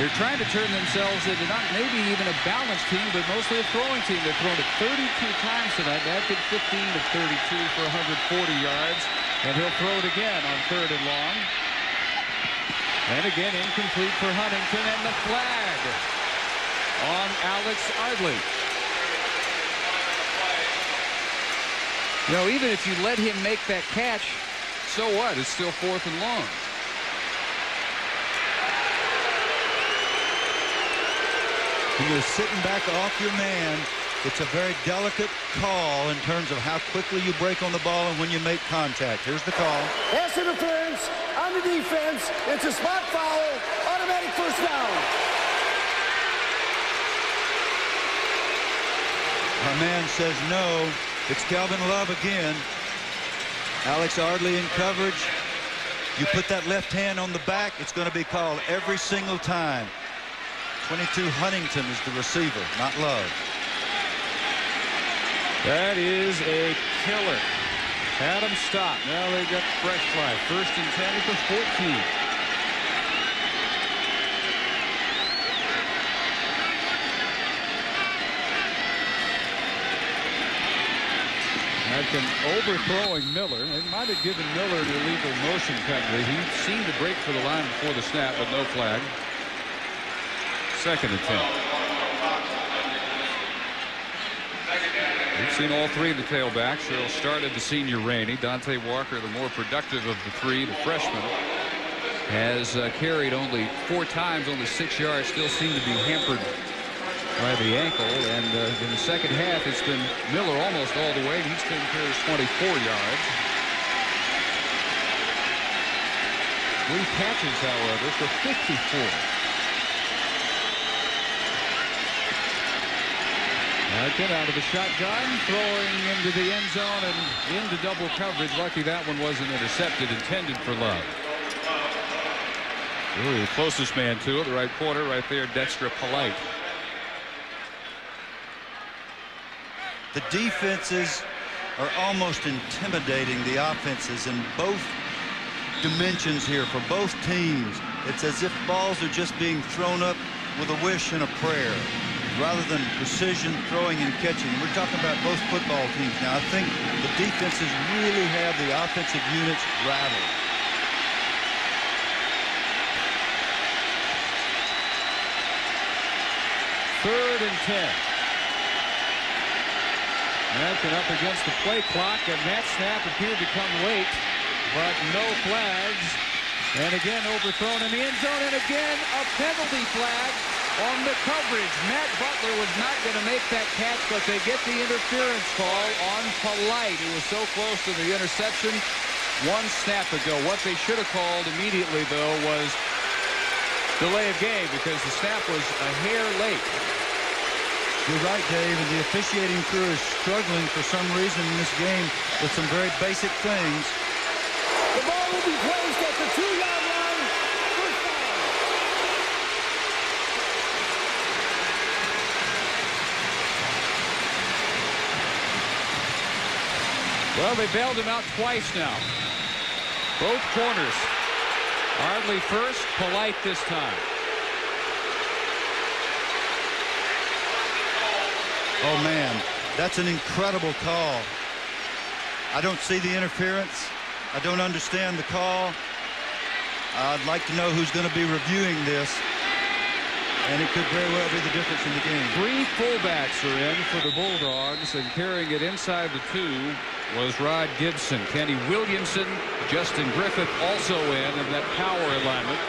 They're trying to turn themselves into not maybe even a balanced team, but mostly a throwing team. They've thrown it 32 times tonight. That did 15 to 32 for 140 yards. And he'll throw it again on 3rd and long. And again, incomplete for Huntington, and the flag on Alex Ardley. You know, even if you let him make that catch, so what? It's still 4th and long. When you're sitting back off your man, it's a very delicate call in terms of how quickly you break on the ball and when you make contact. Here's the call. Pass interference on the defense. It's a spot foul. Automatic first down. Our man says no. It's Calvin Love again. Alex Ardley in coverage. You put that left hand on the back, it's going to be called every single time. 22 Huntington is the receiver, not Love. That is a killer. Adams stopped. Now they got fresh fly. 1st and 10 at the 14. Madkin overthrowing Miller. They might have given Miller an illegal motion penalty. He seemed to break for the line before the snap, but no flag. 2nd and 10. We've seen all 3 of the tailbacks. Cheryl started the senior Rainey. Dante Walker, the more productive of the 3, the freshman, has carried only 4 times, only 6 yards. Still seem to be hampered by the ankle. And in the second half, it's been Miller almost all the way. He still carries 24 yards. 3 catches, however, for 54. Madkin out of the shotgun, throwing into the end zone and into double coverage. Lucky that one wasn't intercepted, intended for Love. Really the closest man to it, the right corner right there, Dexter Polite. The defenses are almost intimidating the offenses in both dimensions here for both teams. It's as if balls are just being thrown up with a wish and a prayer rather than precision throwing and catching. We're talking about both football teams now. I think the defenses really have the offensive units rattled. Third and 10. Madkin up against the play clock, and that snap appeared to come late, but no flags. And again overthrown in the end zone, and again a penalty flag on the coverage. Matt Butler was not going to make that catch, but they get the interference call on Polite. He was so close to the interception one snap ago. What they should have called immediately, though, was delay of game because the snap was a hair late. You're right, Dave, and the officiating crew is struggling for some reason in this game with some very basic things. The ball will be placed at the 2-yard line. First down. Well, they bailed him out twice now. Both corners. Hardly first, Polite this time. Oh, man, that's an incredible call. I don't see the interference. I don't understand the call. I'd like to know who's going to be reviewing this. And it could very well be the difference in the game. 3 fullbacks are in for the Bulldogs, and carrying it inside the 2 was Rod Gibson. Kenny Williamson, Justin Griffith also in that power alignment.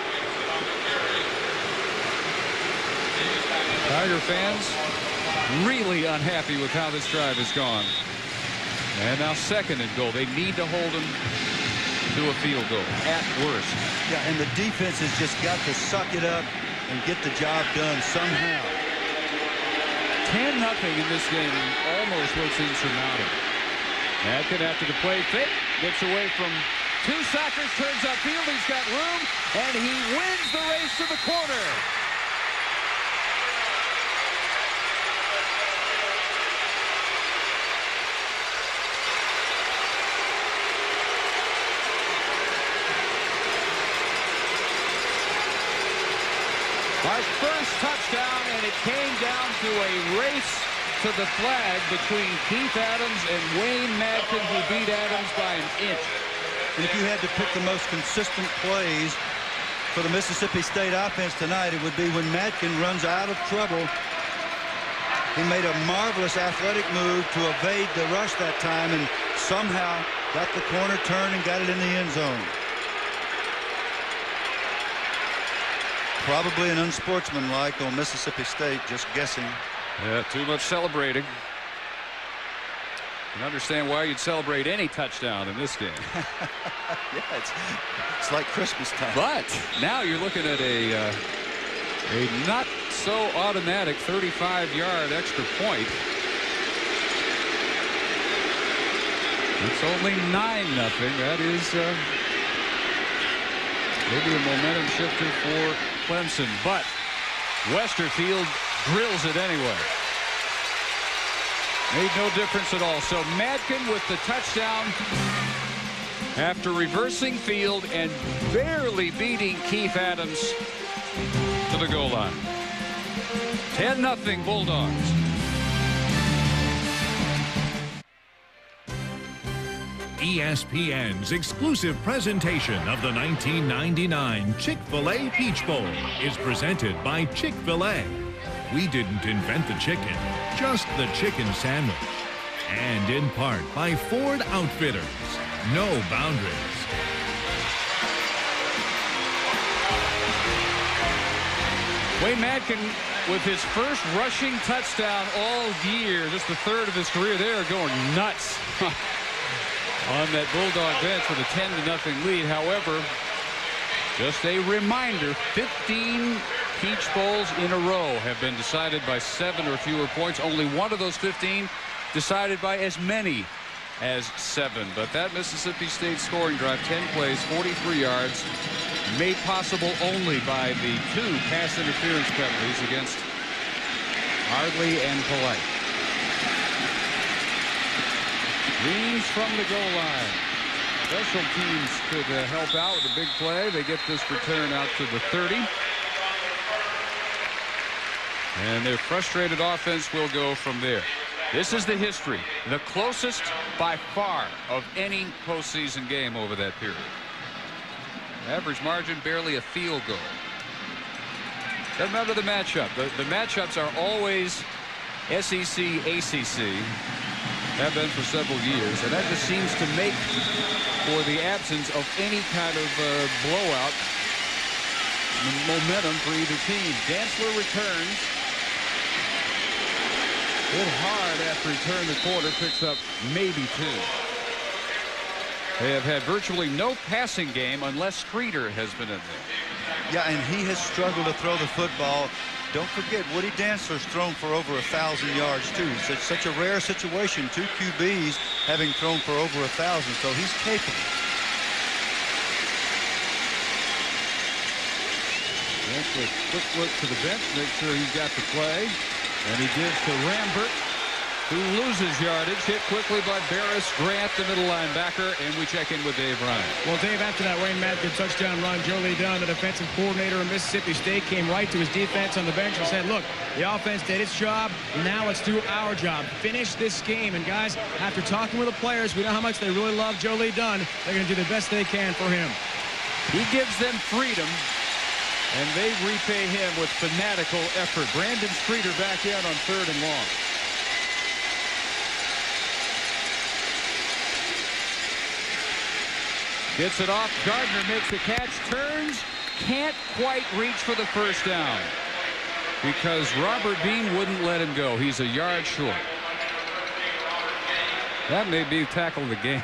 Tiger fans really unhappy with how this drive has gone. And now 2nd and goal. They need to hold them to a field goal at worst. Yeah, and the defense has just got to suck it up and get the job done somehow. 10-0 in this game almost looks insurmountable. Madkin after the play fake gets away from 2 sackers, turns upfield. He's got room, and he wins the race to the corner. Our first touchdown, and it came down to a race to the flag between Keith Adams and Wayne Madkin, who beat Adams by an inch. And if you had to pick the most consistent plays for the Mississippi State offense tonight, it would be when Madkin runs out of trouble. He made a marvelous athletic move to evade the rush that time and somehow got the corner turn and got it in the end zone. Probably an unsportsmanlike on Mississippi State, just guessing. Yeah, too much celebrating. I can understand why you'd celebrate any touchdown in this game. Yeah, it's like Christmas time. But now you're looking at a not so automatic 35-yard extra point. It's only 9-0. That is maybe a momentum shifter for Clemson, but Westerfield drills it anyway. Made no difference at all. So Madkin with the touchdown after reversing field and barely beating Keith Adams to the goal line. 10-0 Bulldogs. ESPN's exclusive presentation of the 1999 Chick-fil-A Peach Bowl is presented by Chick-fil-A. We didn't invent the chicken, just the chicken sandwich. And in part by Ford Outfitters. No boundaries. Wayne Madkin with his first rushing touchdown all year, just the 3rd of his career. They are going nuts on that Bulldog bench with a 10-0 lead. However, just a reminder, 15 Peach Bowls in a row have been decided by 7 or fewer points. Only one of those 15 decided by as many as 7. But that Mississippi State scoring drive, 10 plays, 43 yards, made possible only by the 2 pass interference penalties against Ardley and Polite. Greens from the goal line. Special teams could help out with a big play. They get this return out to the 30. And their frustrated offense will go from there. This is the history. The closest by far of any postseason game over that period. Average margin barely a field goal. Doesn't matter the matchup. The matchups are always SEC, ACC. Have been for several years, and that just seems to make for the absence of any kind of blowout momentum for either team. Dantzler returns. Hit hard after he turned the corner, picks up maybe 2. They have had virtually no passing game unless Streeter has been in there. Yeah, and he has struggled to throw the football. Don't forget, Woody Dantzler's thrown for over 1,000 yards, too. It's such a rare situation, 2 QBs having thrown for over 1,000, so he's capable. That's a quick look to the bench, make sure he's got the play. And he gives to Rambert, who loses yardage, hit quickly by Barris Grant, the middle linebacker, and we check in with Dave Ryan. Well, Dave, after that Wayne Madkins touchdown run, Joe Lee Dunn, the defensive coordinator of Mississippi State, came right to his defense on the bench and said, look, the offense did its job. Now let's do our job. Finish this game. And, guys, after talking with the players, we know how much they really love Joe Lee Dunn. They're going to do the best they can for him. He gives them freedom, and they repay him with fanatical effort. Brandon Streeter back in on 3rd and long. Gets it off. Gardner makes the catch, turns, can't quite reach for the first down because Robert Bean wouldn't let him go. He's a yard short. That may be the tackle of the game.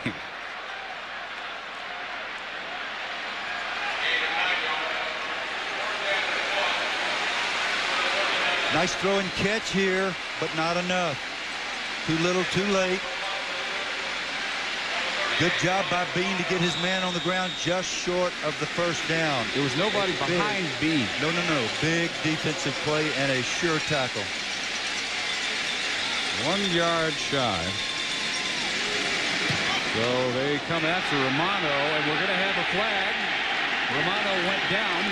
Nice throw and catch here, but not enough. Too little, too late. Good job by Bean to get his man on the ground just short of the first down. There was nobody behind Bean. No. Big defensive play and a sure tackle. 1 yard shy. So they come after Romano, and we're going to have a flag. Romano went down.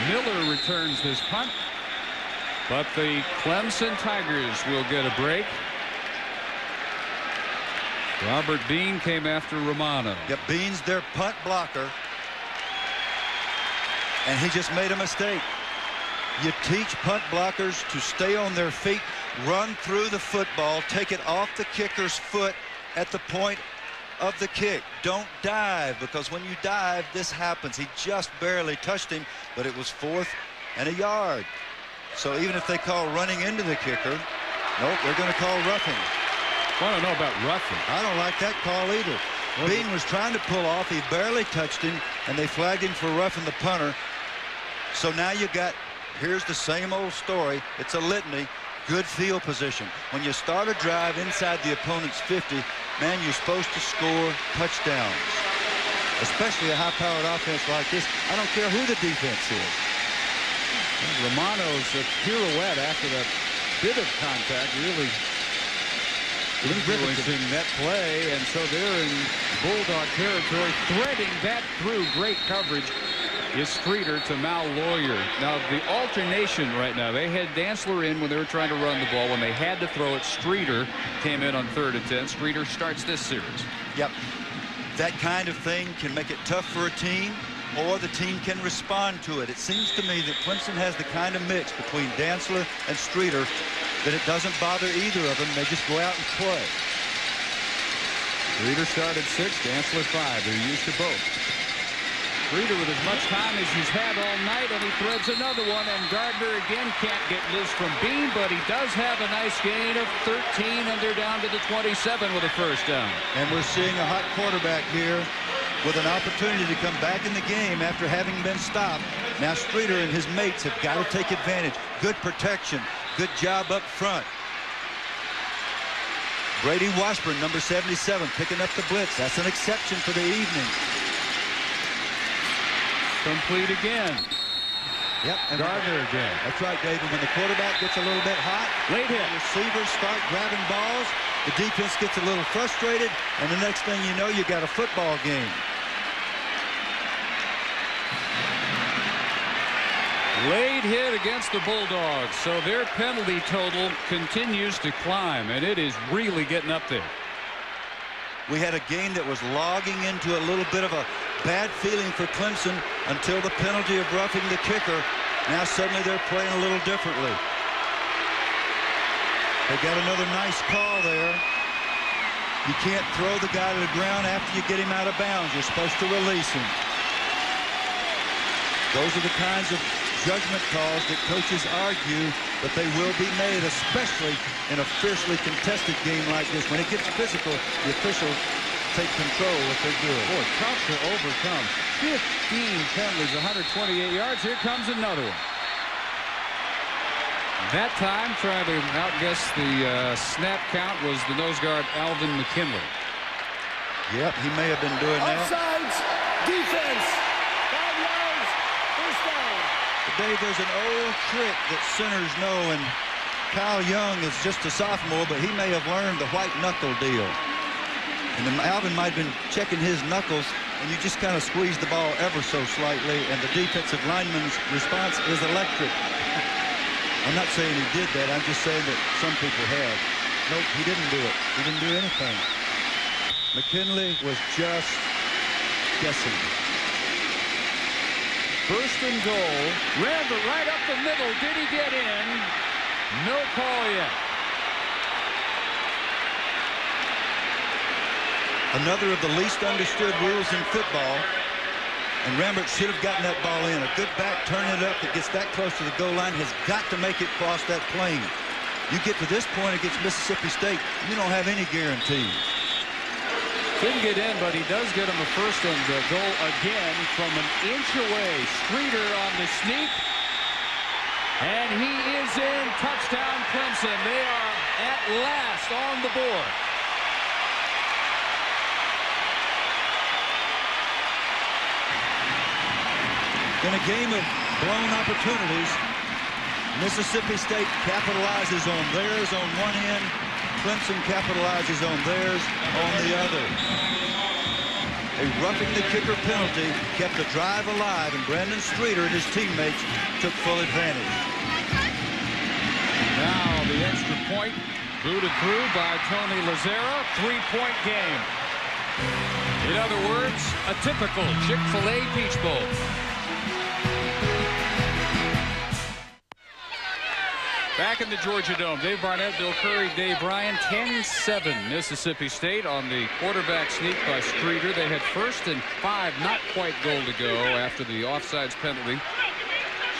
Miller returns this punt. But the Clemson Tigers will get a break. Robert Bean came after Romano. Yep, Bean's their punt blocker. And he just made a mistake. You teach punt blockers to stay on their feet, run through the football, take it off the kicker's foot at the point of the kick. Don't dive, because when you dive, this happens. He just barely touched him, but it was 4th and a yard. So even if they call running into the kicker, nope, they're going to call roughing. I don't know about roughing. I don't like that call either. Bean was trying to pull off. He barely touched him, and they flagged him for roughing the punter. So now you got, here's the same old story. It's a litany. Good field position. When you start a drive inside the opponent's 50, man, you're supposed to score touchdowns. Especially a high-powered offense like this. I don't care who the defense is. Romano's pirouette after that bit of contact really influencing that play, and so they're in Bulldog territory. Threading that through, great coverage, is Streeter to Mal Lawyer. Now the alternation right now, they had Dantzler in when they were trying to run the ball. When they had to throw it, Streeter came in on 3rd and 10. Streeter starts this series. Yep, that kind of thing can make it tough for a team, or the team can respond to it. It seems to me that Clemson has the kind of mix between Dantzler and Streeter that it doesn't bother either of them. They just go out and play. Streeter started 6, Dantzler 5. They're used to both. Streeter with as much time as he's had all night, and he threads another one, and Gardner again can't get loose from Bean, but he does have a nice gain of 13, and they're down to the 27 with a first down. And we're seeing a hot quarterback here with an opportunity to come back in the game after having been stopped. Now Streeter and his mates have got to take advantage. Good protection. Good job up front. Brady Washburn, number 77, picking up the blitz. That's an exception for the evening. Complete again. Yep. And Gardner again. That's right, David. When the quarterback gets a little bit hot, late hit. Receivers start grabbing balls. The defense gets a little frustrated, and the next thing you know, you got a football game. Late hit against the Bulldogs, so their penalty total continues to climb, and it is really getting up there. We had a game that was logging into a little bit of a bad feeling for Clemson until the penalty of roughing the kicker. Now suddenly they're playing a little differently. They got another nice call there. You can't throw the guy to the ground after you get him out of bounds. You're supposed to release him. Those are the kinds of judgment calls that coaches argue, but they will be made, especially in a fiercely contested game like this. When it gets physical, the officials take control if they do it. Boy, tough to overcome. 15 penalties, 128 yards. Here comes another one. That time, trying to outguess the snap count was the nose guard Alvin McKinley. Yep, he may have been doing that. Offsides, defense, 5 yards, first down. Dave, there's an old trick that centers know, and Kyle Young is just a sophomore, but he may have learned the white knuckle deal. And then Alvin might have been checking his knuckles, and you just kind of squeeze the ball ever so slightly, and the defensive lineman's response is electric. I'm not saying he did that. I'm just saying that some people have. Nope, he didn't do it. He didn't do anything. McKinley was just guessing. First and goal. Randall right up the middle. Did he get in? No call yet. Another of the least understood rules in football. And Rambert should have gotten that ball in. A good back turning it up that gets that close to the goal line has got to make it cross that plane. You get to this point against Mississippi State, you don't have any guarantees. Couldn't get in, but he does get him a first and goal again from an inch away. Streeter on the sneak. And he is in. Touchdown Clemson. They are at last on the board. In a game of blown opportunities, Mississippi State capitalizes on theirs on one end. Clemson capitalizes on theirs on the other. A roughing the kicker penalty kept the drive alive, and Brandon Streeter and his teammates took full advantage. Now the extra point booted through by Tony Lazzara. 3-point game. In other words, a typical Chick-fil-A Peach Bowl. Back in the Georgia Dome, Dave Barnett, Bill Curry, Dave Ryan, 10-7 Mississippi State on the quarterback sneak by Streeter. They had 1st and 5, not quite goal to go after the offsides penalty.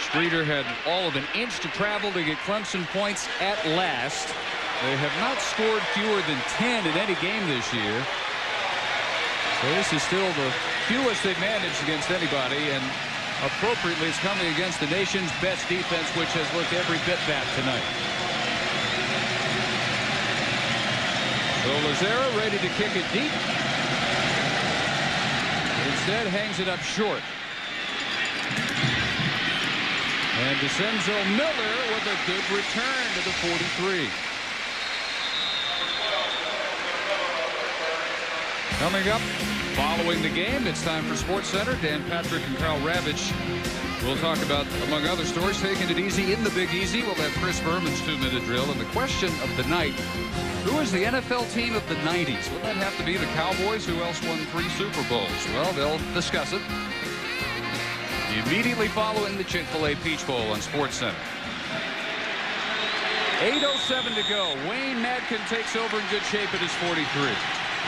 Streeter had all of an inch to travel to get Clemson points at last. They have not scored fewer than 10 in any game this year. So this is still the fewest they've managed against anybody, and appropriately, it's coming against the nation's best defense, which has looked every bit that tonight. So Lazzara ready to kick it deep. Instead, hangs it up short. And DeCenzo Miller with a good return to the 43. Coming up, following the game, it's time for SportsCenter. Dan Patrick and Carl Ravitch will talk about, among other stories, taking it easy in the Big Easy. We'll have Chris Berman's 2-minute drill. And the question of the night, who is the NFL team of the 90s? Would that have to be the Cowboys? Who else won 3 Super Bowls? Well, they'll discuss it immediately following the Chick-fil-A Peach Bowl on SportsCenter. 8:07 to go. Wayne Madkins takes over in good shape at his 43.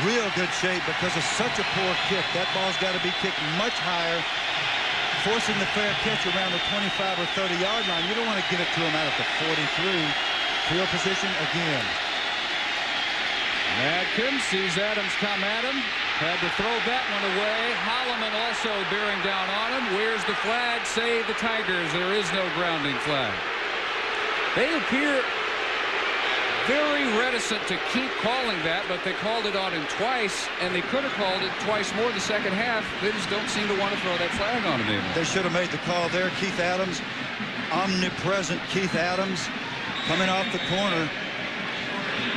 Real good shape because of such a poor kick. That ball's got to be kicked much higher, forcing the fair catch around the 25 or 30-yard line. You don't want to get it to him out at the 43. Field position again. Madkins sees Adams come at him. Had to throw that one away. Holloman also bearing down on him. Where's the flag? Save the Tigers. There is no grounding flag. They appear very reticent to keep calling that, but they called it on him twice, and they could have called it twice more the second half. They just don't seem to want to throw that flag on him anymore. They should have made the call there. Keith Adams, omnipresent Keith Adams, coming off the corner.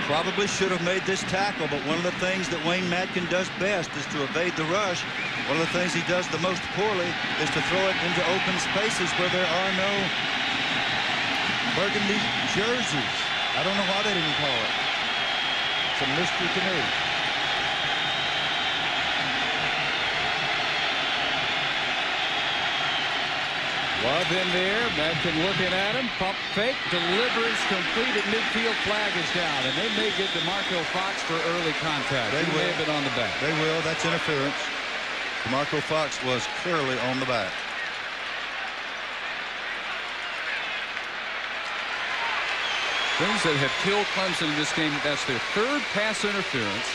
Probably should have made this tackle, but one of the things that Wayne Madkin does best is to evade the rush. One of the things he does the most poorly is to throw it into open spaces where there are no burgundy jerseys. I don't know why they didn't call it. It's a mystery to me. Love in there. Madkin looking at him. Pump fake. Delivers complete at midfield. Flag is down. And they may get DeMarco Fox for early contact. He may have been on the back. They will. That's interference. DeMarco Fox was clearly on the back. Things that have killed Clemson in this game, that's their third pass interference.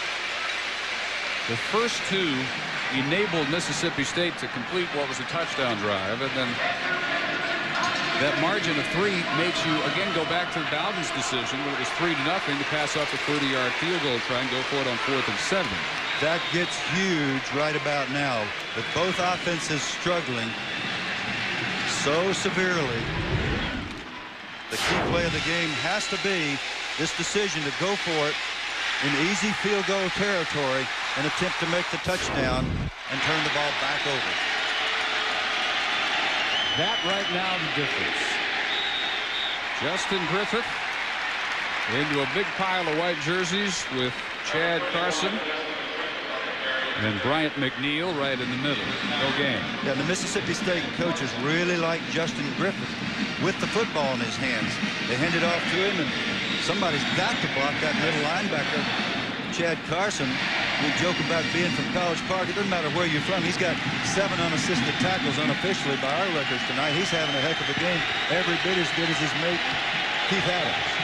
The first two enabled Mississippi State to complete what was a touchdown drive, and then that margin of 3 makes you again go back to Bowden's decision when it was 3-0 to pass up a 30-yard field goal, try and go for it on 4th and 7. That gets huge right about now, with both offenses struggling so severely. The key play of the game has to be this decision to go for it in easy field goal territory and attempt to make the touchdown and turn the ball back over. That right now the difference. Justin Griffith into a big pile of white jerseys with Chad Carson and Bryant McNeil right in the middle. No game. Yeah, the Mississippi State coaches really like Justin Griffith with the football in his hands. They hand it off to him, and somebody's got to block that middle linebacker, Chad Carson. We joke about being from College Park. It doesn't matter where you're from. He's got 7 unassisted tackles unofficially by our records tonight. He's having a heck of a game, every bit as good as his mate, Keith Adams.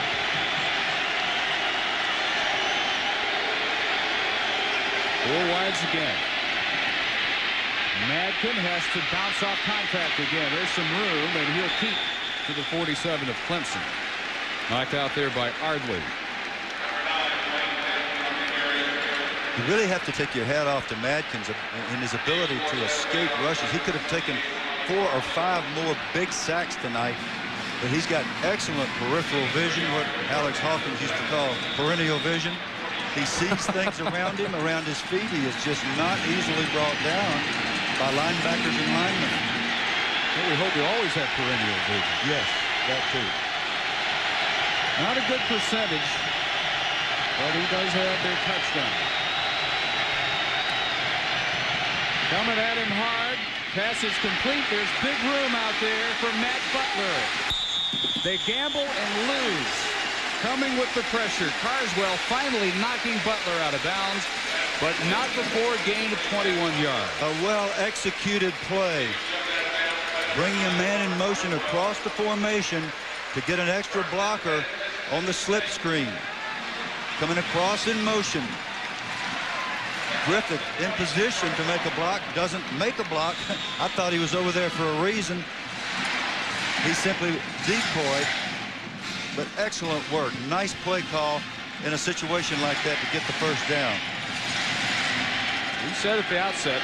Four wides again. Madkin has to bounce off contact again. There's some room, and he'll keep to the 47 of Clemson. Knocked out there by Ardley. You really have to take your hat off to Madkins in his ability to escape rushes. He could have taken 4 or 5 more big sacks tonight, but he's got excellent peripheral vision, what Alex Hawkins used to call perennial vision. He sees things around him, around his feet. He is just not easily brought down by linebackers and linemen. Well, we hope you always have perennial vision. Yes, that too. Not a good percentage, but he does have their touchdown. Coming at him hard. Pass is complete. There's big room out there for Matt Butler. They gamble and lose. Coming with the pressure. Carswell finally knocking Butler out of bounds, but not before a gain of 21 yards. A well-executed play. Bringing a man in motion across the formation to get an extra blocker on the slip screen. Coming across in motion. Griffith in position to make a block. Doesn't make a block. I thought he was over there for a reason. He simply decoyed. But excellent work. Nice play call in a situation like that to get the first down. We said at the outset,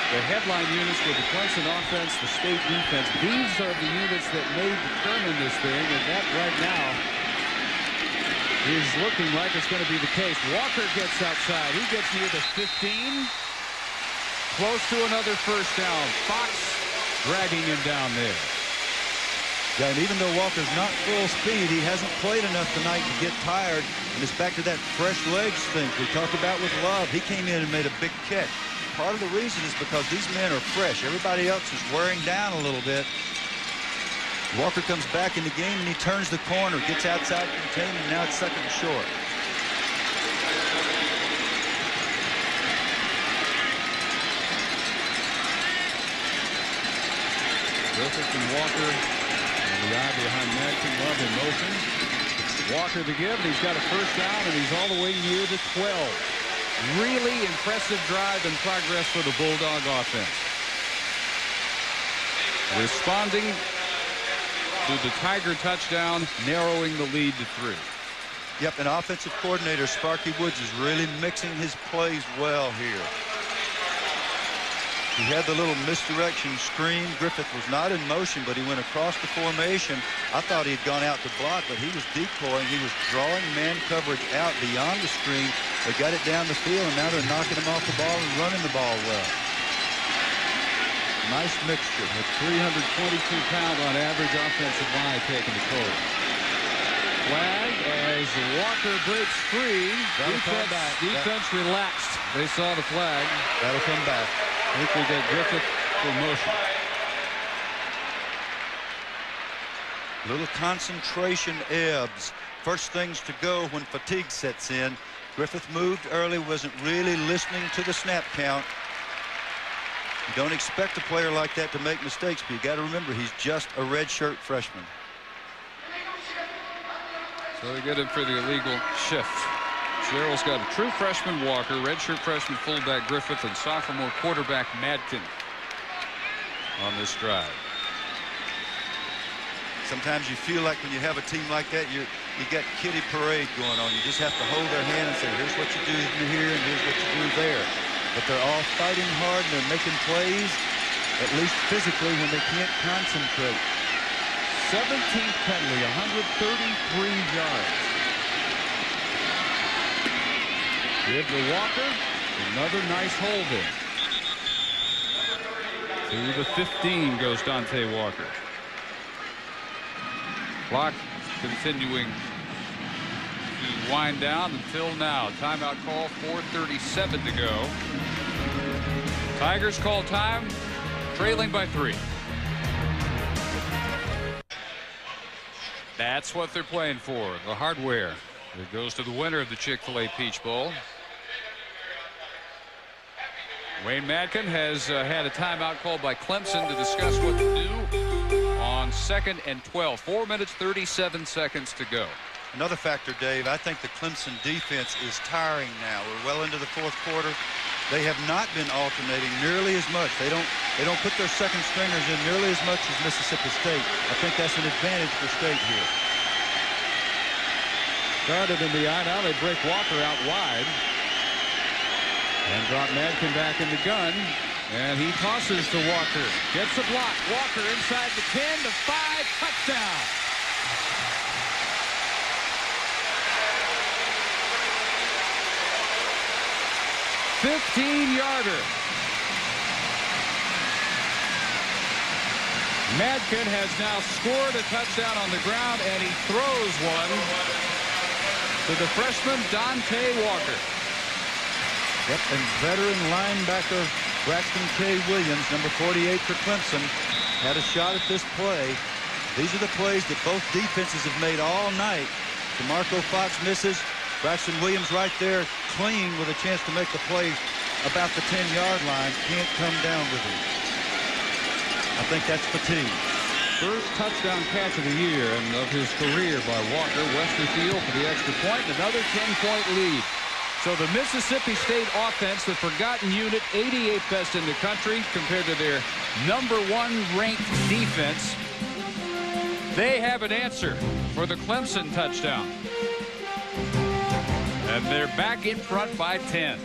the headline units with the Clemson offense, the state defense, these are the units that may determine this thing, and that right now is looking like it's going to be the case. Walker gets outside. He gets near the 15. Close to another first down. Fox dragging him down there. Yeah, and even though Walker's not full speed, he hasn't played enough tonight to get tired. And it's back to that fresh legs thing we talked about with Love. He came in and made a big catch. Part of the reason is because these men are fresh. Everybody else is wearing down a little bit. Walker comes back in the game and he turns the corner, gets outside containment, and now it's 2nd and short. Griffith and Walker. The eye behind Madkin. Love in motion. Walker to give, and he's got a first down, and he's all the way near the 12. Really impressive drive and progress for the Bulldog offense. Responding to the Tiger touchdown, narrowing the lead to 3. Yep, and offensive coordinator Sparky Woods is really mixing his plays well here. He had the little misdirection screen. Griffith was not in motion, but he went across the formation. I thought he had gone out to block, but he was decoying. He was drawing man coverage out beyond the screen. They got it down the field, and now they're knocking him off the ball and running the ball well. Nice mixture. A 322-pound on average offensive line taking the toll. Flag as Walker breaks free. Defense relaxed. They saw the flag. That'll come back. I think we got Griffith for motion. Little concentration ebbs. First things to go when fatigue sets in. Griffith moved early, wasn't really listening to the snap count. You don't expect a player like that to make mistakes, but you got to remember he's just a redshirt freshman. So they get him for the illegal shift. Sherrill's got a true freshman Walker, redshirt freshman fullback Griffith, and sophomore quarterback Madkins on this drive. Sometimes you feel like when you have a team like that, you got kiddie parade going on. You just have to hold their hand and say, here's what you do here and here's what you do there. But they're all fighting hard and they're making plays, at least physically, when they can't concentrate. 17th penalty, 133 yards. Give to Walker. Another nice hold in. To the 15 goes Dante Walker. Clock continuing to wind down until now. Timeout call, 4:37 to go. Tigers call time, trailing by 3. That's what they're playing for, the hardware. It goes to the winner of the Chick-fil-A Peach Bowl. Wayne Madkin has had a timeout called by Clemson to discuss what to do on 2nd and 12. 4 minutes, 37 seconds to go. Another factor, Dave, I think the Clemson defense is tiring now. We're well into the 4th quarter. They have not been alternating nearly as much. They don't put their second stringers in nearly as much as Mississippi State. I think that's an advantage for State here. Started in the eye. Now they break Walker out wide. And drop Madkin back in the gun. And he tosses to Walker. Gets a block. Walker inside the 10 to 5. Touchdown. $15-yarder. Madkin has now scored a touchdown on the ground, and he throws one to the freshman Dante Walker. Yep, and veteran linebacker Braxton K. Williams, number 48 for Clemson, had a shot at this play. These are the plays that both defenses have made all night. DeMarco Fox misses. Braxton Williams right there, clean with a chance to make the play about the 10-yard line. Can't come down with him. I think that's fatigue. First touchdown catch of the year and of his career by Walker. Westerfield for the extra point. Another 10-point lead. So the Mississippi State offense, the forgotten unit, 88th best in the country compared to their #1 ranked defense. They have an answer for the Clemson touchdown. And they're back in front by 10.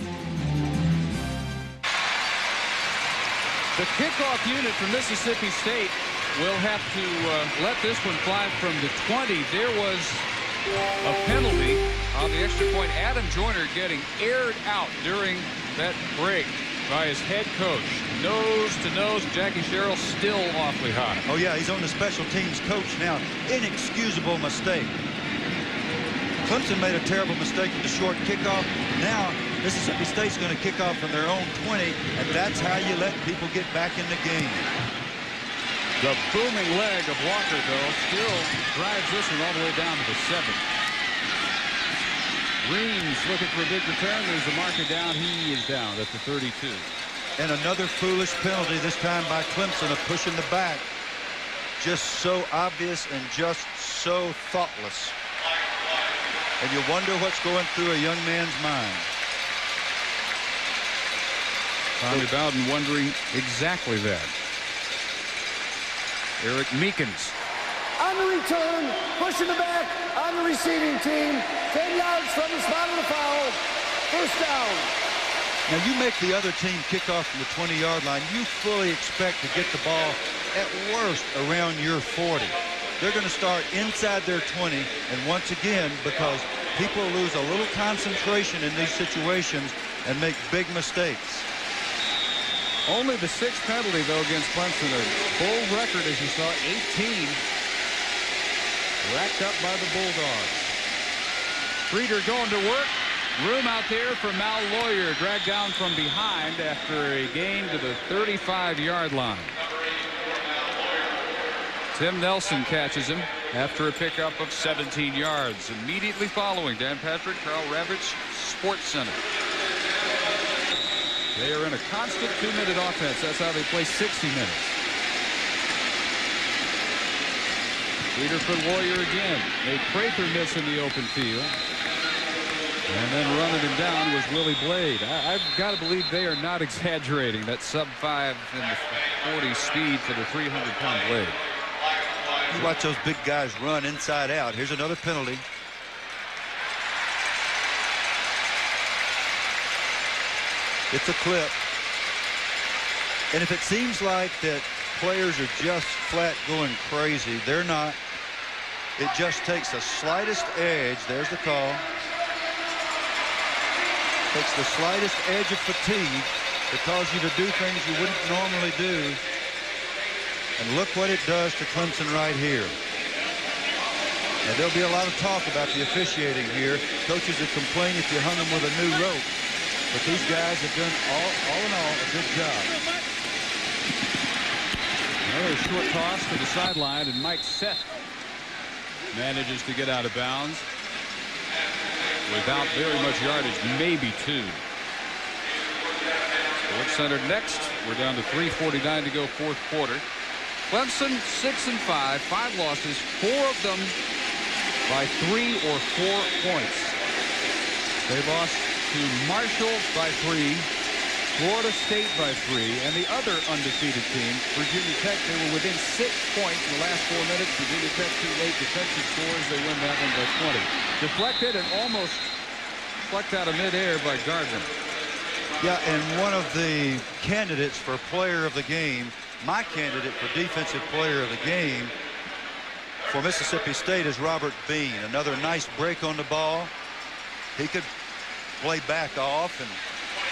The kickoff unit from Mississippi State will have to let this one fly from the 20. There was a penalty on the extra point. Adam Joyner getting aired out during that break by his head coach. Nose to nose. Jackie Sherrill still awfully high. Oh, yeah, he's on the special teams coach now. Inexcusable mistake. Clemson made a terrible mistake with the short kickoff. Now Mississippi State's going to kick off from their own 20, and that's how you let people get back in the game. The booming leg of Walker, though, still drives this one all the way down to the 7. Reams looking for a big return. There's the marker down. He is down at the 32. And another foolish penalty, this time by Clemson, of pushing the back. Just so obvious and just so thoughtless. And you wonder what's going through a young man's mind. Tommy Bowden wondering exactly that. Eric Meekins. On the return, pushing the back on the receiving team. 10 yards from the spot of the foul. First down. Now you make the other team kick off from the 20-yard line. You fully expect to get the ball at worst around your 40. They're going to start inside their 20, and once again, because people lose a little concentration in these situations and make big mistakes. Only the 6th penalty, though, against Clemson. A bold record, as you saw, 18 racked up by the Bulldogs. Streeter going to work. Room out there for Mal Lawyer, dragged down from behind after a gain to the 35-yard line. Tim Nelson catches him after a pickup of 17 yards. Immediately following, Dan Patrick, Carl Ravitch, Sports Center. They are in a constant 2-minute offense. That's how they play 60 minutes. Streeter for Lawyer again. Made Prather miss in the open field. And then running him down was Willie Blade. I've got to believe they are not exaggerating that sub-5 in the 40 speed for the 300-pound Blade. You watch those big guys run inside out. Here's another penalty. It's a clip. And if it seems like that players are just flat going crazy, they're not. It just takes the slightest edge. There's the call. Takes the slightest edge of fatigue to cause you to do things you wouldn't normally do. And look what it does to Clemson right here. And there'll be a lot of talk about the officiating here. Coaches would complain if you hung them with a new rope. But these guys have done, all in all, a good job. Another short toss to the sideline, and Mike Seth manages to get out of bounds without very much yardage, maybe 2. Sports Center next. We're down to 3:49 to go, 4th quarter. Clemson 6-5, 5 losses, 4 of them by 3 or 4 points. They lost to Marshall by 3, Florida State by 3, and the other undefeated team, Virginia Tech, they were within 6 points in the last 4 minutes. Virginia Tech, 2 late defensive scores. They win that one by 20. Deflected and almost plucked out of midair by Gardner. Yeah, and one of the candidates for player of the game, my candidate for defensive player of the game for Mississippi State is Robert Bean. Another nice break on the ball. He could play back off and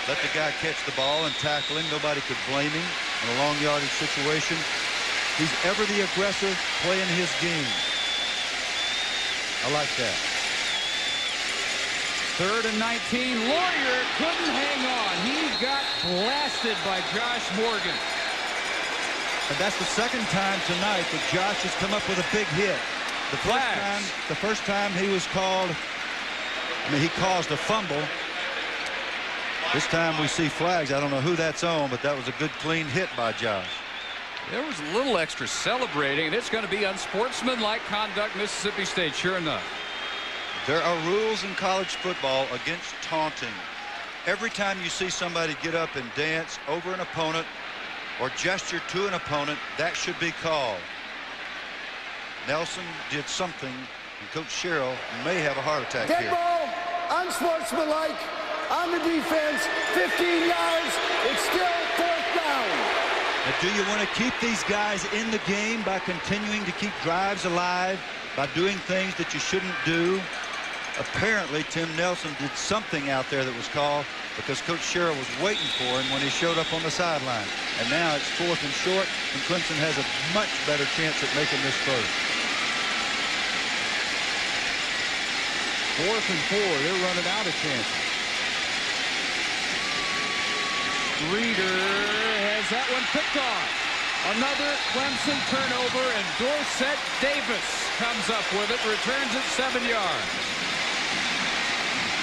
let the guy catch the ball and tackle him. Nobody could blame him in a long yardage situation. He's ever the aggressor playing his game. I like that. 3rd and 19. Lawyer couldn't hang on. He got blasted by Josh Morgan. And that's the second time tonight that Josh has come up with a big hit. The first time he was called, he caused a fumble. This time we see flags. I don't know who that's on, but that was a good clean hit by Josh. There was a little extra celebrating, and it's going to be unsportsmanlike conduct, Mississippi State, sure enough. There are rules in college football against taunting. Every time you see somebody get up and dance over an opponent or gesture to an opponent, that should be called. Nelson did something, and Coach Sherrill may have a heart attack Dead here. ball, unsportsmanlike, on the defense, 15 yards, it's still 4th down. Now, do you want to keep these guys in the game by continuing to keep drives alive, by doing things that you shouldn't do? Apparently, Tim Nelson did something out there that was called because Coach Sherrill was waiting for him when he showed up on the sideline. And now it's 4th and short, and Clemson has a much better chance at making this first. 4th and 4. They're running out of chances. Streeter has that one picked off. Another Clemson turnover, and Dorsett Davis comes up with it, returns it 7 yards.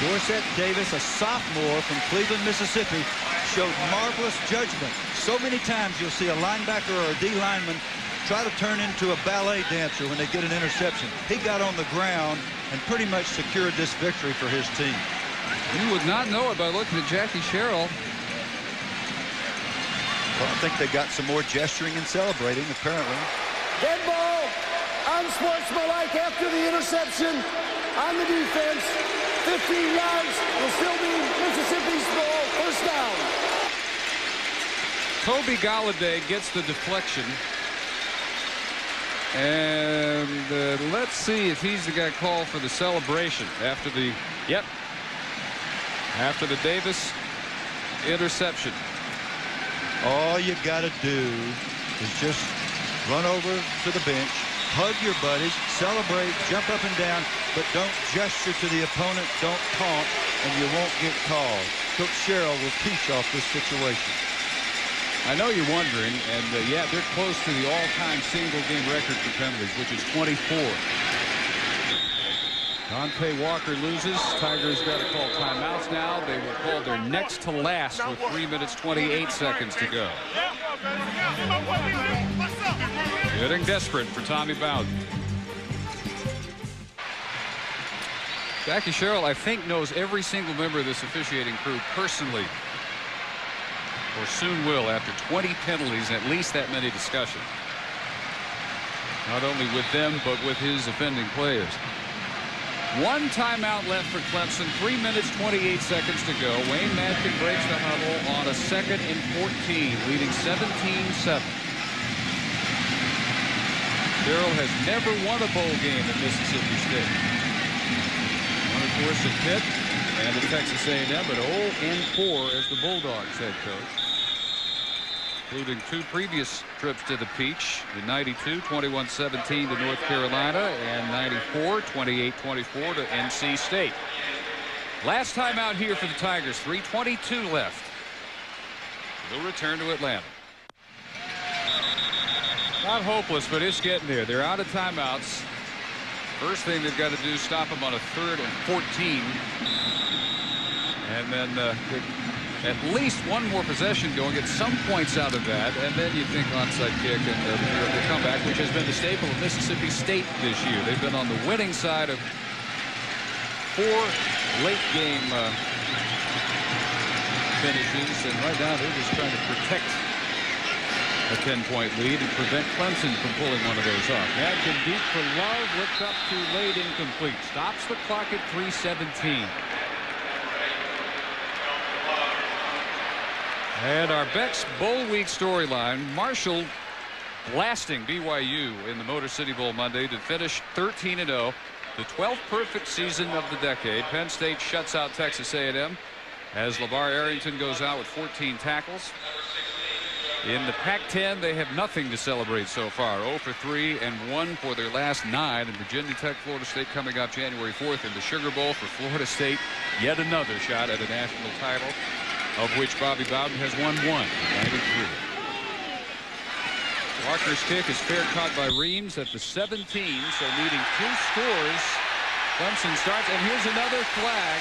Dorsett Davis, a sophomore from Cleveland, Mississippi, showed marvelous judgment. So many times you'll see a linebacker or a D lineman try to turn into a ballet dancer when they get an interception. He got on the ground and pretty much secured this victory for his team. You would not know it by looking at Jackie Sherrill. Well, I think they got some more gesturing and celebrating, apparently. Dead ball, unsportsmanlike after the interception on the defense. 15 yards will still be Mississippi's ball. First down. Toby Galladay gets the deflection. And let's see if he's the guy called for the celebration after the, after the Davis interception. All you got to do is just run over to the bench, hug your buddies, celebrate, jump up and down, but don't gesture to the opponent, don't taunt, and you won't get called. Coach Sherrill will teach off this situation. I know you're wondering, and yeah, they're close to the all-time single-game record for penalties, which is 24. Dante Walker loses. Tigers got to call timeouts now. They will call their next to last with 3 minutes 28 seconds to go. Getting desperate for Tommy Bowden. Jackie Sherrill, I think, knows every single member of this officiating crew personally, or soon will, after 20 penalties and at least that many discussions. Not only with them, but with his offending players. One timeout left for Clemson. 3 minutes 28 seconds to go. Wayne Madkins breaks the huddle on a 2nd and 14, leading 17-7. Sherrill has never won a bowl game at Mississippi State. Won, of course, at Pitt and at Texas A&M, but 0-4 as the Bulldogs head coach, including 2 previous trips to the Peach in 92, 21-17 to North Carolina, and 94, 28-24 to NC State. Last time out here for the Tigers, 3:22 left. They'll return to Atlanta. Not hopeless, but it's getting there. They're out of timeouts. First thing they've got to do is stop them on a 3rd and 14. And then at least one more possession going, get some points out of that, and then you think onside kick and the comeback, which has been the staple of Mississippi State this year. They've been on the winning side of 4 late game finishes, and right now they're just trying to protect a 10-point lead and prevent Clemson from pulling one of those off. Madkins deep for Love, looked up too late, incomplete. Stops the clock at 3:17. And our Beck's Bowl Week storyline, Marshall blasting BYU in the Motor City Bowl Monday to finish 13-0, the 12th perfect season of the decade. Penn State shuts out Texas A&M as LeVar Arrington goes out with 14 tackles. In the Pac-10, they have nothing to celebrate so far. 0 for 3 and 1 for their last 9. And Virginia Tech, Florida State coming up January 4th in the Sugar Bowl for Florida State. Yet another shot at a national title, of which Bobby Bowden has won 1 in 93. Walker's kick is fair caught by Reams at the 17, so needing 2 scores. Clemson starts, and here's another flag.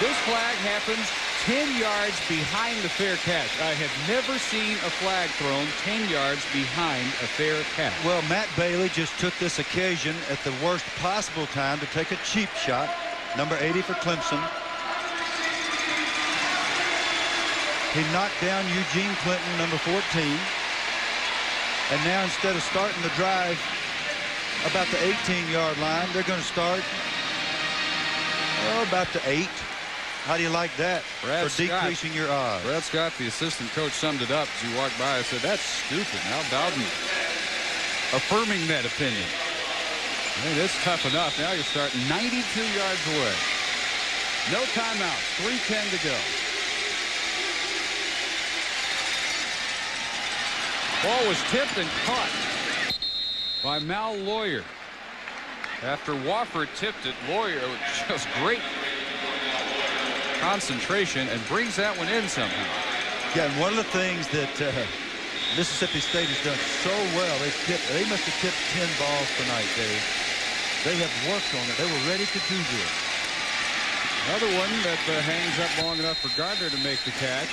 This flag happens 10 yards behind the fair catch. I have never seen a flag thrown 10 yards behind a fair catch. Well, Matt Bailey just took this occasion at the worst possible time to take a cheap shot. Number 80 for Clemson. He knocked down Eugene Clinton, number 14. And now instead of starting the drive about the 18-yard line, they're going to start about the 8. How do you like that for decreasing your odds? Brad Scott, the assistant coach, summed it up as he walked by and said, that's stupid. Now Bowden affirming that opinion. I mean, it's tough enough. Now you're starting 92 yards away. No timeouts. 3:10 to go. Ball was tipped and caught by Mal Lawyer. After Wofford tipped it, Lawyer with just great concentration and brings that one in somehow. Yeah, and one of the things that Mississippi State has done so well, they must have tipped 10 balls tonight, Dave. They have worked on it. They were ready to do this. Another one that hangs up long enough for Gardner to make the catch.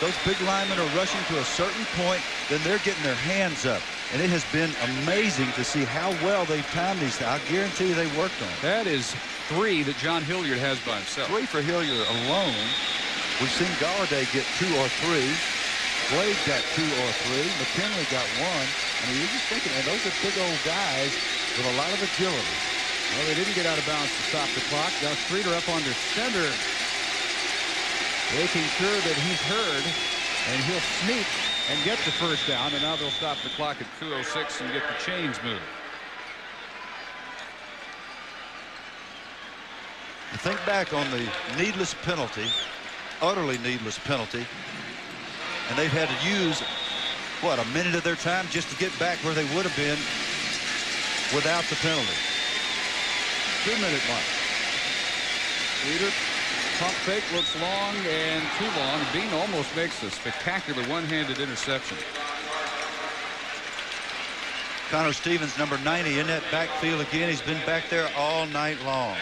those big linemen are rushing to a certain point, then they're getting their hands up. And it has been amazing to see how well they've timed these. I guarantee you they worked on it. That is 3 that John Hilliard has by himself. 3 for Hilliard alone. We've seen Galladay get 2 or 3. Blade got 2 or 3. McKinley got 1. I mean, you're just thinking, and those are big old guys with a lot of agility. Well, they didn't get out of bounds to stop the clock. Now Streeter up under center, making sure that he's heard, and he'll sneak and get the first down, and now they'll stop the clock at 2:06 and get the chains moved. You think back on the needless penalty, utterly needless penalty, and they've had to use, what, a minute of their time just to get back where they would have been without the penalty. 2-minute mark. Streeter, pump fake, looks long and too long. Bean almost makes a spectacular one-handed interception. Connor Stevens, number 90, in that backfield again. He's been back there all night long.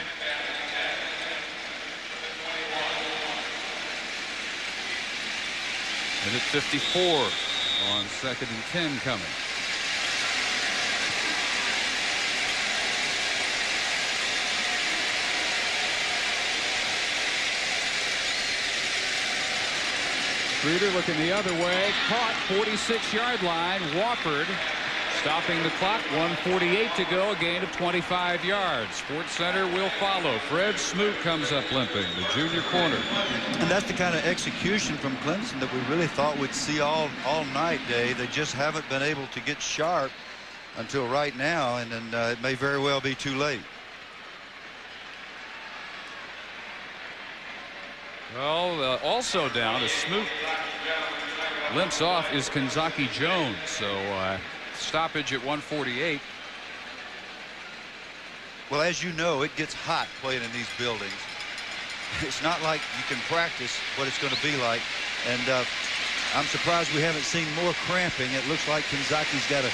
Minute 54 on 2nd and 10 coming. Streeter looking the other way, caught 46-yard line. Wofford stopping the clock, 1:48 to go, a gain of 25 yards. Sports Center will follow. Fred Smoot comes up limping, the junior corner. And that's the kind of execution from Clemson that we really thought we'd see all night, Dave. They just haven't been able to get sharp until right now, and then it may very well be too late. Well, also down as Smoot limps off is Kanzaki Jones. So stoppage at 1:48. Well, as you know, it gets hot playing in these buildings. It's not like you can practice what it's going to be like. And I'm surprised we haven't seen more cramping. It looks like Kanzaki's got a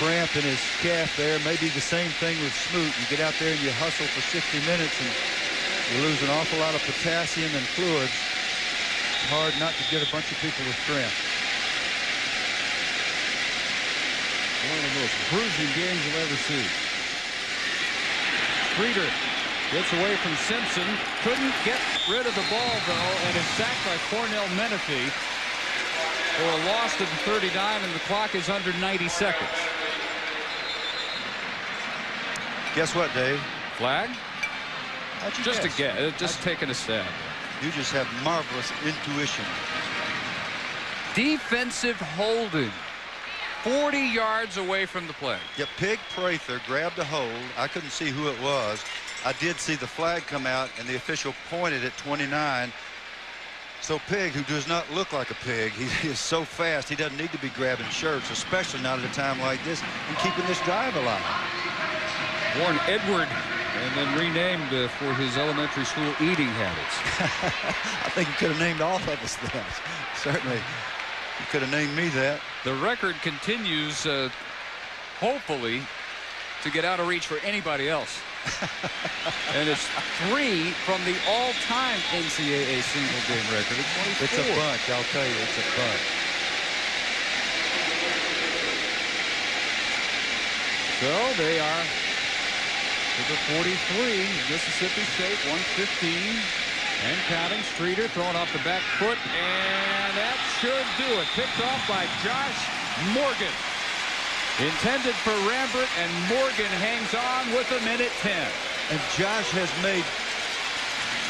cramp in his calf there. Maybe the same thing with Smoot. You get out there and you hustle for 60 minutes and you lose an awful lot of potassium and fluids. It's hard not to get a bunch of people with cramp. One of the most bruising games you'll ever see. Streeter gets away from Simpson. Couldn't get rid of the ball, though, and is sacked by Cornell Menifee for a loss to the 39, and the clock is under 90 seconds. Guess what, Dave? Flag? Just a guess. Just taking a stab. You just have marvelous intuition. Defensive holding. 40 yards away from the play. Yeah, Pig Prather grabbed a hold. I couldn't see who it was. I did see the flag come out, and the official pointed at 29. So Pig, who does not look like a pig, he is so fast, he doesn't need to be grabbing shirts, especially not at a time like this, and keeping this drive alive. Warren Edward, and then renamed for his elementary school eating habits. I think he could have named all of us that. Certainly, he could have named me that. The record continues, hopefully, to get out of reach for anybody else. And it's 3 from the all-time NCAA single-game record. It's a bunch, I'll tell you. It's a bunch. So they are to the 43. Mississippi State, 1:15 and counting. Streeter throwing off the back foot, and that should do it. Picked off by Josh Morgan. Intended for Rambert, and Morgan hangs on with a minute 10. And Josh has made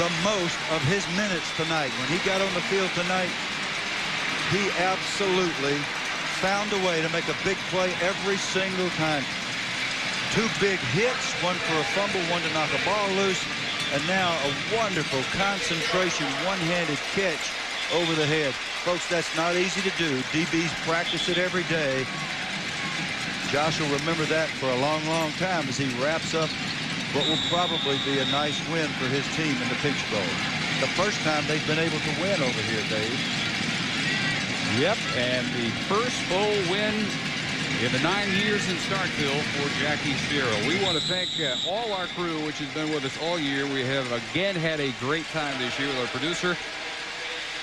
the most of his minutes tonight. When he got on the field tonight, he absolutely found a way to make a big play every single time. 2 big hits, one for a fumble, one to knock a ball loose, and now a wonderful concentration, one-handed catch over the head. Folks, that's not easy to do. DBs practice it every day. Josh will remember that for a long, long time as he wraps up what will probably be a nice win for his team in the Peach Bowl. The first time they've been able to win over here, Dave. Yep, and the first bowl win in the 9 years in Starkville for Jackie Sherrill. We want to thank all our crew, which has been with us all year. We have again had a great time this year with our producer,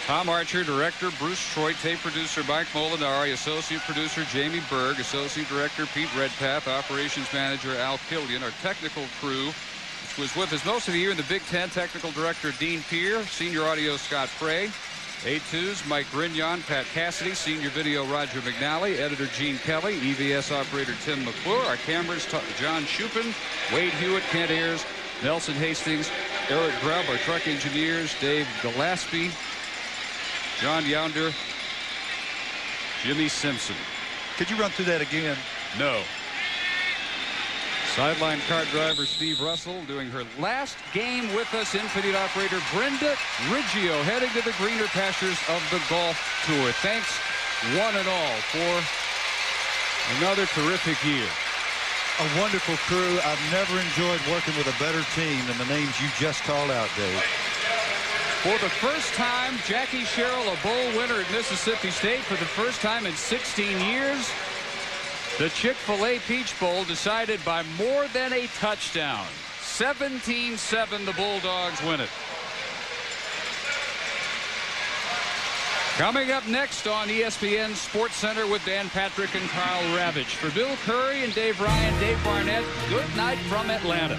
Tom Archer, director Bruce Troy, tape producer Mike Molinari, associate producer Jamie Berg, associate director Pete Redpath, operations manager Al Killian, our technical crew, which was with us most of the year in the Big Ten, technical director Dean Peer, senior audio Scott Frey, A2s Mike Grignon, Pat Cassidy, senior video Roger McNally, editor Gene Kelly, EVS operator Tim McClure, our cameras John Shupin, Wade Hewitt, Kent Ayers, Nelson Hastings, Eric Grubb, our truck engineers, Dave Gillespie, John Younder, Jimmy Simpson. Could you run through that again? No. Sideline cart driver Steve Russell doing her last game with us. Infinite operator Brenda Riggio heading to the greener pastures of the golf tour. Thanks one and all for another terrific year. A wonderful crew. I've never enjoyed working with a better team than the names you just called out, Dave. For the first time, Jackie Sherrill, a bowl winner at Mississippi State for the first time in 16 years. The Chick-fil-A Peach Bowl decided by more than a touchdown. 17-7, the Bulldogs win it. Coming up next on ESPN Sports Center with Dan Patrick and Kyle Ravage. For Bill Curry and Dave Ryan, Dave Barnett, good night from Atlanta.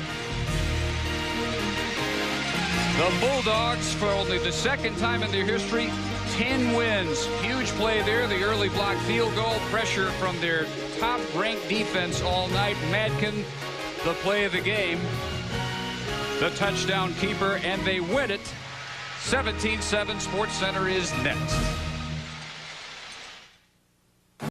The Bulldogs, for only the second time in their history, 10 wins. Huge play there. The early block field goal. Pressure from their top-ranked defense all night. Madkins, the play of the game. The touchdown keeper, and they win it. 17-7. Sports Center is next.